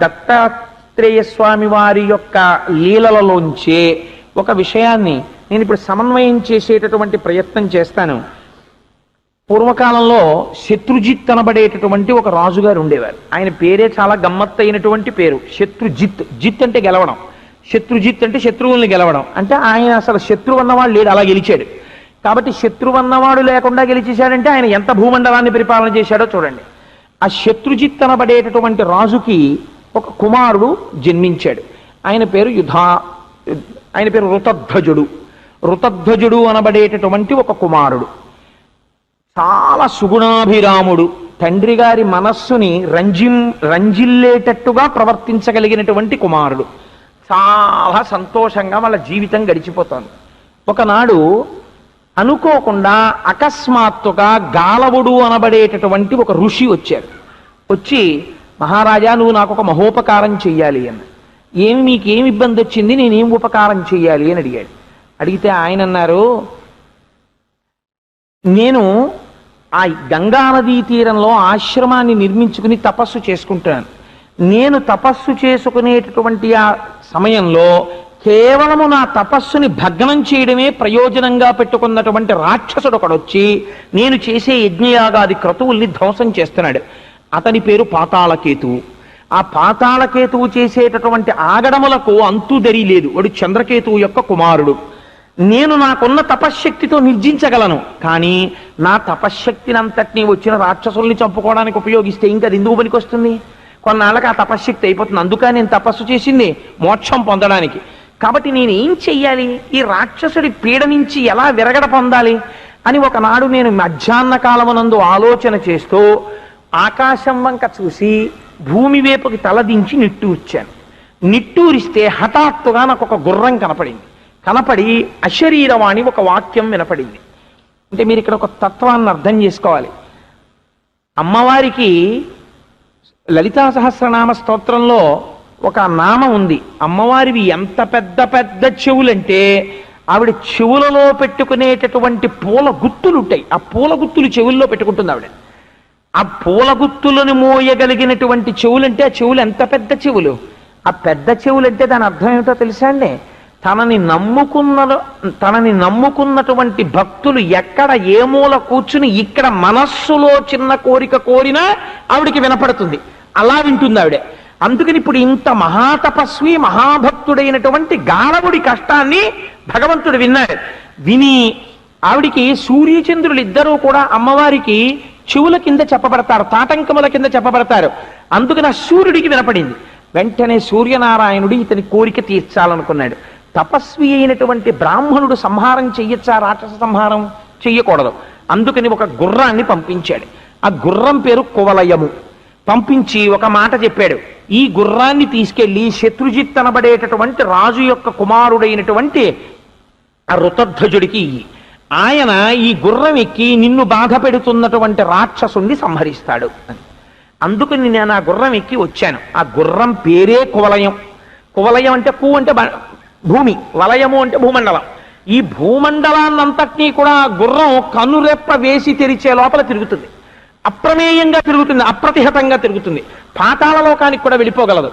దత్తాత్రేయ స్వామి వారి యొక్క లీలలలోంచే ఒక విషయాన్ని నేను ఇప్పుడు సమన్వయం చేసేటటువంటి ప్రయత్నం చేస్తాను. పూర్వకాలంలో శత్రుజిత్ అనబడేటటువంటి ఒక రాజుగారు ఉండేవారు. ఆయన పేరే చాలా గమ్మత్తైనటువంటి పేరు, శత్రుజిత్. జిత్ అంటే గెలవడం, శత్రుజిత్ అంటే శత్రువుల్ని గెలవడం. అంటే ఆయన అసలు శత్రువు అన్నవాడు లేడు, అలా గెలిచాడు. కాబట్టి శత్రువు అన్నవాడు లేకుండా గెలిచేశాడంటే ఆయన ఎంత భూమండలాన్ని పరిపాలన చేశాడో చూడండి. ఆ శత్రుజిత్ అనబడేటటువంటి రాజుకి ఒక కుమారుడు జన్మించాడు. ఆయన పేరు ఋతధ్వజుడు. ఋతధ్వజుడు అనబడేటటువంటి ఒక కుమారుడు చాలా సుగుణాభిరాముడు, తండ్రి గారి మనస్సుని రంజిల్లేటట్టుగా ప్రవర్తించగలిగినటువంటి కుమారుడు. చాలా సంతోషంగా వాళ్ళ జీవితం గడిచిపోతోంది. ఒకనాడు అనుకోకుండా అకస్మాత్తుగా గాలవుడు అనబడేటటువంటి ఒక ఋషి వచ్చారు. వచ్చి, మహారాజా నువ్వు నాకు ఒక మహోపకారం చెయ్యాలి అన్న. మీకేం ఇబ్బంది వచ్చింది, నేనేం ఉపకారం చెయ్యాలి అని అడిగాడు. అడిగితే ఆయన అన్నారు, నేను ఆ గంగా నదీ తీరంలో ఆశ్రమాన్ని నిర్మించుకుని తపస్సు చేసుకుంటున్నాను. నేను తపస్సు చేసుకునేటటువంటి ఆ సమయంలో కేవలము నా తపస్సుని భగ్నం చేయడమే ప్రయోజనంగా పెట్టుకున్నటువంటి రాక్షసుడు ఒకడొచ్చి నేను చేసే యజ్ఞయాగాది క్రతువుల్ని ధ్వంసం చేస్తున్నాడు. అతని పేరు పాతాళకేతువు. ఆ పాతాళకేతువు చేసేటటువంటి ఆగడములకు అంతుదరి లేదు. వాడు చంద్రకేతువు యొక్క కుమారుడు. నేను నాకున్న తపశ్శక్తితో నిర్జించగలను, కానీ నా తపశ్శక్తిని అంతటినీ వచ్చిన రాక్షసుల్ని చంపుకోవడానికి ఉపయోగిస్తే ఇంకా అది ఎందుకు పనికొస్తుంది? కొన్నాళ్ళకి ఆ తపశ్శక్తి అయిపోతుంది. అందుకని నేను తపస్సు చేసింది మోక్షం పొందడానికి. కాబట్టి నేను ఏం చెయ్యాలి, ఈ రాక్షసుడి పీడ నుంచి ఎలా విరగడ పొందాలి అని ఒకనాడు నేను మధ్యాహ్న కాలమునందు ఆలోచన చేస్తూ ఆకాశం వంక చూసి భూమి వైపుకి తలదించి నిట్టూర్చాను. నిట్టూరిస్తే హఠాత్తుగా నాకు ఒక గుర్రం కనపడింది. కనపడి అశరీరవాణి ఒక వాక్యం వినపడింది. అంటే మీరు ఇక్కడ ఒక తత్వాన్ని అర్థం చేసుకోవాలి. అమ్మవారికి లలితా సహస్రనామ స్తోత్రంలో ఒక నామం ఉంది. అమ్మవారివి ఎంత పెద్ద పెద్ద చెవులంటే ఆవిడ చెవులలో పెట్టుకునేటటువంటి పూల గుత్తులు ఉంటాయి. ఆ పూల గుత్తులు చెవుల్లో పెట్టుకుంటుంది ఆవిడ. ఆ పూల గుత్తులను మోయగలిగినటువంటి చెవులంటే ఆ చెవులు ఎంత పెద్ద చెవులు. ఆ పెద్ద చెవులంటే దాని అర్థం ఏమిటో తెలుసా అండి? తనని నమ్ముకున్నటువంటి భక్తులు ఎక్కడ ఏ మూల కూర్చుని ఇక్కడ మనస్సులో చిన్న కోరిక కోరినా ఆవిడికి వినపడుతుంది. అలా వింటుంది ఆవిడే. అందుకని ఇప్పుడు ఇంత మహాతపస్వి మహాభక్తుడైనటువంటి గాలవుడి కష్టాన్ని భగవంతుడు విన్నాడు. విని ఆవిడికి సూర్యచంద్రులు ఇద్దరూ కూడా అమ్మవారికి చెవుల కింద చెప్పబడతారు, తాటంకముల కింద చెప్పబడతారు. అందుకని ఆ సూర్యుడికి వినపడింది. వెంటనే సూర్యనారాయణుడు ఇతని కోరిక తీర్చాలనుకున్నాడు. తపస్వి అయినటువంటి బ్రాహ్మణుడు సంహారం చెయ్యొచ్చా? రాక్షస సంహారం చెయ్యకూడదు. అందుకని ఒక గుర్రాన్ని పంపించాడు. ఆ గుర్రం పేరు కువలయము. పంపించి ఒక మాట చెప్పాడు, ఈ గుర్రాన్ని తీసుకెళ్లి శత్రుజిత్ అనబడేటటువంటి రాజు యొక్క కుమారుడైనటువంటి ఆ ఋతధ్వజుడికి ఆయన ఈ గుర్రం ఎక్కి నిన్ను బాధ పెడుతున్నటువంటి రాక్షసుణ్ణి సంహరిస్తాడు అని. అందుకని నేను ఆ గుర్రం ఎక్కి వచ్చాను. ఆ గుర్రం పేరే కువలయం. కువలయం అంటే కు అంటే భూమి, వలయము అంటే భూమండలం. ఈ భూమండలాన్నంతటినీ కూడా గుర్రం కనురెప్ప వేసి తెరిచే లోపల తిరుగుతుంది. అప్రమేయంగా తిరుగుతుంది, అప్రతిహతంగా తిరుగుతుంది. పాతాళ లోకానికి కూడా వెళ్ళిపోగలదు.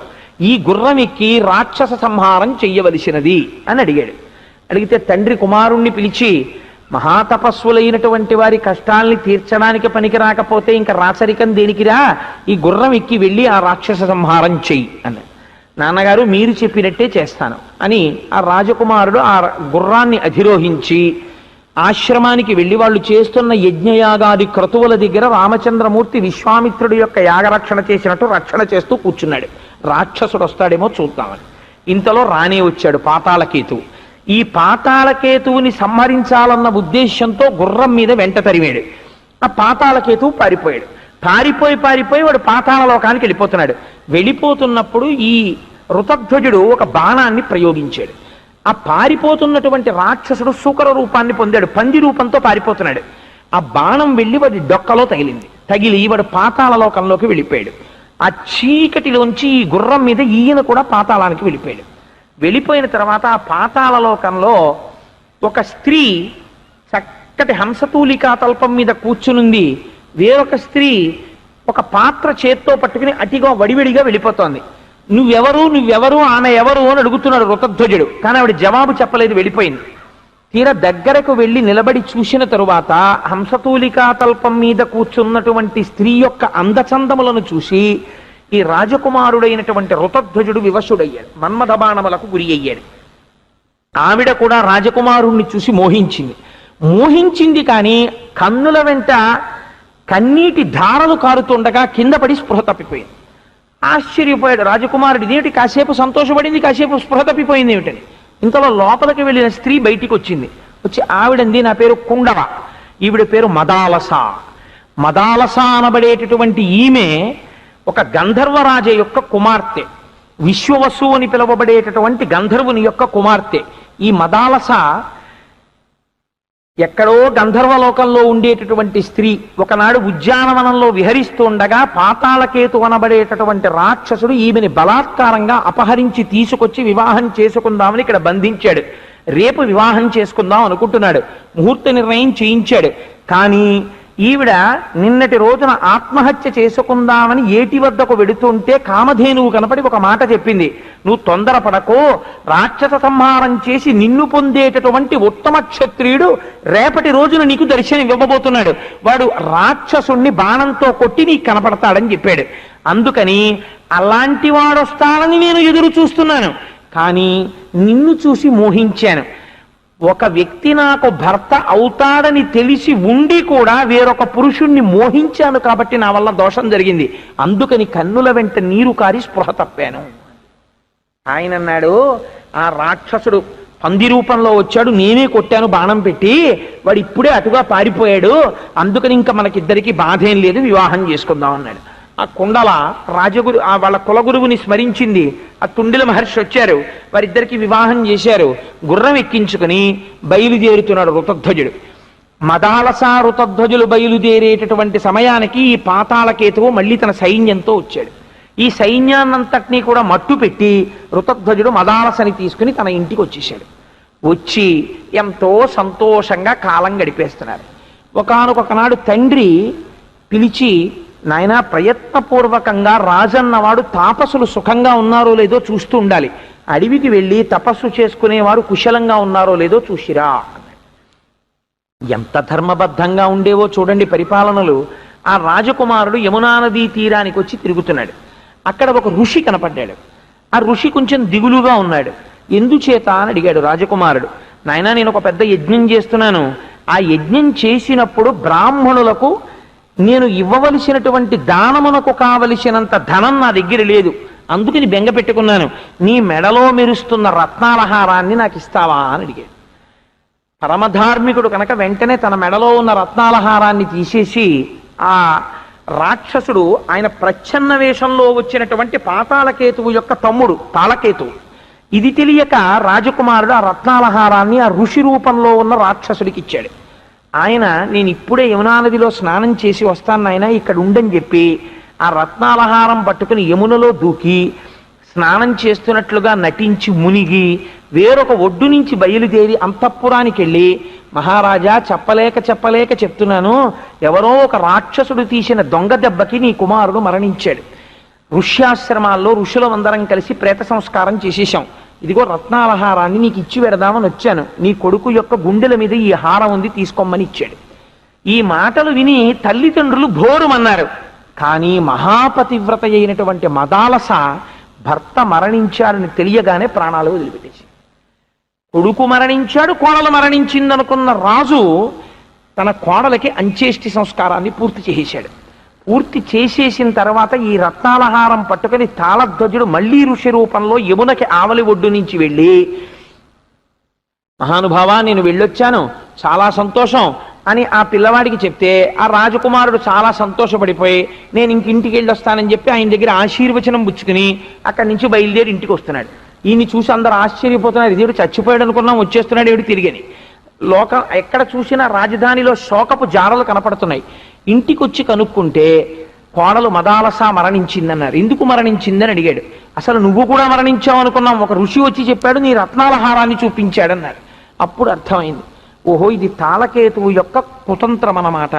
ఈ గుర్రం ఎక్కి రాక్షస సంహారం చెయ్యవలసినది అని అడిగాడు. అడిగితే తండ్రి కుమారుణ్ణి పిలిచి, మహాతపస్సులైనటువంటి వారి కష్టాల్ని తీర్చడానికి పనికి రాకపోతే ఇంకా రాచరికం దేనికిరా, ఈ గుర్రం ఎక్కి వెళ్ళి ఆ రాక్షస సంహారం చెయ్యి అన్నాడు. నాన్నగారు మీరు చెప్పినట్టే చేస్తాను అని ఆ రాజకుమారుడు ఆ గుర్రాన్ని అధిరోహించి ఆశ్రమానికి వెళ్ళి వాళ్ళు చేస్తున్న యజ్ఞయాగాది క్రతువుల దగ్గర రామచంద్రమూర్తి విశ్వామిత్రుడి యొక్క యాగరక్షణ చేసినట్టు రక్షణ చేస్తూ కూర్చున్నాడు. రాక్షసుడు వస్తాడేమో చూద్దామని. ఇంతలో రానే వచ్చాడు పాతాళకేతువు. ఈ పాతాళకేతువుని సంహరించాలన్న ఉద్దేశంతో గుర్రం మీద వెంట తరిమాడు. ఆ పాతాళకేతువు పారిపోయాడు. పారిపోయి వాడు పాతాళ లోకానికి వెళ్ళిపోతున్నప్పుడు ఈ ఋతధ్వజుడు ఒక బాణాన్ని ప్రయోగించాడు. ఆ పారిపోతున్నటువంటి రాక్షసుడు శూకర రూపాన్ని పొందాడు, పంది రూపంతో పారిపోతున్నాడు. ఆ బాణం వెళ్ళి వాడి డొక్కలో తగిలి వాడు పాతాళ లోకంలోకి వెళ్ళిపోయాడు. ఆ చీకటిలోంచి ఈ గుర్రం మీద ఈయన కూడా పాతాళానికి వెళ్ళిపోయిన తర్వాత ఆ పాతాళ లోకంలో ఒక స్త్రీ చక్కటి హంసతూలికా తల్పం మీద కూర్చునుంది. వేరొక స్త్రీ ఒక పాత్ర చేత్తో పట్టుకుని అటిగా వడివడిగా వెళ్ళిపోతోంది. నువ్వెవరు ఆమె ఎవరు అని అడుగుతున్నాడు ఋతధ్వజుడు. కానీ ఆవిడ జవాబు చెప్పలేదు, వెళ్ళిపోయింది. తీరా దగ్గరకు వెళ్ళి నిలబడి చూసిన తరువాత హంసతూలికా తల్పం మీద కూర్చున్నటువంటి స్త్రీ యొక్క అందచందములను చూసి ఈ రాజకుమారుడైనటువంటి ఋతధ్వజుడు వివశుడయ్యాడు, మన్మథ బాణములకు గురి అయ్యాడు. ఆవిడ కూడా రాజకుమారుణ్ణి చూసి మోహించింది కానీ కన్నుల వెంట కన్నీటి ధారలు కారుతుండగా కింద పడి స్పృహ తప్పిపోయింది. ఆశ్చర్యపోయాడు రాజకుమారుడు, ఇదేమిటి కాసేపు సంతోషపడింది, కాసేపు స్పృహ తప్పిపోయింది ఏమిటని. ఇంతలో లోపలికి వెళ్ళిన స్త్రీ బయటికి వచ్చి ఆవిడంది, నా పేరు కుండవ, ఈవిడ పేరు మదాలస. మదాలస అనబడేటటువంటి ఈమె ఒక గంధర్వరాజ యొక్క కుమార్తె, విశ్వవసు అని పిలువబడేటటువంటి గంధర్వుని యొక్క కుమార్తె. ఈ మదాలస ఎక్కడో గంధర్వలోకంలో ఉండేటటువంటి స్త్రీ ఒకనాడు ఉద్యానవనంలో విహరిస్తూ ఉండగా పాతాళకేతు అనబడేటటువంటి రాక్షసుడు ఈమెని బలాత్కారంగా అపహరించి తీసుకొచ్చి వివాహం చేసుకుందామని ఇక్కడ బంధించాడు. రేపు వివాహం చేసుకుందాం అనుకుంటున్నాడు, ముహూర్త నిర్ణయం చేయించాడు. కానీ ఈవిడ నిన్నటి రోజున ఆత్మహత్య చేసుకుందామని ఏటి వద్దకు వెడుతుంటే కామధేనువు కనపడి ఒక మాట చెప్పింది, నువ్వు తొందరపడకో, రాక్షస సంహారం చేసి నిన్ను పొందేటటువంటి ఉత్తమ క్షత్రియుడు రేపటి రోజున నీకు దర్శనం ఇవ్వబోతున్నాడు, వాడు రాక్షసుణ్ణి బాణంతో కొట్టి నీకు కనపడతాడని చెప్పాడు. అందుకని అలాంటి వాడొస్తాడని నేను ఎదురు చూస్తున్నాను, కానీ నిన్ను చూసి మోహించాను. ఒక వ్యక్తి నాకు భర్త అవుతాడని తెలిసి ఉండి కూడా వేరొక పురుషుణ్ణి మోహించాను కాబట్టి నా వల్ల దోషం జరిగింది, అందుకని కన్నుల వెంట నీరు కారి స్పృహ తప్పాను. ఆయన అన్నాడు, ఆ రాక్షసుడు పంది రూపంలో వచ్చాడు, నేనే కొట్టాను బాణం పెట్టి, వాడు ఇప్పుడే అటుగా పారిపోయాడు, అందుకని ఇంకా మనకిద్దరికి బాధేం లేదు, వివాహం చేసుకుందాం అన్నాడు. ఆ కుండల రాజగురు వాళ్ళ కులగురువుని స్మరించింది. ఆ తుండిల మహర్షి వచ్చారు, వారిద్దరికి వివాహం చేశారు. గుర్రం ఎక్కించుకుని బయలుదేరుతున్నాడు ఋతధ్వజుడు. మదాలస ఋతధ్వజులు బయలుదేరేటటువంటి సమయానికి ఈ పాతాళకేతువు మళ్ళీ తన సైన్యంతో వచ్చాడు. ఈ సైన్యాన్నంతటినీ కూడా మట్టు పెట్టి ఋతధ్వజుడు మదాలసని తీసుకుని తన ఇంటికి వచ్చేసాడు. వచ్చి ఎంతో సంతోషంగా కాలం గడిపేస్తున్నారు. ఒకానొకనాడు తండ్రి పిలిచి, నాయనా, ప్రయత్నపూర్వకంగా రాజన్నవాడు తాపసులు సుఖంగా ఉన్నారో లేదో చూస్తూ ఉండాలి, అడవికి వెళ్ళి తపస్సు చేసుకునేవారు కుశలంగా ఉన్నారో లేదో చూసిరా. ఎంత ధర్మబద్ధంగా ఉండేవో చూడండి పరిపాలనలు. ఆ రాజకుమారుడు యమునా నదీ తీరానికి వచ్చి తిరుగుతున్నాడు. అక్కడ ఒక ఋషి కనపడ్డాడు. ఆ ఋషి కొంచెం దిగులుగా ఉన్నాడు. ఎందుచేత అని అడిగాడు రాజకుమారుడు. నాయనా, నేను ఒక పెద్ద యజ్ఞం చేస్తున్నాను, ఆ యజ్ఞం చేసినప్పుడు బ్రాహ్మణులకు నేను ఇవ్వవలసినటువంటి దానమునకు కావలసినంత ధనం నా దగ్గర లేదు, అందుకని బెంగ పెట్టుకున్నాను, నీ మెడలో మెరుస్తున్న రత్నాలహారాన్ని నాకు ఇస్తావా అని అడిగాడు. పరమధార్మికుడు కనుక వెంటనే తన మెడలో ఉన్న రత్నాలహారాన్ని తీసేసి, ఆ రాక్షసుడు ఆయన ప్రచ్ఛన్న వేషంలో వచ్చినటువంటి పాతాళకేతువు యొక్క తమ్ముడు తాళకేతువు, ఇది తెలియక రాజకుమారుడు ఆ రత్నాలహారాన్ని ఆ ఋషి రూపంలో ఉన్న రాక్షసుడికి ఇచ్చాడు. ఆయన, నేను ఇప్పుడే యమునా నదిలో స్నానం చేసి వస్తాను నాయన, ఇక్కడ ఉండని చెప్పి ఆ రత్నాలహారం పట్టుకుని యమునలో దూకి స్నానం చేస్తున్నట్లుగా నటించి మునిగి వేరొక ఒడ్డు నుంచి బయలుదేరి అంతఃపురానికి వెళ్ళి, మహారాజా, చెప్పలేక చెప్తున్నాను, ఎవరో ఒక రాక్షసుడు తీసిన దొంగ దెబ్బకి నీ కుమారుడు మరణించాడు. ఋష్యాశ్రమాల్లో ఋషులమందరం కలిసి ప్రేత సంస్కారం చేసేశాం, ఇదిగో రత్నాలహారాన్ని నీకు ఇచ్చి పెడదామని వచ్చాను, నీ కొడుకు యొక్క గుండెల మీద ఈ హారం ఉంది, తీసుకోమని ఇచ్చాడు. ఈ మాటలు విని తల్లిదండ్రులు ఘోరమన్నారు. కానీ మహాపతివ్రత అయినటువంటి మదాలస భర్త మరణించాడని తెలియగానే ప్రాణాలు వదిలిపెట్టేసి, కొడుకు మరణించాడు, కోడలు మరణించిందనుకున్న రాజు తన కోడలకి అంత్యేష్టి సంస్కారాన్ని పూర్తి చేసేశాడు. పూర్తి చేసేసిన తర్వాత ఈ రత్నాలహారం పట్టుకుని తాళధ్వజుడు మళ్ళీ ఋషి రూపంలో యమునకి ఆవలి ఒడ్డు నుంచి వెళ్ళి, మహానుభావా నేను వెళ్ళొచ్చాను, చాలా సంతోషం అని ఆ పిల్లవాడికి చెప్తే ఆ రాజకుమారుడు చాలా సంతోషపడిపోయి నేను ఇంటికి వెళ్ళొస్తానని చెప్పి ఆయన దగ్గర ఆశీర్వచనం పుచ్చుకుని అక్కడి నుంచి బయలుదేరి ఇంటికి వస్తున్నాడు. ఈయన్ని చూసి అందరూ ఆశ్చర్యపోతున్నారు, ఇదేడు చచ్చిపోయాడు అనుకున్నాం, వచ్చేస్తున్నాడు ఏడు తిరిగని. లోకం ఎక్కడ చూసినా రాజధానిలో శోకపు జాడలు కనపడుతున్నాయి. ఇంటికి వచ్చి కనుక్కుంటే కోడలు మదాలస మరణించిందన్నారు. ఎందుకు మరణించిందని అడిగాడు. అసలు నువ్వు కూడా మరణించావు అనుకున్నాం, ఒక ఋషి వచ్చి చెప్పాడు, నీ రత్నాలహారాన్ని చూపించాడన్నారు. అప్పుడు అర్థమైంది, ఓహో ఇది తాళకేతువు యొక్క కుతంత్రం అన్నమాట,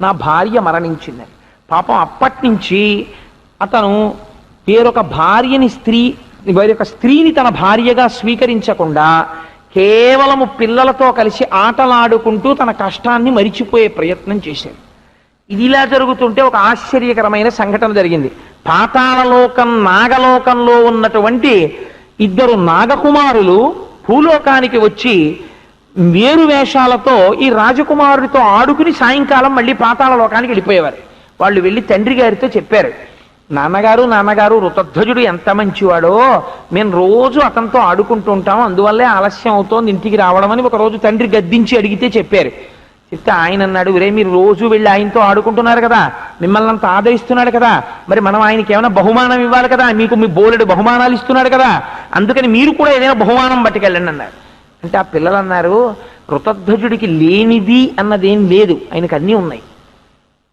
నా భార్య మరణించిందని. పాపం అప్పటి నుంచి అతను వేరొక స్త్రీని తన భార్యగా స్వీకరించకుండా కేవలము పిల్లలతో కలిసి ఆటలాడుకుంటూ తన కష్టాన్ని మరిచిపోయే ప్రయత్నం చేశాడు. ఇది ఇలా జరుగుతుంటే ఒక ఆశ్చర్యకరమైన సంఘటన జరిగింది. పాతాళలోకం నాగలోకంలో ఉన్నటువంటి ఇద్దరు నాగకుమారులు భూలోకానికి వచ్చి వేరు వేషాలతో ఈ రాజకుమారుడితో ఆడుకుని సాయంకాలం మళ్ళీ పాతాళలోకానికి వెళ్ళిపోయేవారు. వాళ్ళు వెళ్ళి తండ్రి గారితో చెప్పారు, నాన్నగారు ఋతధ్వజుడు ఎంత మంచివాడో, మేము రోజు అతనితో ఆడుకుంటూ ఉంటాం, అందువల్లే ఆలస్యం అవుతోంది ఇంటికి రావడం అని ఒక రోజు తండ్రి గద్దించి అడిగితే చెప్పారు. చెప్తే ఆయన అన్నాడు, రే మీరు రోజు వెళ్ళి ఆయనతో ఆడుకుంటున్నారు కదా, మిమ్మల్ని అంత ఆదరిస్తున్నాడు కదా, మరి మనం ఆయనకి ఏమైనా బహుమానం ఇవ్వాలి కదా, మీకు మీ బోలెడు బహుమానాలు ఇస్తున్నాడు కదా, అందుకని మీరు కూడా ఏదైనా బహుమానం పట్టుకెళ్ళండి అన్నారు. అంటే ఆ పిల్లలు అన్నారు, ఋతధ్వజుడికి లేనిది అన్నదేం లేదు, ఆయనకు అన్నీ ఉన్నాయి.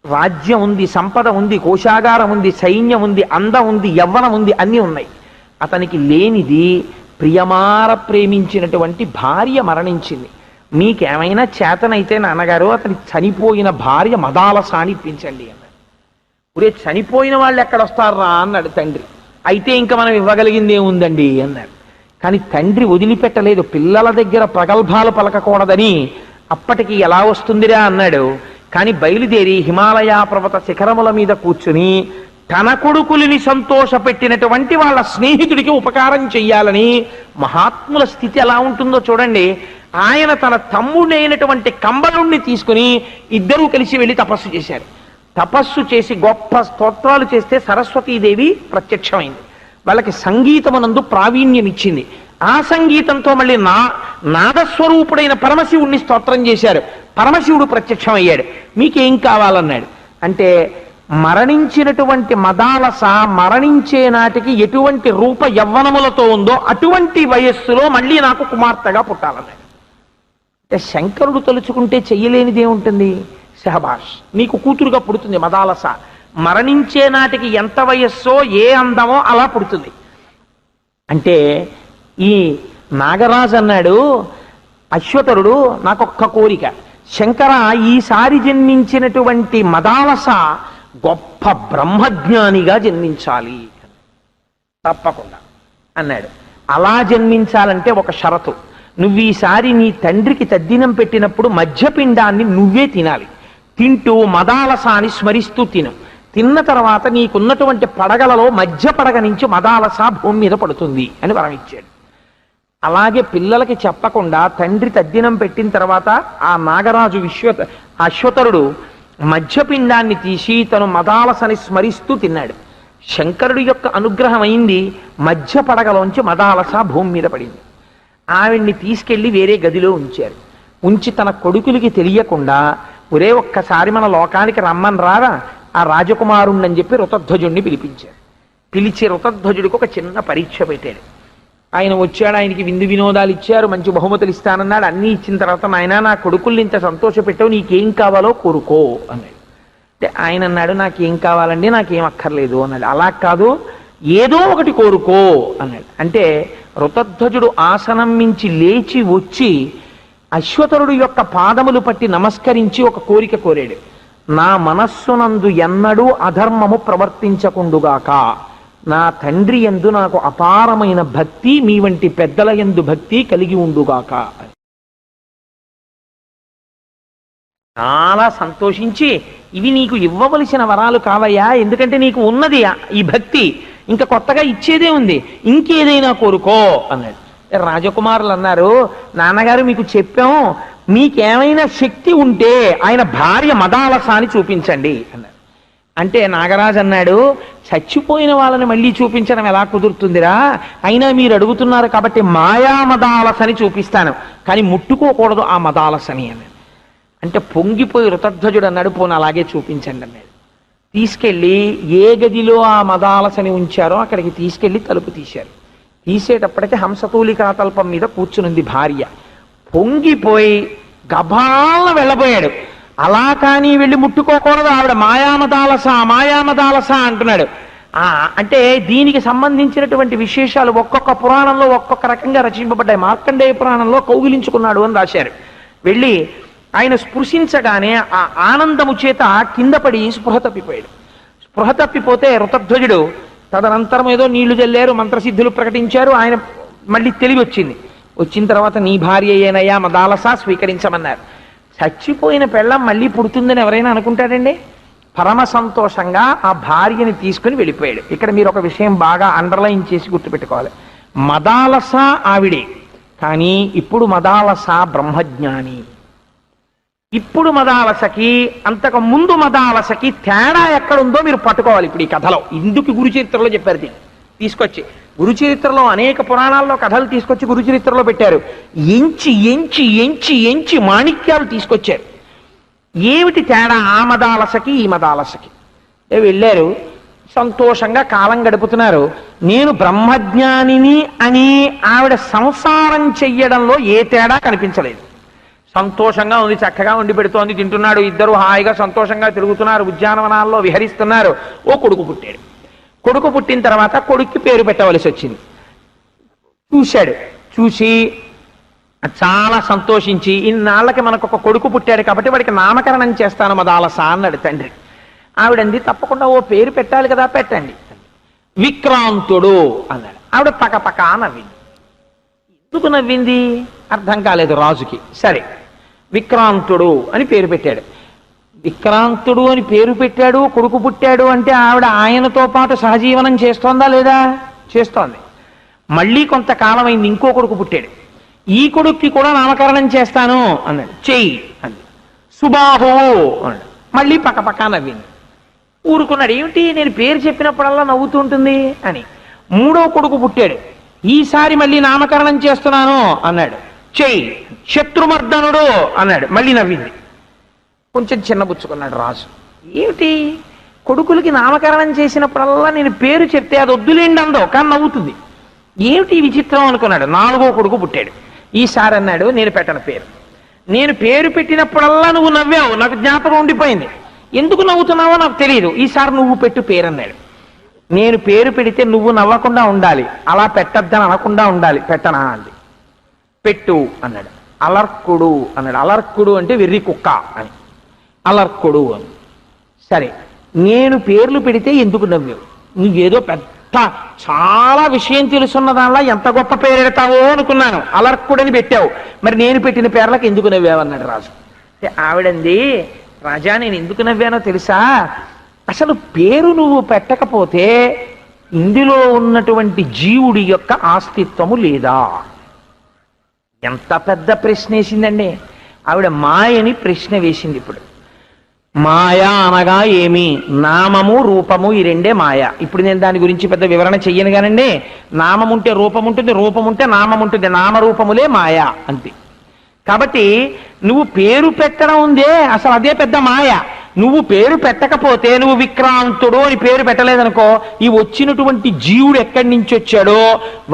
రాజ్యం ఉంది, సంపద ఉంది, కోశాగారం ఉంది, సైన్యం ఉంది, అందం ఉంది, యవ్వనం ఉంది, అన్నీ ఉన్నాయి. అతనికి లేనిది ప్రియమార ప్రేమించినటువంటి భార్య మరణించింది. మీకేమైనా చేతనైతే నాన్నగారు అతని చనిపోయిన భార్య మదాలసాని ఇప్పించండి అన్నాడు. ఒరే చనిపోయిన వాళ్ళు ఎక్కడొస్తారా అన్నాడు తండ్రి. అయితే ఇంకా మనం ఇవ్వగలిగింది ఏముందండి అన్నాడు. కానీ తండ్రి వదిలిపెట్టలేదు, పిల్లల దగ్గర ప్రగల్భాలు పలకకూడదని. అప్పటికి ఎలా వస్తుందిరా అన్నాడు. కానీ బయలుదేరి హిమాలయ పర్వత శిఖరముల మీద కూర్చుని తన కొడుకులిని సంతోషపెట్టినటువంటి వాళ్ళ స్నేహితుడికి ఉపకారం చెయ్యాలని, మహాత్ముల స్థితి ఎలా ఉంటుందో చూడండి. ఆయన తన తమ్ముడైనటువంటి కంబలుణ్ణి తీసుకుని ఇద్దరూ కలిసి వెళ్ళి తపస్సు చేశారు. తపస్సు చేసి గొప్ప స్తోత్రాలు చేస్తే సరస్వతీదేవి ప్రత్యక్షమైంది. వాళ్ళకి సంగీతమునందు ప్రావీణ్యం ఇచ్చింది. ఆ సంగీతంతో మళ్ళీ నాదస్వరూపుడైన పరమశివుణ్ణి స్తోత్రం చేశారు. పరమశివుడు ప్రత్యక్షమయ్యాడు. మీకేం కావాలన్నాడు. అంటే మరణించినటువంటి మదాలస మరణించే నాటికి ఎటువంటి రూప యవ్వనములతో ఉందో అటువంటి వయస్సులో మళ్ళీ నాకు కుమార్తెగా పుట్టాలన్నాడు. అంటే శంకరుడు తలుచుకుంటే చెయ్యలేనిది ఏముంటుంది? శహబాష్, నీకు కూతురుగా పుడుతుంది మదాలస. మరణించే నాటికి ఎంత వయస్సో ఏ అందమో అలా పుడుతుంది. అంటే ఈ నాగరాజు అన్నాడు, అశ్వతరుడు నాకొక్క కోరిక, శంకర ఈసారి జన్మించినటువంటి మదాలస గొప్ప బ్రహ్మజ్ఞానిగా జన్మించాలి. తప్పకుండా అన్నాడు. అలా జన్మించాలంటే ఒక షరతు, నువ్వు ఈసారి నీ తండ్రికి తద్దినం పెట్టినప్పుడు మధ్యపిండాన్ని నువ్వే తినాలి. తింటూ మదాలసాని స్మరిస్తూ తిను. తిన్న తర్వాత నీకున్నటువంటి పడగలలో మధ్య పడగ నుంచి మదాలస భూమి మీద పడుతుంది అని వరం ఇచ్చాడు. అలాగే పిల్లలకి చెప్పకుండా తండ్రి తద్దినం పెట్టిన తర్వాత ఆ నాగరాజు అశ్వతరుడు మధ్యపిండాన్ని తీసి తను మదాలసని స్మరిస్తూ తిన్నాడు. శంకరుడి యొక్క అనుగ్రహం అయింది. మధ్య పడగలోంచి మదాలస భూమి మీద పడింది. ఆవిడ్ని తీసుకెళ్లి వేరే గదిలో ఉంచారు. ఉంచి తన కొడుకులకి తెలియకుండా, ఒరే ఒక్కసారి మన లోకానికి రమ్మని రారా ఆ రాజకుమారుణ్ణని చెప్పి ఋతధ్వజుడిని పిలిపించారు. పిలిచి ఋతధ్వజుడికి ఒక చిన్న పరీక్ష పెట్టాడు. ఆయన వచ్చాడు, ఆయనకి విందు వినోదాలు ఇచ్చారు, మంచి బహుమతులు ఇస్తానన్నాడు. అన్నీ ఇచ్చిన తర్వాత, నాయన నా కొడుకుల్ని ఇంత సంతోషపెట్టావు, నీకేం కావాలో కోరుకో అన్నాడు. అంటే ఆయన అన్నాడు, నాకేం కావాలండి, నాకేం అక్కర్లేదు అన్నాడు. అలా కాదు, ఏదో ఒకటి కోరుకో అన్నాడు. అంటే ఋతధ్వజుడు ఆసనం మించి లేచి వచ్చి అశ్వతరుడు యొక్క పాదములు పట్టి నమస్కరించి ఒక కోరిక కోరాడు. నా మనస్సునందు ఎన్నడూ అధర్మము ప్రవర్తించకుండుగాక, నా తండ్రి యందు నాకు అపారమైన భక్తి, మీ వంటి పెద్దల యందు భక్తి కలిగి ఉండుగాక. చాలా సంతోషించి, ఇవి నీకు ఇవ్వవలసిన వరాలు కావయ్యా, ఎందుకంటే నీకు ఉన్నది ఈ భక్తి, ఇంకా కొత్తగా ఇచ్చేదే ఉంది, ఇంకేదైనా కోరుకో అన్నాడు. రాజకుమారులు అన్నారు, నాన్నగారు మీకు చెప్పాం, మీకేమైనా శక్తి ఉంటే ఆయన భార్య మదాలసాని చూపించండి అన్నారు. అంటే నాగరాజు అన్నాడు, చచ్చిపోయిన వాళ్ళని మళ్ళీ చూపించడం ఎలా కుదురుతుందిరా, అయినా మీరు అడుగుతున్నారు కాబట్టి మాయామదాలసని చూపిస్తాను, కానీ ముట్టుకోకూడదు ఆ మదాలసని అని. అంటే పొంగిపోయి ఋతధ్వజుడు అన్నాడు, పోను అలాగే చూపించండి అన్నాడు. తీసుకెళ్ళి ఏ గదిలో ఆ మదాలసని ఉంచారో అక్కడికి తీసుకెళ్ళి తలుపు తీశారు. తీసేటప్పటికి హంసతూలికా తల్పం మీద కూర్చునుంది భార్య. పొంగిపోయి గబాలను వెళ్ళబోయాడు. అలా కానీ వెళ్ళి ముట్టుకోకూడదు, ఆవిడ మాయామదాలస అంటున్నాడు. అంటే దీనికి సంబంధించినటువంటి విశేషాలు ఒక్కొక్క పురాణంలో ఒక్కొక్క రకంగా రచింపబడ్డాయి. మార్కండేయ పురాణంలో కౌగిలించుకున్నాడు అని రాశారు. వెళ్ళి ఆయన స్పృశించగానే ఆ ఆనందము చేత కింద పడి స్పృహ తప్పిపోయాడు. స్పృహ తప్పిపోతే ఋతధ్వజుడు తదనంతరం ఏదో నీళ్లు చల్లారు, మంత్రసిద్ధులు ప్రకటించారు. ఆయన మళ్ళీ తెలివి వచ్చింది. వచ్చిన తర్వాత నీ భార్య ఏనయ్యా మదాలస స్వీకరించమన్నారు. చచ్చిపోయిన పెళ్ళం మళ్ళీ పుడుతుందని ఎవరైనా అనుకుంటాడండి? పరమ సంతోషంగా ఆ భార్యని తీసుకుని వెళ్ళిపోయాడు. ఇక్కడ మీరు ఒక విషయం బాగా అండర్లైన్ చేసి గుర్తుపెట్టుకోవాలి. మదాలస ఆవిడే, కానీ ఇప్పుడు మదాలస బ్రహ్మజ్ఞాని. ఇప్పుడు మదాలసకి అంతకు ముందు మదాలసకి తేడా ఎక్కడుందో మీరు పట్టుకోవాలి. ఇప్పుడు ఈ కథలో ఇందుకు గురుచరిత్రలో చెప్పారు. దీన్ని తీసుకొచ్చి గురుచరిత్రలో అనేక పురాణాల్లో కథలు తీసుకొచ్చి గురుచరిత్రలో పెట్టారు. ఎంచి ఎంచి ఎంచి ఎంచి మాణిక్యాలు తీసుకొచ్చారు. ఏమిటి తేడా ఆ మదాలసకి ఈ మదాలసకి? వెళ్ళారు, సంతోషంగా కాలం గడుపుతున్నారు. నేను బ్రహ్మజ్ఞానిని అని ఆవిడ సంసారం చెయ్యడంలో ఏ తేడా కనిపించలేదు. సంతోషంగా ఉంది, చక్కగా ఉండి పెడుతోంది, తింటున్నాడు, ఇద్దరు హాయిగా సంతోషంగా తిరుగుతున్నారు, ఉద్యానవనాల్లో విహరిస్తున్నారు. ఓ కొడుకు పుట్టాడు. కొడుకు పుట్టిన తర్వాత కొడుక్కి పేరు పెట్టవలసి వచ్చింది. చూశాడు, చూసి చాలా సంతోషించి ఇన్నాళ్ళకి మనకు ఒక కొడుకు పుట్టాడు కాబట్టి వాడికి నామకరణం చేస్తాను మదాలస అన్నాడు తండ్రి. ఆవిడంది తప్పకుండా ఓ పేరు పెట్టాలి కదా, పెట్టండి. విక్రాంతుడు అన్నాడు. ఆవిడ పకపక నవ్వింది. ఎందుకు నవ్వింది అర్థం కాలేదు రాజుకి. సరే విక్రాంతుడు అని పేరు పెట్టాడు. విక్రాంతుడు అని పేరు పెట్టాడు, కొడుకు పుట్టాడు అంటే ఆవిడ ఆయనతో పాటు సహజీవనం చేస్తోందా లేదా? చేస్తోంది. మళ్ళీ కొంతకాలం అయింది, ఇంకో కొడుకు పుట్టాడు. ఈ కొడుక్కి కూడా నామకరణం చేస్తాను అన్నాడు. చెయ్యి అంది. సుబాహు అన్నాడు. మళ్ళీ పక్కపక్క నవ్వింది. ఊరుకున్నాడు. ఏమిటి నేను పేరు చెప్పినప్పుడల్లా నవ్వుతుంటుంది అని. మూడో కొడుకు పుట్టాడు. ఈసారి మళ్ళీ నామకరణం చేస్తున్నాను అన్నాడు. చెయ్యి. శత్రుమర్దనుడు అన్నాడు. మళ్ళీ నవ్వింది. కొంచెం చిన్నబుచ్చుకున్నాడు రాజు. ఏమిటి కొడుకులకి నామకరణం చేసినప్పుడల్లా నేను పేరు చెప్తే అది వద్దులేండి అందో, కానీ నవ్వుతుంది. ఏమిటి విచిత్రం అనుకున్నాడు. నాలుగో కొడుకు పుట్టాడు. ఈసారి అన్నాడు, నేను పెట్టను పేరు. నేను పేరు పెట్టినప్పుడల్లా నువ్వు నవ్వావు, నాకు జ్ఞాపకం ఉండిపోయింది. ఎందుకు నవ్వుతున్నావో నాకు తెలియదు, ఈసారి నువ్వు పెట్టు పేరు అన్నాడు. నేను పేరు పెడితే నువ్వు నవ్వకుండా ఉండాలి, అలా పెట్టద్దని అనకుండా ఉండాలి. పెట్టనా అంది. పెట్టు అన్నాడు. అలర్కుడు అన్నాడు. అలర్కుడు అంటే వెర్రి కుక్క అని. అలర్కుడు అని. సరే నేను పేర్లు పెడితే ఎందుకు నవ్వావు? నువ్వేదో పెద్ద చాలా విషయం తెలుసున్న దానిలో ఎంత గొప్ప పేరు పెడతావో అనుకున్నాను, అలర్కుడని పెట్టావు, మరి నేను పెట్టిన పేర్లకు ఎందుకు నవ్వావు అన్నాడు రాజు. ఆవిడంది, రాజా నేను ఎందుకు నవ్వానో తెలుసా? అసలు పేరు నువ్వు పెట్టకపోతే ఇందులో ఉన్నటువంటి జీవుడి యొక్క ఆస్తిత్వము లేదా? ఎంత పెద్ద ప్రశ్న వేసిందండి ఆవిడ. మాయని ప్రశ్న వేసింది. ఇప్పుడు మాయ అనగా ఏమి? నామము రూపము, ఈ రెండే మాయ. ఇప్పుడు నేను దాని గురించి పెద్ద వివరణ చెయ్యను కానండి. నామం ఉంటే రూపం ఉంటుంది, రూపం ఉంటే నామం ఉంటుంది, నామరూపములే మాయ అంతే. కాబట్టి నువ్వు పేరు పెట్టడం ఉందే అసలు అదే పెద్ద మాయ. నువ్వు పేరు పెట్టకపోతే, నువ్వు విక్రాంతుడు అని పేరు పెట్టలేదనుకో, ఈ వచ్చినటువంటి జీవుడు ఎక్కడి నుంచి వచ్చాడో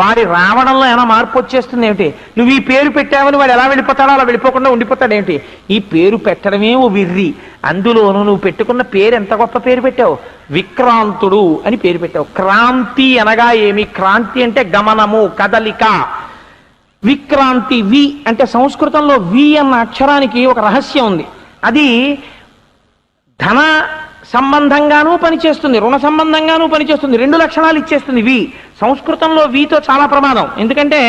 వాడి రావడంలో ఏమైనా మార్పు వచ్చేస్తుంది ఏమిటి? నువ్వు ఈ పేరు పెట్టావని వాడు ఎలా వెళ్ళిపోతాడో అలా వెళ్ళిపోకుండా ఉండిపోతాడేమిటి? ఈ పేరు పెట్టడమే ఓ విర్రి. అందులోనూ నువ్వు పెట్టుకున్న పేరు ఎంత గొప్ప పేరు పెట్టావు, విక్రాంతుడు అని పేరు పెట్టావు. క్రాంతి అనగా ఏమి? క్రాంతి అంటే గమనము, కదలిక. విక్రాంతి, వి అంటే సంస్కృతంలో వి అన్న అక్షరానికి ఒక రహస్యం ఉంది. అది ధన సంబంధంగానూ పనిచేస్తుంది, రుణ సంబంధంగానూ పనిచేస్తుంది, రెండు లక్షణాలు ఇచ్చేస్తుంది వి. సంస్కృతంలో వితో చాలా ప్రమాదం. ఎందుకంటే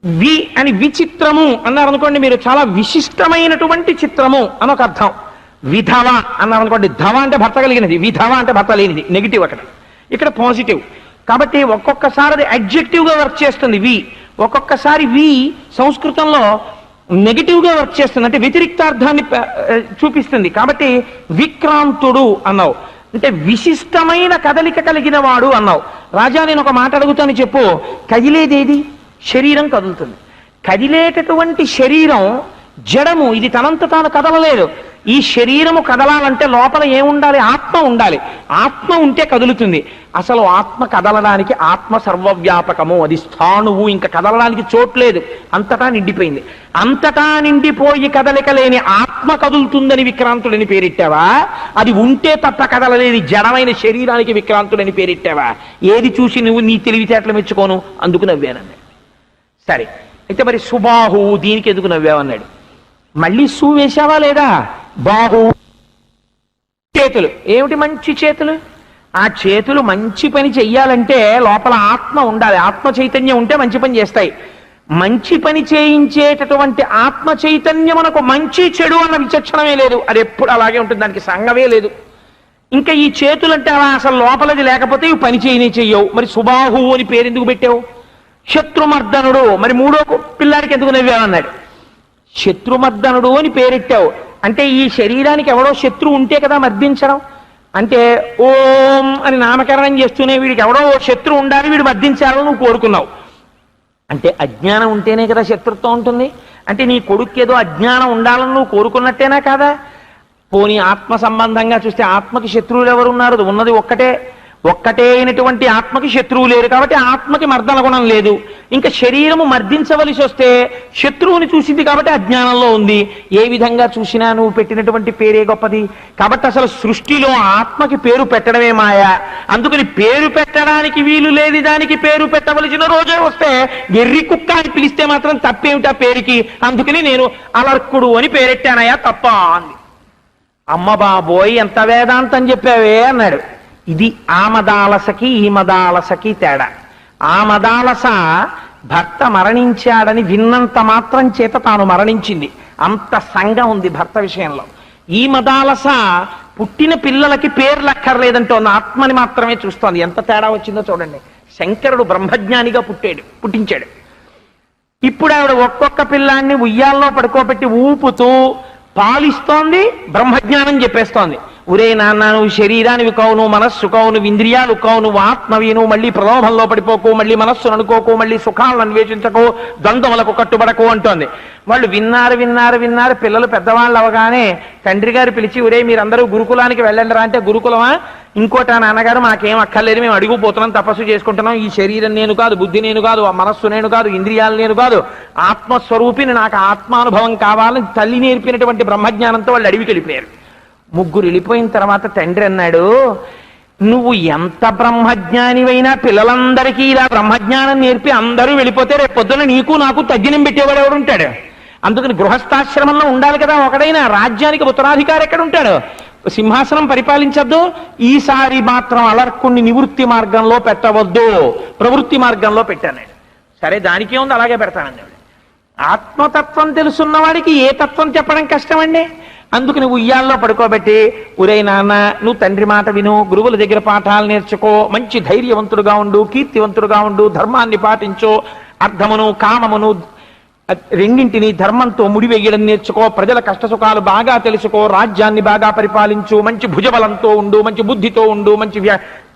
వి అని విచిత్రము అన్నారనుకోండి మీరు, చాలా విశిష్టమైనటువంటి చిత్రము అని ఒక అర్థం. విధవ అన్నారనుకోండి, ధవ అంటే భర్త కలిగినది, విధవ అంటే భర్త లేనిది, నెగిటివ్ అక్కడ. ఇక్కడ పాజిటివ్. కాబట్టి ఒక్కొక్కసారి అది అడ్జెక్టివ్గా వర్క్ చేస్తుంది వి. ఒక్కొక్కసారి వి సంస్కృతంలో నెగిటివ్గా వర్క్ చేస్తుంది, అంటే వ్యతిరిక్తార్థాన్ని చూపిస్తుంది. కాబట్టి విక్రాంతుడు అన్నావు, అంటే విశిష్టమైన కదలిక కలిగిన వాడు అన్నావు. రాజా నేను ఒక మాట అడుగుతాను చెప్పు, కదిలేదేది? శరీరం కదులుతుంది. కదిలేటటువంటి శరీరం జడము, ఇది తనంత తాను కదలలేదు. ఈ శరీరము కదలాలంటే లోపల ఏముండాలి? ఆత్మ ఉండాలి. ఆత్మ ఉంటే కదులుతుంది. అసలు ఆత్మ కదలడానికి ఆత్మ సర్వవ్యాపకము, అది స్థాణువు, ఇంకా కదలడానికి చోట్లేదు, అంతటా నిండిపోయింది. అంతటా నిండిపోయి కదలిక లేని ఆత్మ కదులుతుందని విక్రాంతుడని పేరెట్టావా? అది ఉంటే తప్ప కదలలేని జడమైన శరీరానికి విక్రాంతుడని పేరెట్టావా? ఏది చూసి నువ్వు నీ తెలివితేటలు మెచ్చుకోను? అందుకు నవ్వానన్నాడు. సరే అయితే మరి సుబాహు దీనికి ఎందుకు నవ్వావన్నాడు. మళ్ళీ సు వేశావా లేదా? బాహు, చేతులు ఏమిటి? మంచి చేతులు. ఆ చేతులు మంచి పని చెయ్యాలంటే లోపల ఆత్మ ఉండాలి. ఆత్మ చైతన్యం ఉంటే మంచి పని చేస్తాయి. మంచి పని చేయించేటటువంటి ఆత్మ చైతన్యం మనకు మంచి చెడు అన్న విచక్షణమే లేదు. అది ఎప్పుడు అలాగే ఉంటుంది, దానికి సంగమే లేదు. ఇంకా ఈ చేతులంటే అలా అసలు లోపలది లేకపోతే ఇవి పని చెయ్యవు. మరి సుబాహు అని పేరు ఎందుకు పెట్టావు? శత్రుమర్దనుడు, మరి మూడో పిల్లాడికి ఎందుకు నవ్వావన్నాడు. శత్రుమర్దనుడు అని పేరెట్టావు అంటే ఈ శరీరానికి ఎవడో శత్రువు ఉంటే కదా మర్దించడం. అంటే ఓం అని నామకరణం చేస్తూనే వీడికి ఎవడో శత్రువు ఉండాలి, వీడు మర్దించాలని నువ్వు కోరుకున్నావు. అంటే అజ్ఞానం ఉంటేనే కదా శత్రుత్వం ఉంటుంది. అంటే నీ కొడుకు ఏదో అజ్ఞానం ఉండాలని నువ్వు కోరుకున్నట్టేనా కాదా? పోనీ ఆత్మ సంబంధంగా చూస్తే ఆత్మకి శత్రువులు ఎవరున్నారు? ఉన్నది ఒక్కటే అయినటువంటి ఆత్మకి శత్రువు లేరు, కాబట్టి ఆత్మకి మర్దన గుణం లేదు. ఇంకా శరీరము మర్దించవలసి వస్తే శత్రువుని చూసింది కాబట్టి అజ్ఞానంలో ఉంది. ఏ విధంగా చూసినా నువ్వు పెట్టినటువంటి పేరే గొప్పది. కాబట్టి అసలు సృష్టిలో ఆత్మకి పేరు పెట్టడమే మాయ. అందుకని పేరు పెట్టడానికి వీలు లేని దానికి పేరు పెట్టవలసిన రోజే వస్తే ఎర్రి కుక్క అని పిలిస్తే మాత్రం తప్పేమిటా పేరుకి? అందుకని నేను అలర్కుడు అని పేరెట్టానయా తప్ప అంది. అమ్మ బాబోయ్ ఎంత వేదాంతం చెప్పావే అన్నాడు. ఇది ఆ మదాలసకి ఈ మదాలసకి తేడా. ఆ మదాలస భర్త మరణించాడని విన్నంత మాత్రం చేత తాను మరణించింది, అంత సంగం ఉంది భర్త విషయంలో. ఈ మదాలస పుట్టిన పిల్లలకి పేర్లక్కర్లేదంటోంది, ఆత్మని మాత్రమే చూస్తోంది. ఎంత తేడా వచ్చిందో చూడండి. శంకరుడు బ్రహ్మజ్ఞానిగా పుట్టించాడు. ఇప్పుడు ఆవిడ ఒక్కొక్క పిల్లాన్ని ఉయ్యాల్లో పడుకోబెట్టి ఊపుతూ పాలిస్తోంది, బ్రహ్మజ్ఞానం చెప్పేస్తోంది. ఒరే నాన్న, నువ్వు శరీరానివి కావు, నువ్వు మనస్సు కావు, నువ్వు ఇంద్రియాలు కావు, నువ్వు ఆత్మవి, నువ్వు మళ్ళీ ప్రలోభంలో పడిపోకు, మళ్ళీ మనస్సును అనుకోకు, మళ్ళీ సుఖాలను అన్వేషించకు, ద్వంద్వములకు కట్టుబడకు అంటోంది. వాళ్ళు విన్నారు. పిల్లలు పెద్దవాళ్ళు అవగానే తండ్రి గారు పిలిచి, ఒరే మీరందరూ గురుకులానికి వెళ్ళండి రా అంటే, గురుకులమా? ఇంకోట నాన్నగారు మాకేం అక్కర్లేదు, మేము అడుగుపోతున్నాం, తపస్సు చేసుకుంటున్నాం, ఈ శరీరం నేను కాదు, బుద్ధి నేను కాదు, ఆ మనస్సు నేను కాదు, ఇంద్రియాలు నేను కాదు, ఆత్మస్వరూపిని, నాకు ఆత్మానుభవం కావాలని తల్లి నేర్పినటువంటి బ్రహ్మజ్ఞానంతో వాళ్ళు అడవికి వెళ్ళిపోయారు. ముగ్గురు వెళ్ళిపోయిన తర్వాత తండ్రి అన్నాడు, నువ్వు ఎంత బ్రహ్మజ్ఞానివైనా పిల్లలందరికీ ఇలా బ్రహ్మజ్ఞానం నేర్పి అందరూ వెళ్ళిపోతే రేపు పొద్దున నీకు నాకు తగ్గినం పెట్టేవాడు ఎవడు ఉంటాడు? అందుకని గృహస్థాశ్రమంలో ఉండాలి కదా ఒకడైనా. రాజ్యానికి ఉత్తరాధికారి ఎక్కడ ఉంటాడు? సింహాసనం పరిపాలించద్దు. ఈసారి మాత్రం అలర్కుణ్ణి నివృత్తి మార్గంలో పెట్టవద్దు, ప్రవృత్తి మార్గంలో పెట్టాను. సరే దానికే ఉంది, అలాగే పెడతానండి. ఆత్మతత్వం తెలుసున్న వాడికి ఏ తత్వం చెప్పడం కష్టమండి. అందుకు నువ్వు ఉయ్యాల్లో పడుకోబెట్టి, ఒరే నాన్న నువ్వు తండ్రి మాట విను, గురువుల దగ్గర పాఠాలు నేర్చుకో, మంచి ధైర్యవంతుడుగా ఉండు, కీర్తివంతుడుగా ఉండు, ధర్మాన్ని పాటించు, అర్థమును కామమును రెండింటిని ధర్మంతో ముడివేయడం నేర్చుకో, ప్రజల కష్టసుఖాలు బాగా తెలుసుకో, రాజ్యాన్ని బాగా పరిపాలించు, మంచి భుజబలంతో ఉండు, మంచి బుద్ధితో ఉండు, మంచి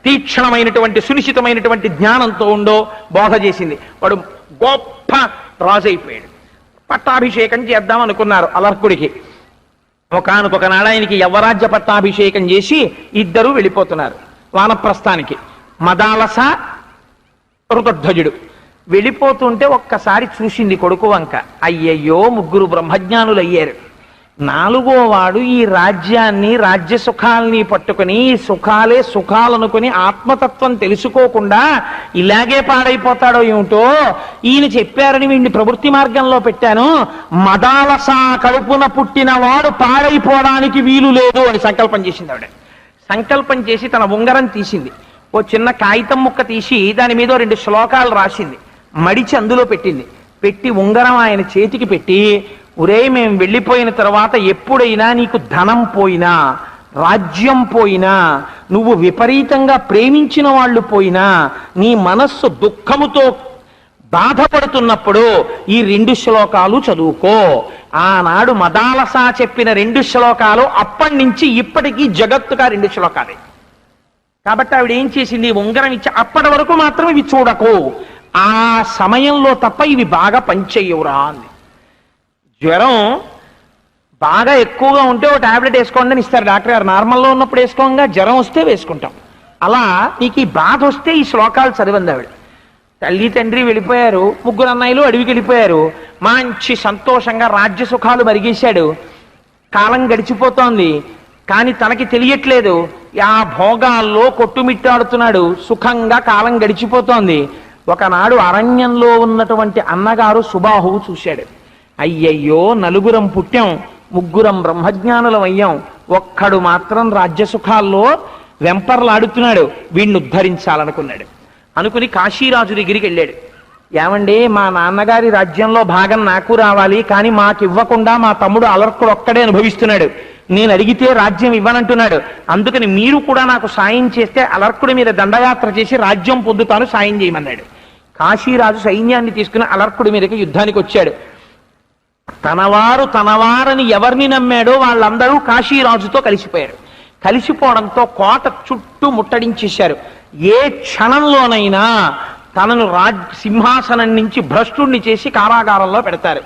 తీక్షణమైనటువంటి సునిశ్చితమైనటువంటి జ్ఞానంతో ఉండో బోధ చేసింది. వాడు గొప్ప రాజు అయిపోయాడు. పట్టాభిషేకం చేద్దాం అనుకున్నారు అలర్కుడికి. ఒకనొక నాడు ఆయనకి యవ్వరాజ్య పట్టాభిషేకం చేసి ఇద్దరు వెళ్ళిపోతున్నారు వానప్రస్థానికి. మదాలస, ఋతధ్వజుడు వెళ్ళిపోతుంటే ఒక్కసారి చూసింది కొడుకు వంక. అయ్యయ్యో, ముగ్గురు బ్రహ్మజ్ఞానులు అయ్యారు. నాలుగో వాడు ఈ రాజ్యాన్ని, రాజ్య సుఖాలని పట్టుకుని సుఖాలే సుఖాలనుకుని ఆత్మతత్వం తెలుసుకోకుండా ఇలాగే పాడైపోతాడో ఏమిటో, ఈయన చెప్పారని వీడిని ప్రవృత్తి మార్గంలో పెట్టాను. మదాలస కడుపున పుట్టిన వాడు పాడైపోవడానికి వీలు లేదు అని సంకల్పం చేసింది ఆవిడ. సంకల్పం చేసి తన ఉంగరం తీసింది. ఓ చిన్న కాగితం ముక్క తీసి దాని మీద 2 శ్లోకాలు రాసింది, మడిచి అందులో పెట్టింది. పెట్టి ఉంగరం ఆయన చేతికి పెట్టి, ఒరే మేము వెళ్ళిపోయిన తర్వాత ఎప్పుడైనా నీకు ధనం పోయినా, రాజ్యం పోయినా, నువ్వు విపరీతంగా ప్రేమించిన వాళ్ళు పోయినా, నీ మనస్సు దుఃఖముతో బాధపడుతున్నప్పుడు ఈ 2 శ్లోకాలు చదువుకో. ఆనాడు మదాలస చెప్పిన 2 శ్లోకాలు అప్పటి నుంచి ఇప్పటికీ జగత్తుగా 2 శ్లోకాలే. కాబట్టి ఆవిడ ఏం చేసింది, ఉంగరం ఇచ్చి అప్పటి వరకు మాత్రం ఇవి చూడకు, ఆ సమయంలో తప్ప ఇవి బాగా పనిచేయవురా అంది. జ్వరం బాగా ఎక్కువగా ఉంటే ఓ టాబ్లెట్ వేసుకోండి అని ఇస్తారు డాక్టర్ గారు. నార్మల్లో ఉన్నప్పుడు వేసుకోగా, జ్వరం వస్తే వేసుకుంటాం. అలా నీకు ఈ బాధ వస్తే ఈ శ్లోకాలు చదివింది ఆవిడ. తల్లి తండ్రి వెళ్ళిపోయారు, 3 అన్నయ్యలు అడవికి వెళ్ళిపోయారు. మంచి సంతోషంగా రాజ్య సుఖాలు మరిగేశాడు. కాలం గడిచిపోతోంది, కానీ తనకి తెలియట్లేదు. ఆ భోగాల్లో కొట్టుమిట్టాడుతున్నాడు, సుఖంగా కాలం గడిచిపోతోంది. ఒకనాడు అరణ్యంలో ఉన్నటువంటి అన్నగారు సుబాహువు చూశాడు. అయ్యయ్యో, 4 పుట్టాం, 3 బ్రహ్మజ్ఞానులం అయ్యాం, ఒక్కడు మాత్రం రాజ్య సుఖాల్లో వెంపర్లాడుతున్నాడు, వీడిని ఉద్ధరించాలనుకున్నాడు. అనుకుని కాశీరాజు దగ్గరికి వెళ్ళాడు. ఏమండి, మా నాన్నగారి రాజ్యంలో భాగం నాకు రావాలి, కానీ మాకు ఇవ్వకుండా మా తమ్ముడు అలర్కుడు ఒక్కడే అనుభవిస్తున్నాడు, నేను అడిగితే రాజ్యం ఇవ్వనంటున్నాడు, అందుకని మీరు కూడా నాకు సాయం చేస్తే అలర్కుడి మీద దండయాత్ర చేసి రాజ్యం పొందుతాను, సాయం చేయమన్నాడు. కాశీరాజు సైన్యాన్ని తీసుకుని అలర్కుడి మీదకి యుద్ధానికి వచ్చాడు. తనవారని ఎవరిని నమ్మాడో వాళ్ళందరూ కాశీరాజుతో కలిసిపోయారు. కలిసిపోవడంతో కోట చుట్టూ ముట్టడించేశారు. ఏ క్షణంలోనైనా తనను సింహాసనం నుంచి భ్రష్టుణ్ణి చేసి కారాగారంలో పెడతారు.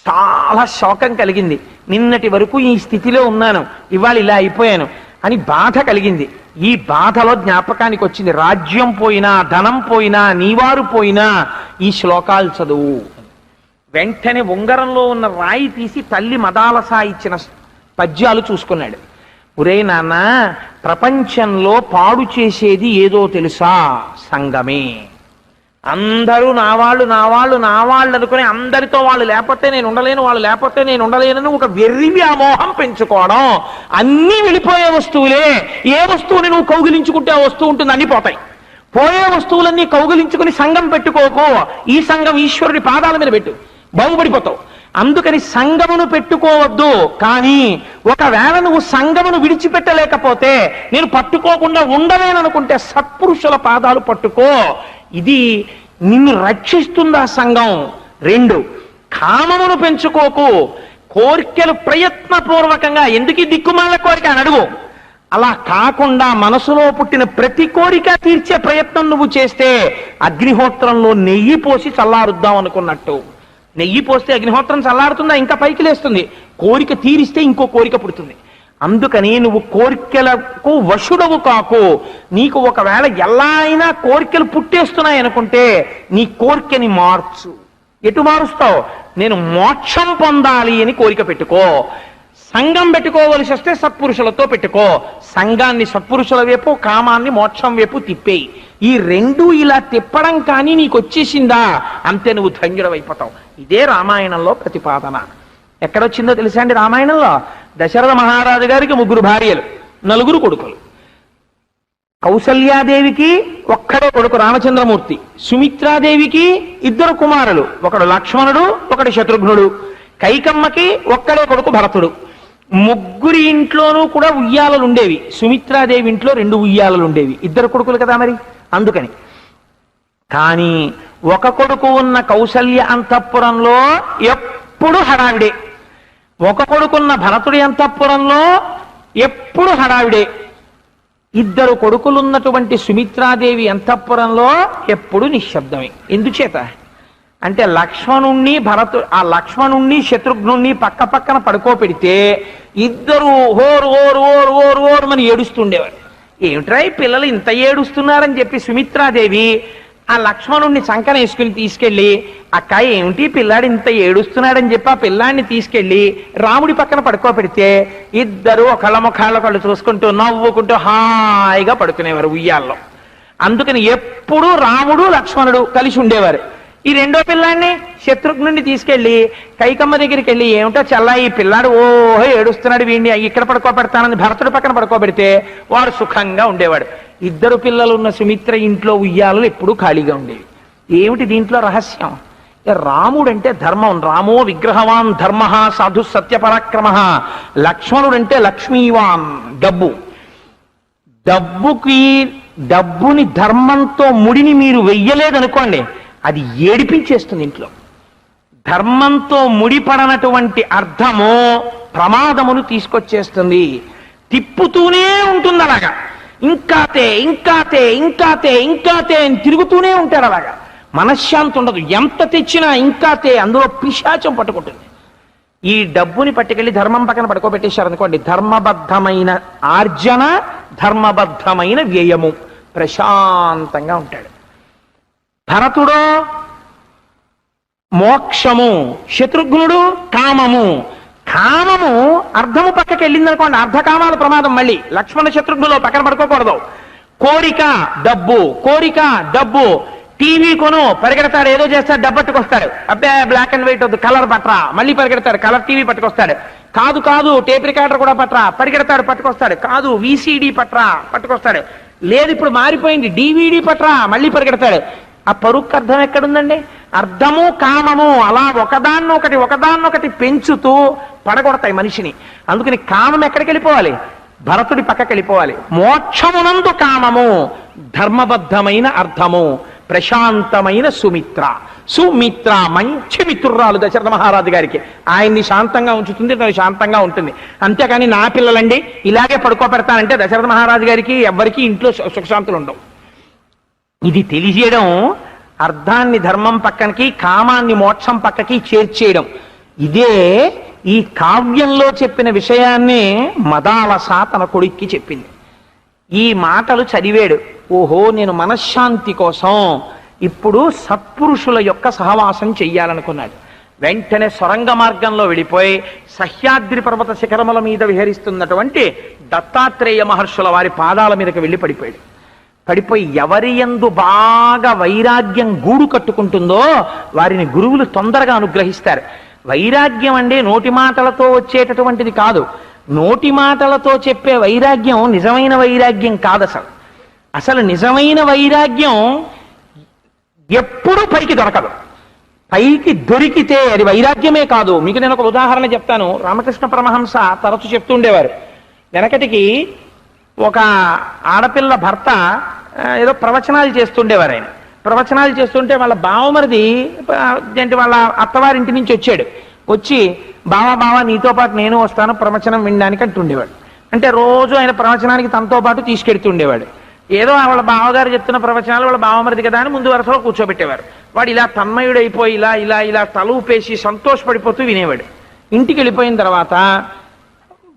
చాలా శోకం కలిగింది. నిన్నటి వరకు ఈ స్థితిలో ఉన్నాను, ఇవాళ ఇలా అయిపోయాను అని బాధ కలిగింది. ఈ బాధలో జ్ఞాపకానికి వచ్చింది, రాజ్యం పోయినా, ధనం పోయినా, నీవారు పోయినా ఈ శ్లోకాలు చదువు. వెంటనే ఉంగరంలో ఉన్న రాయి తీసి తల్లి మదాలస ఇచ్చిన పద్యాలు చూసుకున్నాడు. ఒరే నాన్న, ప్రపంచంలో పాడు చేసేది ఏదో తెలుసా? సంగమే. అందరూ నావాళ్ళు నావాళ్ళు నావాళ్ళు అనుకుని అందరితో వాళ్ళు లేకపోతే నేను ఉండలేను, వాళ్ళు లేకపోతే నేను ఉండలేనని ఒక వెర్రి వ్యామోహం పెంచుకోవడం. అన్నీ వెళ్ళిపోయే వస్తువులే. ఏ వస్తువుని నువ్వు కౌగిలించుకుంటే ఆ వస్తువు ఉంటుంది, అన్ని పోతాయి. పోయే వస్తువులన్నీ కౌగిలించుకుని సంఘం పెట్టుకోకు. ఈ సంఘం ఈశ్వరుడి పాదాల మీద పెట్టు, బాగుపడిపోతావు. అందుకని సంఘమును పెట్టుకోవద్దు. కానీ ఒకవేళ నువ్వు సంఘమును విడిచిపెట్టలేకపోతే, నేను పట్టుకోకుండా ఉండలేననుకుంటే సత్పురుషుల పాదాలు పట్టుకో. ఇది నిన్ను రక్షిస్తుందా సంఘం. 2, కామమును పెంచుకోకు. కోరికలు ప్రయత్నపూర్వకంగా, ఎందుకు దిక్కుమాల కోరిక అని అడుగు. అలా కాకుండా మనసులో పుట్టిన ప్రతి కోరిక తీర్చే ప్రయత్నం నువ్వు చేస్తే అగ్నిహోత్రంలో నెయ్యి పోసి చల్లారుద్దాం అనుకున్నట్టు. నెయ్యి పోస్తే అగ్నిహోత్రం చల్లారుతుందా? ఇంకా పైకి లేస్తుంది. కోరిక తీరిస్తే ఇంకో కోరిక పుడుతుంది. అందుకని నువ్వు కోరికలకు వశుడవు కాకు. నీకు ఒకవేళ ఎలా అయినా కోరికలు పుట్టేస్తున్నాయి అనుకుంటే నీ కోరికని మార్చు. ఎటు మారుస్తావు? నేను మోక్షం పొందాలి అని కోరిక పెట్టుకో. సంఘం పెట్టుకోవలసి వస్తే సత్పురుషులతో పెట్టుకో. సంఘాన్ని సత్పురుషుల వైపు, కామాన్ని మోక్షం వైపు తిప్పేయి. ఈ 2 ఇలా తిప్పడం కానీ నీకు వచ్చేసిందా, అంతే, నువ్వు ధన్యుడవైపోతావు. ఇదే రామాయణంలో ప్రతిపాదన. ఎక్కడొచ్చిందో తెలుసా అండి? రామాయణంలో దశరథ మహారాజు గారికి 3 భార్యలు, 4 కొడుకులు. కౌసల్యాదేవికి ఒక్కడే కొడుకు రామచంద్రమూర్తి. సుమిత్రాదేవికి 2 కుమారులు, ఒకడు లక్ష్మణుడు, ఒకడు శత్రుఘ్నుడు. కైకమ్మకి ఒక్కడే కొడుకు భరతుడు. 3 ఇంట్లోనూ కూడా ఉయ్యాలలు ఉండేవి. సుమిత్రాదేవి ఇంట్లో 2 ఉయ్యాలలు ఉండేవి. 2 కొడుకులు కదా మరి, అందుకని. కానీ ఒక కొడుకు ఉన్న కౌసల్య అంతఃపురంలో ఎప్పుడు హడావిడే. ఒక కొడుకున్న భరతుడి అంతఃపురంలో ఎప్పుడు హడావిడే. 2 కొడుకులున్నటువంటి సుమిత్రాదేవి అంతఃపురంలో ఎప్పుడు నిశ్శబ్దమే. ఎందుచేత అంటే ఆ లక్ష్మణుణ్ణి శత్రుఘ్నుణ్ణి పక్క పక్కన పడుకోపెడితే 2 హోరు ఓరు ఓరు ఓరు ఓరు అని ఏడుస్తుండేవారు. ఏమిట్రా ఈ పిల్లలు ఇంత ఏడుస్తున్నారని చెప్పి సుమిత్రాదేవి ఆ లక్ష్మణుణ్ణి సంకన వేసుకుని తీసుకెళ్లి, అక్క ఏమిటి పిల్లాడు ఇంత ఏడుస్తున్నాడని చెప్పి ఆ పిల్లాడిని తీసుకెళ్లి రాముడి పక్కన పడుకోపెడితే 2 ఒకళ్ళ ముఖాళ్ళ కళ్ళు చూసుకుంటూ నవ్వుకుంటూ హాయిగా పడుకునేవారు ఉయ్యాల్లో. అందుకని ఎప్పుడూ రాముడు లక్ష్మణుడు కలిసి ఉండేవారు. ఈ 2వ పిల్లాడిని శత్రుఘ్నుడిని తీసుకెళ్లి కైకమ్మ దగ్గరికి వెళ్ళి, ఏమిటో చల్లా ఈ పిల్లాడు ఓహో ఏడుస్తున్నాడు, వీడిని ఇక్కడ పడుకోబెడతానని భరతుడి పక్కన పడుకోబెడితే వాడు సుఖంగా ఉండేవాడు. 2 పిల్లలు ఉన్న సుమిత్ర ఇంట్లో ఉయ్యాలలు ఎప్పుడూ ఖాళీగా ఉండేవి. ఏమిటి దీంట్లో రహస్యం? రాముడంటే ధర్మం, రామో విగ్రహవాన్ ధర్మ సాధు సత్యపరాక్రమ. లక్ష్మణుడంటే లక్ష్మీవాన్, డబ్బుని ధర్మంతో ముడిని మీరు వెయ్యలేదనుకోండి, అది ఏడిపించేస్తుంది ఇంట్లో. ధర్మంతో ముడిపడనటువంటి అర్థము ప్రమాదమును తీసుకొచ్చేస్తుంది, తిప్పుతూనే ఉంటుంది అలాగా. ఇంకాతే ఇంకాతే ఇంకాతే ఇంకాతే అని తిరుగుతూనే ఉంటారు అలాగా. మనశ్శాంతి ఉండదు, ఎంత తెచ్చినా ఇంకాతే, అందులో పిశాచం పట్టుకుంటుంది. ఈ డబ్బుని పట్టుకెళ్ళి ధర్మం పక్కన పడుకోబెట్టేశారు అనుకోండి, ధర్మబద్ధమైన ఆర్జన, ధర్మబద్ధమైన వ్యయము, ప్రశాంతంగా ఉంటాడు. భరతుడో మోక్షము, శత్రుఘ్నుడు కామము. కామము అర్థము పక్కకి వెళ్ళింది అనుకోండి, అర్ధకామాల ప్రమాదం. మళ్ళీ లక్ష్మణ శత్రుఘ్నులో పక్కన పడుకోకూడదు. కోరిక డబ్బు, కోరిక డబ్బు. టీవీ కొను, పరిగెడతాడు, ఏదో చేస్తాడు, డబ్బు పట్టుకొస్తాడు. అబ్బే బ్లాక్ అండ్ వైట్ వద్దు, కలర్ పట్రా, మళ్ళీ పరిగెడతాడు, కలర్ టీవీ పట్టుకొస్తాడు. కాదు కాదు టేప్ రికార్డర్ కూడా పట్రా, పరిగెడతాడు, పట్టుకొస్తాడు. కాదు విసిడి పట్రా, పట్టుకొస్తాడు. లేదు ఇప్పుడు మారిపోయింది, డివిడి పట్రా, మళ్ళీ పరిగెడతాడు. ఆ పరుక్కు అర్థం ఎక్కడుందండి? అర్థము కామము అలా ఒకదాన్నొకటి పెంచుతూ పడగొడతాయి మనిషిని. అందుకని కామం ఎక్కడికి వెళ్ళిపోవాలి? భరతుడి పక్కకి వెళ్ళిపోవాలి. మోక్షమునందు కామము, ధర్మబద్ధమైన అర్థము, ప్రశాంతమైన సుమిత్ర. సుమిత్ర మంచి మిత్రురాలు దశరథ మహారాజు గారికి. ఆయన్ని శాంతంగా ఉంచుతుంది, తను శాంతంగా ఉంటుంది. అంతేకాని నా పిల్లలండి ఇలాగే పడుకోబెడతానంటే దశరథ మహారాజు గారికి ఎవ్వరికీ ఇంట్లో సుఖశాంతులు ఉండవు. ఇది తెలియజేయడం, అర్థాన్ని ధర్మం పక్కనకి, కామాన్ని మోక్షం పక్కకి చేర్చేయడం. ఇదే ఈ కావ్యంలో చెప్పిన విషయాన్ని మదాలస తన కొడుక్కి చెప్పింది. ఈ మాటలు చదివాడు. ఓహో, నేను మనశ్శాంతి కోసం ఇప్పుడు సత్పురుషుల యొక్క సహవాసం చెయ్యాలనుకున్నాడు. వెంటనే సొరంగ మార్గంలో వెళ్ళిపోయి సహ్యాద్రి పర్వత శిఖరముల మీద విహరిస్తున్నటువంటి దత్తాత్రేయ మహర్షుల వారి పాదాల మీదకి వెళ్ళి పడిపోయాడు. పడిపోయి ఎవరి యందు బాగా వైరాగ్యం గూడు కట్టుకుంటుందో వారిని గురువులు తొందరగా అనుగ్రహిస్తారు. వైరాగ్యం అంటే నోటి మాటలతో వచ్చేటటువంటిది కాదు. నోటి మాటలతో చెప్పే వైరాగ్యం నిజమైన వైరాగ్యం కాదు. అసలు నిజమైన వైరాగ్యం ఎప్పుడూ పైకి దొరకదు. పైకి దొరికితే అది వైరాగ్యమే కాదు. మీకు నేను ఒక ఉదాహరణ చెప్తాను. రామకృష్ణ పరమహంస తరచు చెప్తుండేవారు. వెనకటికి ఒక ఆడపిల్ల భర్త ఏదో ప్రవచనాలు చేస్తుండేవారు. ఆయన ప్రవచనాలు చేస్తుంటే వాళ్ళ బావమరిది అంటే వాళ్ళ అత్తవారింటి నుంచి వచ్చాడు. వచ్చి బావా నీతో పాటు నేను వస్తాను ప్రవచనం వినడానికి అంటుండేవాడు. అంటే రోజు ఆయన ప్రవచనానికి తనతో పాటు తీసుకెడుతుండేవాడు. ఏదో వాళ్ళ బావగారు చెప్తున్న ప్రవచనాలు వాళ్ళ బావమరిది కదా అని ముందు వరుసలో కూర్చోబెట్టేవారు. వాడు ఇలా తన్మయుడైపోయి ఇలా ఇలా ఇలా తల ఊపేసి సంతోషపడిపోతూ వినేవాడు. ఇంటికి వెళ్ళిపోయిన తర్వాత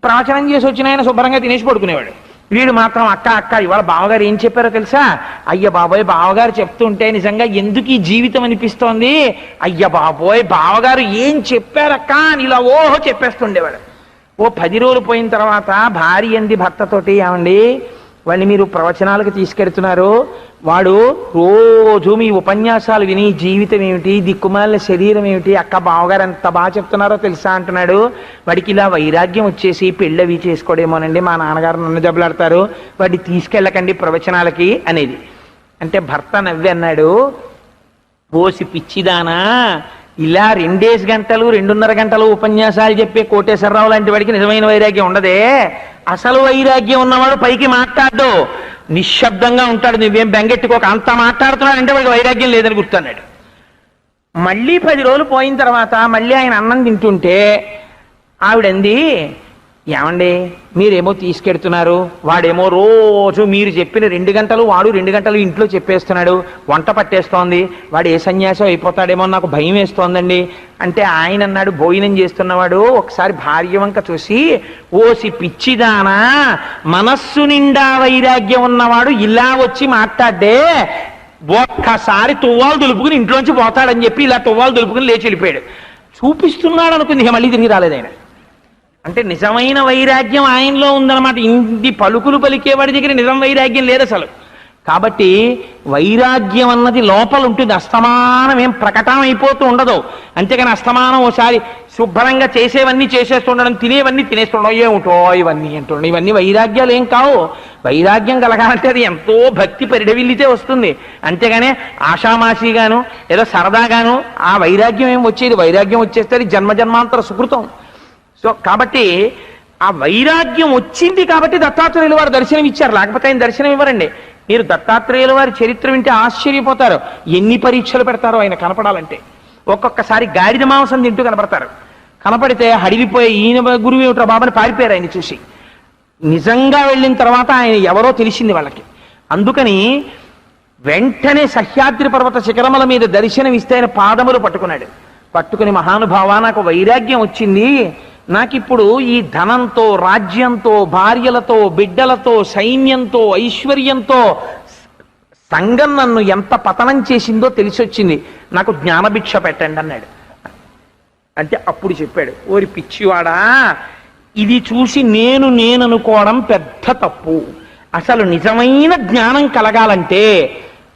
ప్రవచనం చేసి వచ్చిన ఆయన శుభ్రంగా తినేసి పడుకునేవాడు. వీడు మాత్రం అక్క ఇవాళ బావగారు ఏం చెప్పారో తెలుసా? అయ్య బాబోయ్, బావగారు చెప్తుంటే నిజంగా ఎందుకు ఈ జీవితం అనిపిస్తోంది. అయ్య బాబోయ్, బావగారు ఏం చెప్పారక్క అని ఇలా ఓహో చెప్పేస్తుండేవాడు. ఓ 10 రోజులు పోయిన తర్వాత భార్య అంది భర్తతోటి, ఏమండి వాడిని మీరు ప్రవచనాలకు తీసుకెడుతున్నారు, వాడు రోజు మీ ఉపన్యాసాలు విని జీవితం ఏమిటి, దిక్కుమాలిన శరీరం ఏమిటి, అక్క బావగారు ఎంత బాగా చెప్తున్నారో తెలుసా అంటున్నాడు. వాడికి ఇలా వైరాగ్యం వచ్చేసి పెళ్ళవి చేసుకోడేమోనండి, మా నాన్నగారు నన్ను దెబ్బలాడతారు, వాడిని తీసుకెళ్ళకండి ప్రవచనాలకి అనేది. అంటే భర్త నవ్వి అన్నాడు, ఓసి పిచ్చిదానా, ఇలా 2 గంటలు 2.5 గంటలు ఉపన్యాసాలు చెప్పే కోటేశ్వరరావు లాంటి వాడికి నిజమైన వైరాగ్యం ఉండదే. అసలు వైరాగ్యం ఉన్నవాడు పైకి మాట్లాడు, నిశ్శబ్దంగా ఉంటాడు. నువ్వేం బెంగెట్టుకోక, అంత మాట్లాడుతున్నాడంటే వాడికి వైరాగ్యం లేదని గుర్తున్నాడు. మళ్ళీ 10 రోజులు పోయిన తర్వాత మళ్ళీ ఆయన అన్నం తింటుంటే ఆవిడంది, ఏమండి మీరేమో తీసుకెడుతున్నారు, వాడేమో రోజు మీరు చెప్పిన 2 గంటలు వాడు 2 గంటలు ఇంట్లో చెప్పేస్తున్నాడు, వంట పట్టేస్తోంది, వాడు ఏ సన్యాసం అయిపోతాడేమో నాకు భయం వేస్తోందండి అంటే ఆయన అన్నాడు, భోజనం చేస్తున్నవాడు ఒకసారి భార్య వంక చూసి, ఓసి పిచ్చిదానా, మనస్సు నిండా వైరాగ్యం ఉన్నవాడు ఇలా వచ్చి మాట్లాడే, ఒక్కసారి తువ్వాలు దులుపుకుని ఇంట్లోంచి పోతాడని చెప్పి ఇలా తువ్వాలు దులుపుకుని లేచి వెళ్ళిపోయాడు. చూపిస్తున్నాడు అనుకుంది, మళ్ళీ తిరిగి రాలేదు ఆయన. అంటే నిజమైన వైరాగ్యం ఆయనలో ఉందన్నమాట. ఇంటి పలుకులు పలికేవాడి దగ్గర నిజం వైరాగ్యం లేదు అసలు. కాబట్టి వైరాగ్యం అన్నది లోపల ఉంటుంది, అస్తమానం ఏం ప్రకటన అయిపోతూ ఉండదు. అంతేకాని అస్తమానం ఓసారి శుభ్రంగా చేసేవన్నీ చేసేస్తుండడం, తినేవన్నీ తినేస్తుండడం, ఏమిటో ఇవన్నీ అంటుండడం, ఇవన్నీ వైరాగ్యాలు ఏం కావు. వైరాగ్యం కలగాలంటే అది ఎంతో భక్తి పరిడవిల్లితే వస్తుంది. అంతేగానే ఆషామాషిగాను ఏదో సరదాగాను ఆ వైరాగ్యం ఏం వచ్చేది. వైరాగ్యం వచ్చేస్తే అది జన్మజన్మాంతర సుకృతం. సో కాబట్టి ఆ వైరాగ్యం వచ్చింది కాబట్టి దత్తాత్రేయులు వారు దర్శనం ఇచ్చారు, లేకపోతే ఆయన దర్శనం ఇవ్వరండి. మీరు దత్తాత్రేయుల వారి చరిత్ర వింటే ఆశ్చర్యపోతారు. ఎన్ని పరీక్షలు పెడతారో ఆయన కనపడాలంటే. ఒక్కొక్కసారి గాడిద మాంసం తింటూ కనపడతారు. కనపడితే హడిలిపోయి ఈయన గురువు ఏమిట్రా బాబని పారిపోయారు ఆయన చూసి. నిజంగా వెళ్ళిన తర్వాత ఆయన ఎవరో తెలిసింది వాళ్ళకి. అందుకని వెంటనే సహ్యాద్రి పర్వత శిఖరముల మీద దర్శనమిస్తే ఆయన పాదములు పట్టుకున్నాడు. పట్టుకుని, మహానుభావ, నాకు వైరాగ్యం వచ్చింది. నాకిప్పుడు ఈ ధనంతో, రాజ్యంతో, భార్యలతో, బిడ్డలతో, సైన్యంతో, ఐశ్వర్యంతో సంఘం నన్ను ఎంత పతనం చేసిందో తెలిసొచ్చింది. నాకు జ్ఞానభిక్ష పెట్టండి అన్నాడు. అంటే అప్పుడు చెప్పాడు, ఓరి పిచ్చివాడా, ఇది చూసి నేను అనుకోవడం పెద్ద తప్పు. అసలు నిజమైన జ్ఞానం కలగాలంటే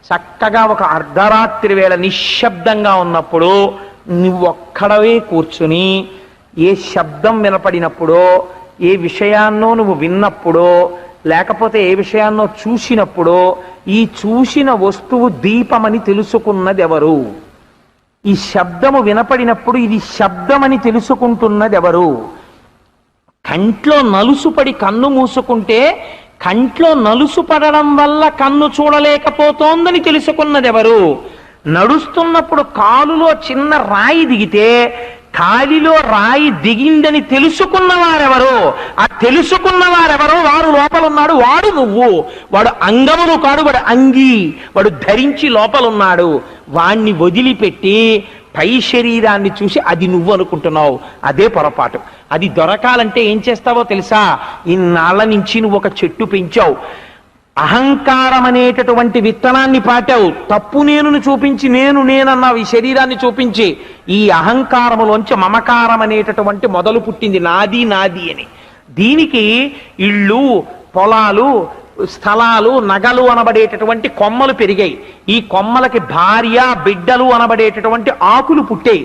చక్కగా ఒక అర్ధరాత్రి వేళ నిశ్శబ్దంగా ఉన్నప్పుడు నువ్వొక్కడవే కూర్చుని ఏ శబ్దం వినపడినప్పుడో, ఏ విషయాన్నో నువ్వు విన్నప్పుడో, లేకపోతే ఏ విషయాన్నో చూసినప్పుడో ఈ చూసిన వస్తువు దీపమని తెలుసుకున్నది ఎవరు? ఈ శబ్దము వినపడినప్పుడు ఇది శబ్దమని తెలుసుకుంటున్నది ఎవరు? కంట్లో నలుసుపడి కన్ను మూసుకుంటే కంట్లో నలుసు పడడం వల్ల కన్ను చూడలేకపోతోందని తెలుసుకున్నది ఎవరు? నడుస్తున్నప్పుడు కాలులో చిన్న రాయి దిగితే కాలిలో రాయి దిగిందని తెలుసుకున్నవారెవరు? ఆ తెలుసుకున్నవారెవరో వాడు లోపలున్నాడు, వాడు నువ్వు. వాడు అంగమును కాడు, వాడు అంగి, వాడు ధరించి లోపలున్నాడు. వాణ్ణి వదిలిపెట్టి పై శరీరాన్ని చూసి అది నువ్వు అనుకుంటున్నావు. అదే పొరపాటు. అది దొరకాలంటే ఏం చేస్తావో తెలుసా? ఇన్నాళ్ళ నుంచి నువ్వు ఒక చెట్టు పెంచావు, అహంకారం అనేటటువంటి విత్తనాన్ని పాటావు, తప్పు నేనును చూపించి నేనన్నావు. ఈ శరీరాన్ని చూపించి ఈ అహంకారములోంచి మమకారం అనేటటువంటి మొదలు పుట్టింది, నాది అని. దీనికి ఇళ్ళు, పొలాలు, స్థలాలు, నగలు అనబడేటటువంటి కొమ్మలు పెరిగాయి. ఈ కొమ్మలకి భార్య, బిడ్డలు అనబడేటటువంటి ఆకులు పుట్టాయి.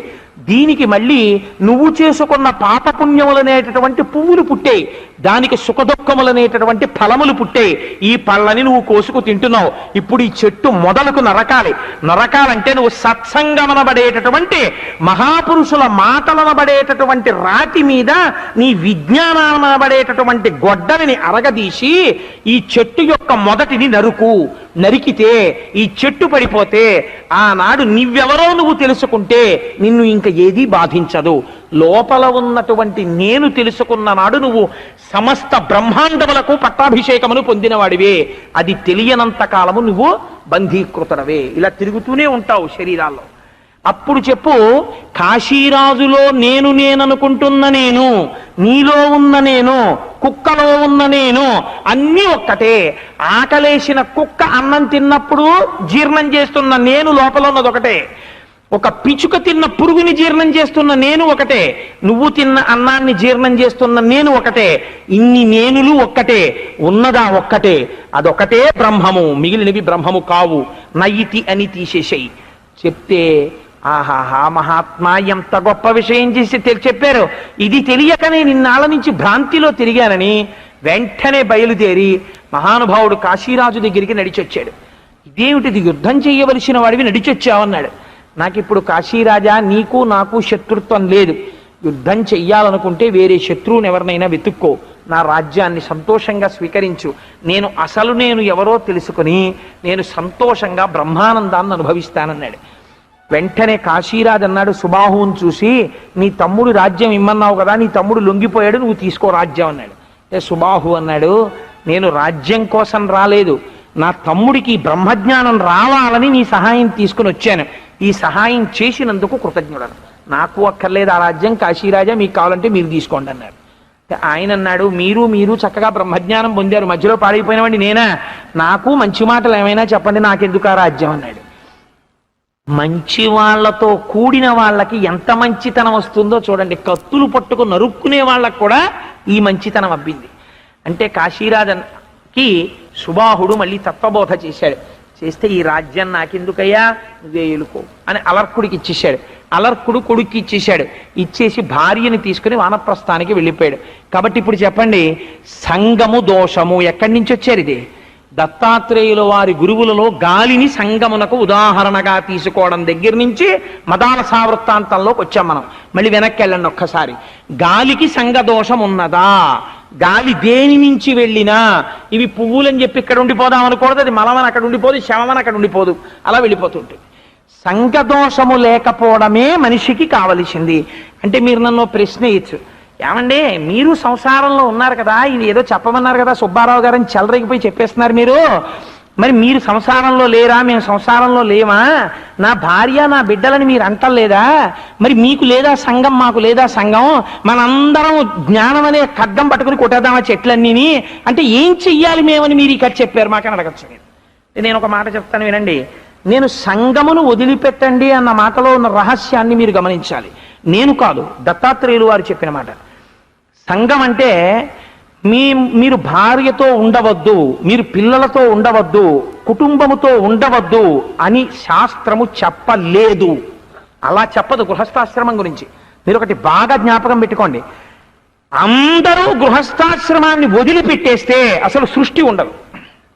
దీనికి మళ్ళీ నువ్వు చేసుకున్న పాపపుణ్యములనేటటువంటి పువ్వులు పుట్టాయి. దానికి సుఖదుఖములనేటటువంటి ఫలములు పుట్టాయి. ఈ పళ్ళని నువ్వు కోసుకు తింటున్నావు. ఇప్పుడు ఈ చెట్టు మొదలకు నరకాలంటే నువ్వు సత్సంగమనబడేటటువంటి మహాపురుషుల మాటలనబడేటటువంటి రాతి మీద నీ విజ్ఞానమనబడేటటువంటి గొడ్డలిని అరగదీసి ఈ చెట్టు యొక్క మొదటిని నరికితే ఈ చెట్టు పడిపోతే ఆనాడు నువ్వెవరో నువ్వు తెలుసుకుంటే నిన్ను ఇంకా ఏదీ బాధించదు. లోపల ఉన్నటువంటి నేను తెలుసుకున్న నాడు నువ్వు సమస్త బ్రహ్మాండములకు పట్టాభిషేకమును పొందినవాడివే. అది తెలియనంత కాలము నువ్వు బంధీకృతడవే. ఇలా తిరుగుతూనే ఉంటావు శరీరాల్లో. అప్పుడు చెప్పు, కాశీరాజులో నేననుకుంటున్న నేను, నీలో ఉన్న నేను, కుక్కలో ఉన్న నేను అన్నీ ఒక్కటే. ఆకలేసిన కుక్క అన్నం తిన్నప్పుడు జీర్ణం చేస్తున్న నేను లోపల ఉన్నది ఒకటే. ఒక పిచుక తిన్న పురుగుని జీర్ణం చేస్తున్న నేను ఒకటే. నువ్వు తిన్న అన్నాన్ని జీర్ణం చేస్తున్న నేను ఒకటే. ఇన్ని నేనులు ఒక్కటే, ఉన్నదా ఒక్కటే. అదొకటే బ్రహ్మము, మిగిలినవి బ్రహ్మము కావు. నయితి అని తీసేసేయి. చెప్తే ఆహాహా, మహాత్మా ఎంత గొప్ప విషయం చేసి చెప్పారు. ఇది తెలియకనే నిన్నాళ్ళ నుంచి భ్రాంతిలో తిరిగానని వెంటనే బయలుదేరి మహానుభావుడు కాశీరాజు దగ్గరికి నడిచొచ్చాడు. ఇదేమిటిది, యుద్ధం చేయవలసిన వాడివి నడిచొచ్చావన్నాడు. నాకిప్పుడు కాశీరాజా, నీకు నాకు శత్రుత్వం లేదు. యుద్ధం చెయ్యాలనుకుంటే వేరే శత్రువుని ఎవరినైనా వెతుక్కో, నా రాజ్యాన్ని సంతోషంగా స్వీకరించు. నేను ఎవరో తెలుసుకుని నేను సంతోషంగా బ్రహ్మానందాన్ని అనుభవిస్తానన్నాడు. వెంటనే కాశీరాజు అన్నాడు సుబాహువుని చూసి, నీ తమ్ముడు రాజ్యం ఇమ్మన్నావు కదా, నీ తమ్ముడు లొంగిపోయాడు, నువ్వు తీసుకో రాజ్యం అన్నాడు. సుబాహు అన్నాడు, నేను రాజ్యం కోసం రాలేదు, నా తమ్ముడికి బ్రహ్మజ్ఞానం రావాలని నీ సహాయం తీసుకుని వచ్చాను. ఈ సహాయం చేసినందుకు కృతజ్ఞుడను. నాకు అక్కర్లేదు ఆ రాజ్యం, కాశీరాజా మీకు కావాలంటే మీరు తీసుకోండి అన్నాడు. ఆయన అన్నాడు, మీరు చక్కగా బ్రహ్మజ్ఞానం పొందారు, మధ్యలో పాడైపోయినవాడి నేనా? నాకు మంచి మాటలు ఏమైనా చెప్పండి, నాకెందుకు ఆ రాజ్యం అన్నాడు. మంచి వాళ్లతో కూడిన వాళ్ళకి ఎంత మంచితనం వస్తుందో చూడండి. కత్తులు పట్టుకు నరుక్కునే వాళ్ళకు కూడా ఈ మంచితనం అబ్బింది. అంటే కాశీరాజుకి సుబాహుడు మళ్ళీ తత్వబోధ చేశాడు. చేస్తే ఈ రాజ్యం నాకెందుకయ్యా, నువ్వే ఎలుకో అని అలర్కుడికి ఇచ్చేశాడు. అలర్కుడు కొడుక్కి ఇచ్చేశాడు. ఇచ్చేసి భార్యని తీసుకుని వానప్రస్థానికి వెళ్ళిపోయాడు. కాబట్టి ఇప్పుడు చెప్పండి, సంగము దోషము ఎక్కడి నుంచి వచ్చారు? ఇది దత్తాత్రేయుల వారి గురువులలో గాలిని సంగమునకు ఉదాహరణగా తీసుకోవడం దగ్గర నుంచి మదాలసా వృత్తాంతంలోకి వచ్చాం మనం. మళ్ళీ వెనక్కి వెళ్ళండి ఒక్కసారి. గాలికి సంగదోషం ఉన్నదా? గాలి దేని నుంచి వెళ్ళినా ఇవి పువ్వులని చెప్పి ఇక్కడ ఉండిపోదాం అనకూడదు, అది మలమని అక్కడ ఉండిపోదు, శవమని అక్కడ ఉండిపోదు, అలా వెళ్ళిపోతుంటుంది. సంఘదోషము లేకపోవడమే మనిషికి కావలసింది. అంటే మీరు నన్ను ప్రశ్న ఇచ్చు, ఏమండి మీరు సంసారంలో ఉన్నారు కదా, ఇది ఏదో చెప్పమన్నారు కదా సుబ్బారావు గారని చెలరేగిపోయి చెప్పేస్తున్నారు మీరు, మరి మీరు సంసారంలో లేరా, మేము సంసారంలో లేవా, నా భార్య నా బిడ్డలని మీరు అంటలేదా, మరి మీకు లేదా సంఘం మాకు లేదా సంఘం, మనందరం జ్ఞానం అనే ఖడ్గం పట్టుకుని కొట్టేద్దామా చెట్లన్నీని, అంటే ఏం చెయ్యాలి మేమని మీరు ఇక్కడ చెప్పారు మాకని అడగచ్చు. నేను ఒక మాట చెప్తాను వినండి. నేను సంఘమును వదిలిపెట్టండి అన్న మాటలో ఉన్న రహస్యాన్ని మీరు గమనించాలి. నేను కాదు, దత్తాత్రేయులు వారు చెప్పిన మాట. సంఘం అంటే మీరు భార్యతో ఉండవద్దు, మీరు పిల్లలతో ఉండవద్దు, కుటుంబముతో ఉండవద్దు అని శాస్త్రము చెప్పలేదు. అలా చెప్పదు గృహస్థాశ్రమం గురించి. మీరు ఒకటి బాగా జ్ఞాపకం పెట్టుకోండి, అందరూ గృహస్థాశ్రమాన్ని వదిలిపెట్టేస్తే అసలు సృష్టి ఉండదు.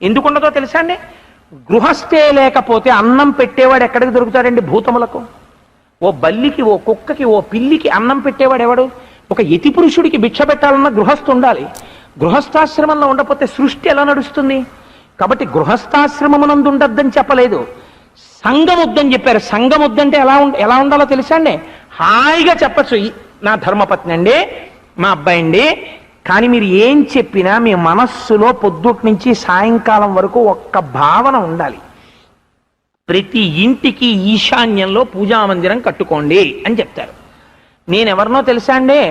ఎందుకు ఉండదో తెలుసా అండి? గృహస్థే లేకపోతే అన్నం పెట్టేవాడు ఎక్కడికి దొరుకుతాడండి? భూతములకు. ఓ బల్లికి, ఓ కుక్కకి, ఓ పిల్లికి అన్నం పెట్టేవాడు ఎవడు? ఒక యతి పురుషుడికి భిక్ష పెట్టాలన్న గృహస్థు ఉండాలి. గృహస్థాశ్రమంలో ఉండకపోతే సృష్టి ఎలా నడుస్తుంది? కాబట్టి గృహస్థాశ్రమమునందు ఉండద్దని చెప్పలేదు, సంఘం వద్దని చెప్పారు. సంఘం వద్దంటే ఎలా ఉండాలో తెలుసా అండి? హాయిగా చెప్పచ్చు, నా ధర్మపత్ని అండి, మా అబ్బాయి అండి, కానీ మీరు ఏం చెప్పినా మీ మనస్సులో పొద్దుటి నుంచి సాయంకాలం వరకు ఒక్క భావన ఉండాలి. ప్రతి ఇంటికి ఈశాన్యంలో పూజామందిరం కట్టుకోండి అని చెప్తారు. నేనెవరినో తెలుసా అండి?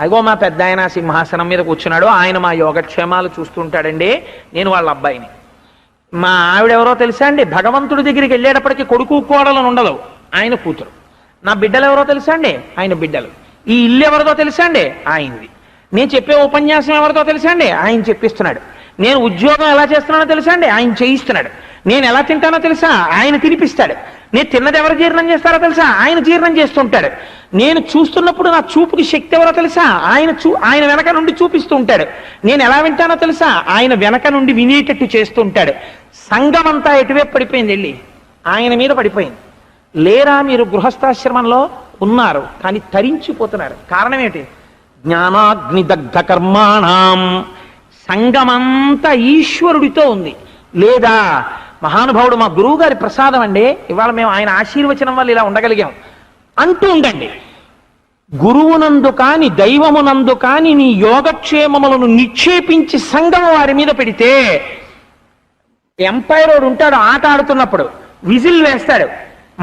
అగో మా పెద్ద ఆయన సింహాసనం మీద కూర్చున్నాడు, ఆయన మా యోగక్షేమాలు చూస్తుంటాడండి, నేను వాళ్ళ అబ్బాయిని. మా ఆవిడెవరో తెలుసా అండి? భగవంతుడి దగ్గరికి వెళ్ళేటప్పటికి కొడుకు కోడలను ఉండదు, ఆయన కూతురు. నా బిడ్డలు ఎవరో తెలుసా అండి? ఆయన బిడ్డలు. ఈ ఇల్లు ఎవరిదో తెలుసా అండి? ఆయనది. నేను చెప్పే ఉపన్యాసం ఎవరితో తెలుసా అండి? ఆయన చెప్పిస్తున్నాడు. నేను ఉద్యోగం ఎలా చేస్తున్నానో తెలుసా అండి? ఆయన చేయిస్తున్నాడు. నేను ఎలా తింటానో తెలుసా? ఆయన తినిపిస్తాడు. నేను తిన్నది ఎవరు జీర్ణం చేస్తారో తెలుసా? ఆయన జీర్ణం చేస్తుంటాడు. నేను చూస్తున్నప్పుడు నా చూపుకి శక్తి ఎవరో తెలుసా? ఆయన వెనక నుండి చూపిస్తూ ఉంటాడు. నేను ఎలా వింటానో తెలుసా? ఆయన వెనక నుండి వినేటట్టు చేస్తూ ఉంటాడు. సంఘం అంతా ఎటువైపు పడిపోయింది? వెళ్ళి ఆయన మీద పడిపోయింది. లేరా మీరు గృహస్థాశ్రమంలో ఉన్నారు, కానీ తరించిపోతున్నారు. కారణం ఏంటి? జ్ఞానాగ్నిదగ్ధ కర్మాణం. సంఘమంతా ఈశ్వరుడితో ఉంది. లేదా మహానుభావుడు మా గురువు గారి ప్రసాదం అండి, ఇవాళ మేము ఆయన ఆశీర్వచనం వల్ల ఇలా ఉండగలిగాం అంటూ ఉండండి. గురువునందు కాని దైవమునందు కాని నీ యోగక్షేమములను నిక్షేపించి సంఘం వారి మీద పెడితే, ఎంపైర్ ఉంటాడు ఆట ఆడుతున్నప్పుడు విజిల్ వేస్తాడు,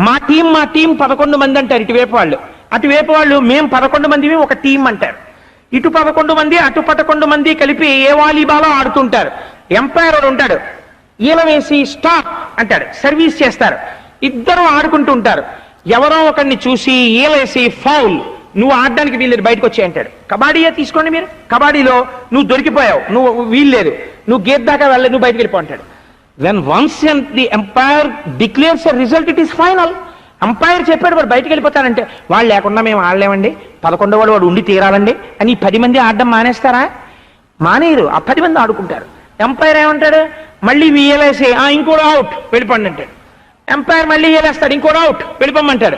మా టీం 11 మంది అంటారు ఇటువైపు వాళ్ళు, అటువైపు వాళ్ళు మేము 11 మందివి ఒక టీం అంటారు. ఇటు 11 మంది అటు 11 మంది కలిపి ఏ వాలీబాలో ఆడుతుంటారు. ఎంపైర్ ఉంటాడు, ఈల వేసి స్టాప్ అంటాడు, సర్వీస్ చేస్తారు. ఇద్దరు ఆడుకుంటూ ఉంటారు. ఎవరో ఒకరిని చూసి ఈలేసి ఫౌల్, నువ్వు ఆడడానికి వీల్లేదు, బయటకు వచ్చే అంటాడు. కబడ్డీయే తీసుకోండి మీరు, కబడ్డీలో నువ్వు దొరికిపోయావు, నువ్వు వీల్లేదు, నువ్వు గేట్ దాకా వెళ్ళలేదు, నువ్వు బయటకు వెళ్ళిపో అంటాడు. When once the umpire declares a result, it is final. Umpire చెప్పాడు వాడు బయటకు వెళ్ళిపోతానంటే, వాళ్ళు లేకుండా మేము ఆడలేమండి, 11వ వాడు ఉండి తీరాలండి అని 10 మంది ఆడడం మానేస్తారా? మానేరు. ఆ 10 మంది ఆడుకుంటారు. ఎంపైర్ ఏమంటాడు? మళ్ళీ వీయలేసి ఇంకోటి అవుట్ వెళ్ళిపోండి అంటాడు. ఎంపైర్ మళ్ళీ వీయలేస్తాడు, ఇంకోటి అవుట్ వెళ్ళిపోమంటాడు.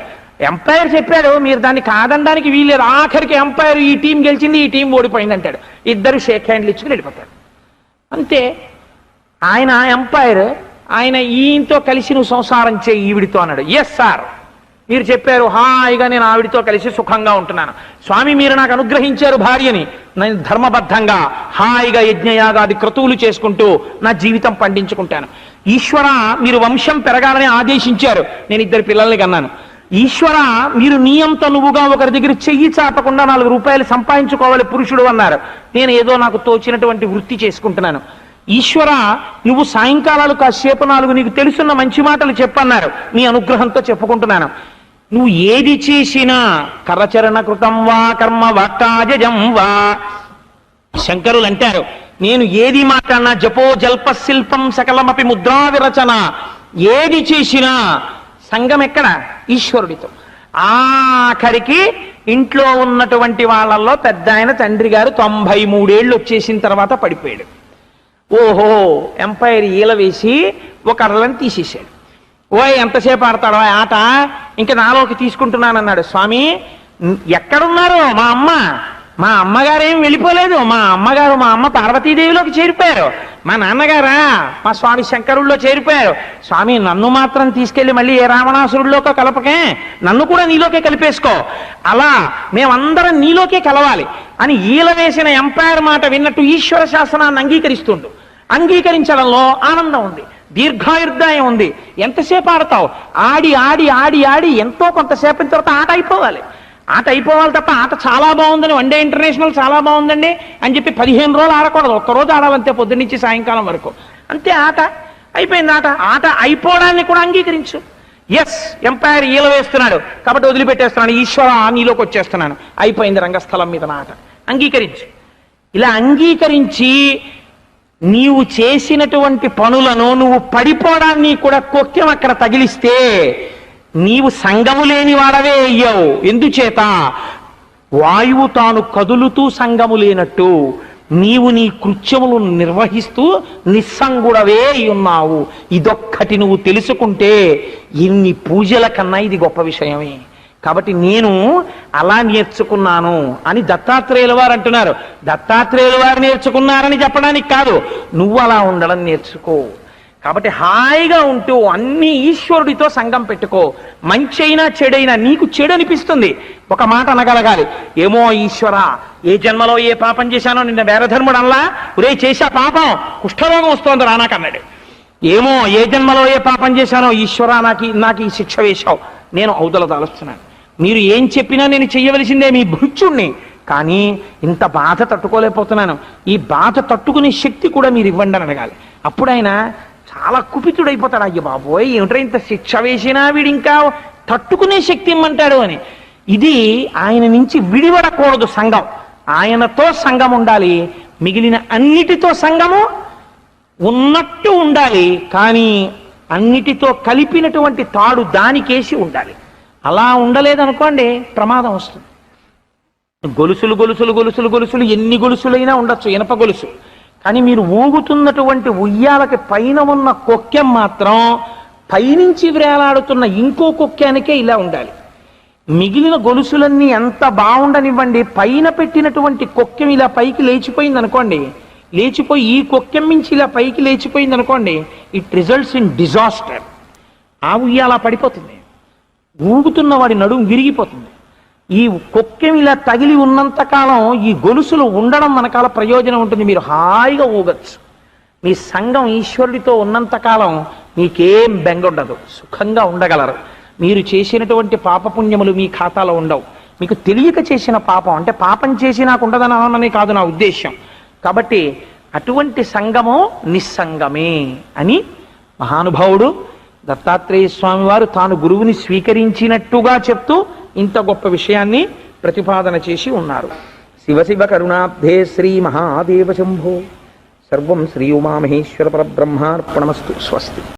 ఎంపైర్ చెప్పాడు, మీరు దాన్ని కాదనడానికి వీల్లేదు. ఆఖరికి ఎంపైర్ ఈ టీం గెలిచింది, ఈ టీం ఓడిపోయింది అంటాడు. ఇద్దరు షేక్ హ్యాండ్లు ఇచ్చుకుని వెళ్ళిపోతాడు. అంతే. ఆయన ఎంపైర్, ఆయన ఈయనతో కలిసి నువ్వు సంసారం చేయి ఈవిడితో అన్నాడు. ఎస్ సార్, మీరు చెప్పారు, హాయిగా నేను ఆవిడితో కలిసి సుఖంగా ఉంటున్నాను. స్వామి మీరు నాకు అనుగ్రహించారు భార్యని, నేను ధర్మబద్ధంగా హాయిగా యజ్ఞయాగాది క్రతువులు చేసుకుంటూ నా జీవితం పండించుకుంటాను. ఈశ్వర మీరు వంశం పెరగాలని ఆదేశించారు, నేను 2 పిల్లల్ని కన్నాను. ఈశ్వర మీరు నీ అంత నువ్వుగా ఒకరి దగ్గర చెయ్యి చాపకుండా 4 రూపాయలు సంపాదించుకోవాలి పురుషుడు అన్నారు, నేను ఏదో నాకు తోచినటువంటి వృత్తి చేసుకుంటున్నాను. ఈశ్వర నువ్వు సాయంకాలాలు కాసేపు 4 నీకు తెలుసున్న మంచి మాటలు చెప్పన్నారు, నీ అనుగ్రహంతో చెప్పుకుంటున్నాను. నువ్వు ఏది చేసినా కరచరణ కృతం వా కర్మ వాక్కాజం వా, శంకరులు అంటారు, నేను ఏది మాట్లాడినా జపో జల్ప శిల్పం సకలమపి ముద్రా విరచన, ఏది చేసినా సంఘం ఎక్కడ? ఈశ్వరుడితో. ఆఖరికి ఇంట్లో ఉన్నటువంటి వాళ్ళల్లో పెద్ద ఆయన తండ్రి గారు 93 ఏళ్ళు వచ్చేసిన తర్వాత పడిపోయాడు. ఓహో, ఎంపైర్ ఈల వేసి ఒక అరలను తీసేశాడు. ఓయ్ ఎంతసేపు ఆడతాడో ఆట, ఇంకా నాలోకి తీసుకుంటున్నానన్నాడు. స్వామి ఎక్కడున్నారో మా అమ్మ, మా అమ్మగారేం వెళ్ళిపోలేదు, మా అమ్మ పార్వతీదేవిలోకి చేరిపోయారు, మా నాన్నగారా మా స్వామి శంకరుల్లో చేరిపోయారు. స్వామి నన్ను మాత్రం తీసుకెళ్లి మళ్ళీ ఏ రావణాసురుల్లోకి కలపకే, నన్ను కూడా నీలోకే కలిపేసుకో, అలా మేమందరం నీలోకే కలవాలి అని ఈల వేసిన ఎంపైర్ మాట విన్నట్టు ఈశ్వర శాసనాన్ని అంగీకరించడంలో ఆనందం ఉంది, దీర్ఘాయుర్దాయం ఉంది. ఎంతసేపు ఆడతావు? ఆడి ఆడి ఆడి ఆడి ఎంతో కొంతసేపు తర్వాత ఆట అయిపోవాలి తప్ప ఆట చాలా బాగుందని, వన్డే ఇంటర్నేషనల్ చాలా బాగుందండి అని చెప్పి 15 రోజులు ఆడకూడదు, ఒక్కరోజు ఆడాలంతే పొద్దున్న నుంచి సాయంకాలం వరకు అంతే. ఆట అయిపోయింది, ఆట అయిపోవడాన్ని కూడా అంగీకరించు. ఎస్, ఎంపైర్ ఈల వేస్తున్నాడు కాబట్టి వదిలిపెట్టేస్తున్నాను, ఈశ్వర నీలోకి వచ్చేస్తున్నాను, అయిపోయింది రంగస్థలం మీద నా ఆట, అంగీకరించు. ఇలా అంగీకరించి నీవు చేసినటువంటి పనులను నువ్వు పడిపోవడాన్ని కూడా కొక్కెం అక్కడ తగిలిస్తే నీవు సంగము లేని వాడవే అయ్యావు. ఎందుచేత? వాయువు తాను కదులుతూ సంగము లేనట్టు నీవు నీ కృత్యములు నిర్వహిస్తూ నిస్సంగుడవే ఉన్నావు. ఇదొక్కటి నువ్వు తెలుసుకుంటే ఇన్ని పూజల కన్నా ఇది గొప్ప విషయమే. కాబట్టి నేను అలా నేర్చుకున్నాను అని దత్తాత్రేయుల వారు అంటున్నారు. దత్తాత్రేయుల వారు నేర్చుకున్నారని చెప్పడానికి కాదు, నువ్వు అలా ఉండడం నేర్చుకో. కాబట్టి హాయిగా ఉంటూ అన్ని ఈశ్వరుడితో సంగం పెట్టుకో. మంచైనా చెడైనా నీకు చెడు అనిపిస్తుంది, ఒక మాట అనగలగాలి, ఏమో ఈశ్వర ఏ జన్మలో ఏ పాపం చేశానో నిన్న వేరధర్ముడు అల్లా ఒరే చేశా పాపం కుష్ఠరోగం వస్తోంది రానాకన్నాడు. ఏమో ఏ జన్మలో ఏ పాపం చేశానో ఈశ్వర నాకు ఈ శిక్ష వేశావు, నేను అవతల దాలుస్తున్నాను. మీరు ఏం చెప్పినా నేను చెయ్యవలసిందే, మీ భృత్యుణ్ణి, కానీ ఇంత బాధ తట్టుకోలేకపోతున్నాను, ఈ బాధ తట్టుకునే శక్తి కూడా మీరు ఇవ్వండి అని అడగాలి. అప్పుడు ఆయన చాలా కుపితుడైపోతాడు, అయ్య బాబోయ్ ఏమిట్రా ఇంత శిక్ష వేసినా వీడు ఇంకా తట్టుకునే శక్తి ఇమ్మంటాడు అని. ఇది ఆయన నుంచి విడిపడకూడదు సంఘం, ఆయనతో సంఘం ఉండాలి, మిగిలిన అన్నిటితో సంఘము ఉన్నట్టు ఉండాలి, కానీ అన్నిటితో కలిపినటువంటి తాడు దానికేసి ఉండాలి. అలా ఉండలేదనుకోండి ప్రమాదం వస్తుంది. గొలుసులు గొలుసులు గొలుసులు గొలుసులు ఎన్ని గొలుసులైనా ఉండొచ్చు, ఇనప గొలుసు, కానీ మీరు ఊగుతున్నటువంటి ఉయ్యాలకి పైన ఉన్న కొక్కెం మాత్రం పైనుంచి వేలాడుతున్న ఇంకో కొక్కానికే ఇలా ఉండాలి. మిగిలిన గొలుసులన్నీ ఎంత బాగుండనివ్వండి, పైన పెట్టినటువంటి కొక్కెం ఇలా పైకి లేచిపోయింది అనుకోండి, లేచిపోయి ఈ కొక్కెం మించి ఇలా పైకి లేచిపోయింది అనుకోండి, ఇట్ రిజల్ట్స్ ఇన్ డిజాస్టర్. ఆ ఉయ్యాల పడిపోతుంది, ఊగుతున్న వాడి నడుము విరిగిపోతుంది. ఈ కొక్కెం ఇలా తగిలి ఉన్నంతకాలం ఈ గొలుసులు ఉండడం మనకాల ప్రయోజనం ఉంటుంది, మీరు హాయిగా ఊగచ్చు. మీ సంఘం ఈశ్వరుడితో ఉన్నంతకాలం మీకేం బెంగొండదు, సుఖంగా ఉండగలరు. మీరు చేసినటువంటి పాపపుణ్యములు మీ ఖాతాలో ఉండవు. మీకు తెలియక చేసిన పాపం అంటే పాపం చేసి నాకు ఉండదనని కాదు నా ఉద్దేశ్యం. కాబట్టి అటువంటి సంఘము నిస్సంగమే అని మహానుభావుడు దత్తాత్రేయ స్వామి వారు తాను గురువుని స్వీకరించినట్టుగా చెప్తూ ఇంత గొప్ప విషయాన్ని ప్రతిపాదన చేసి ఉన్నారు. శివ శివ కరుణాబ్ధే శ్రీ మహాదేవ శంభో. సర్వం శ్రీ ఉమామహేశ్వర పరబ్రహ్మార్పణమస్తు. స్వస్తి.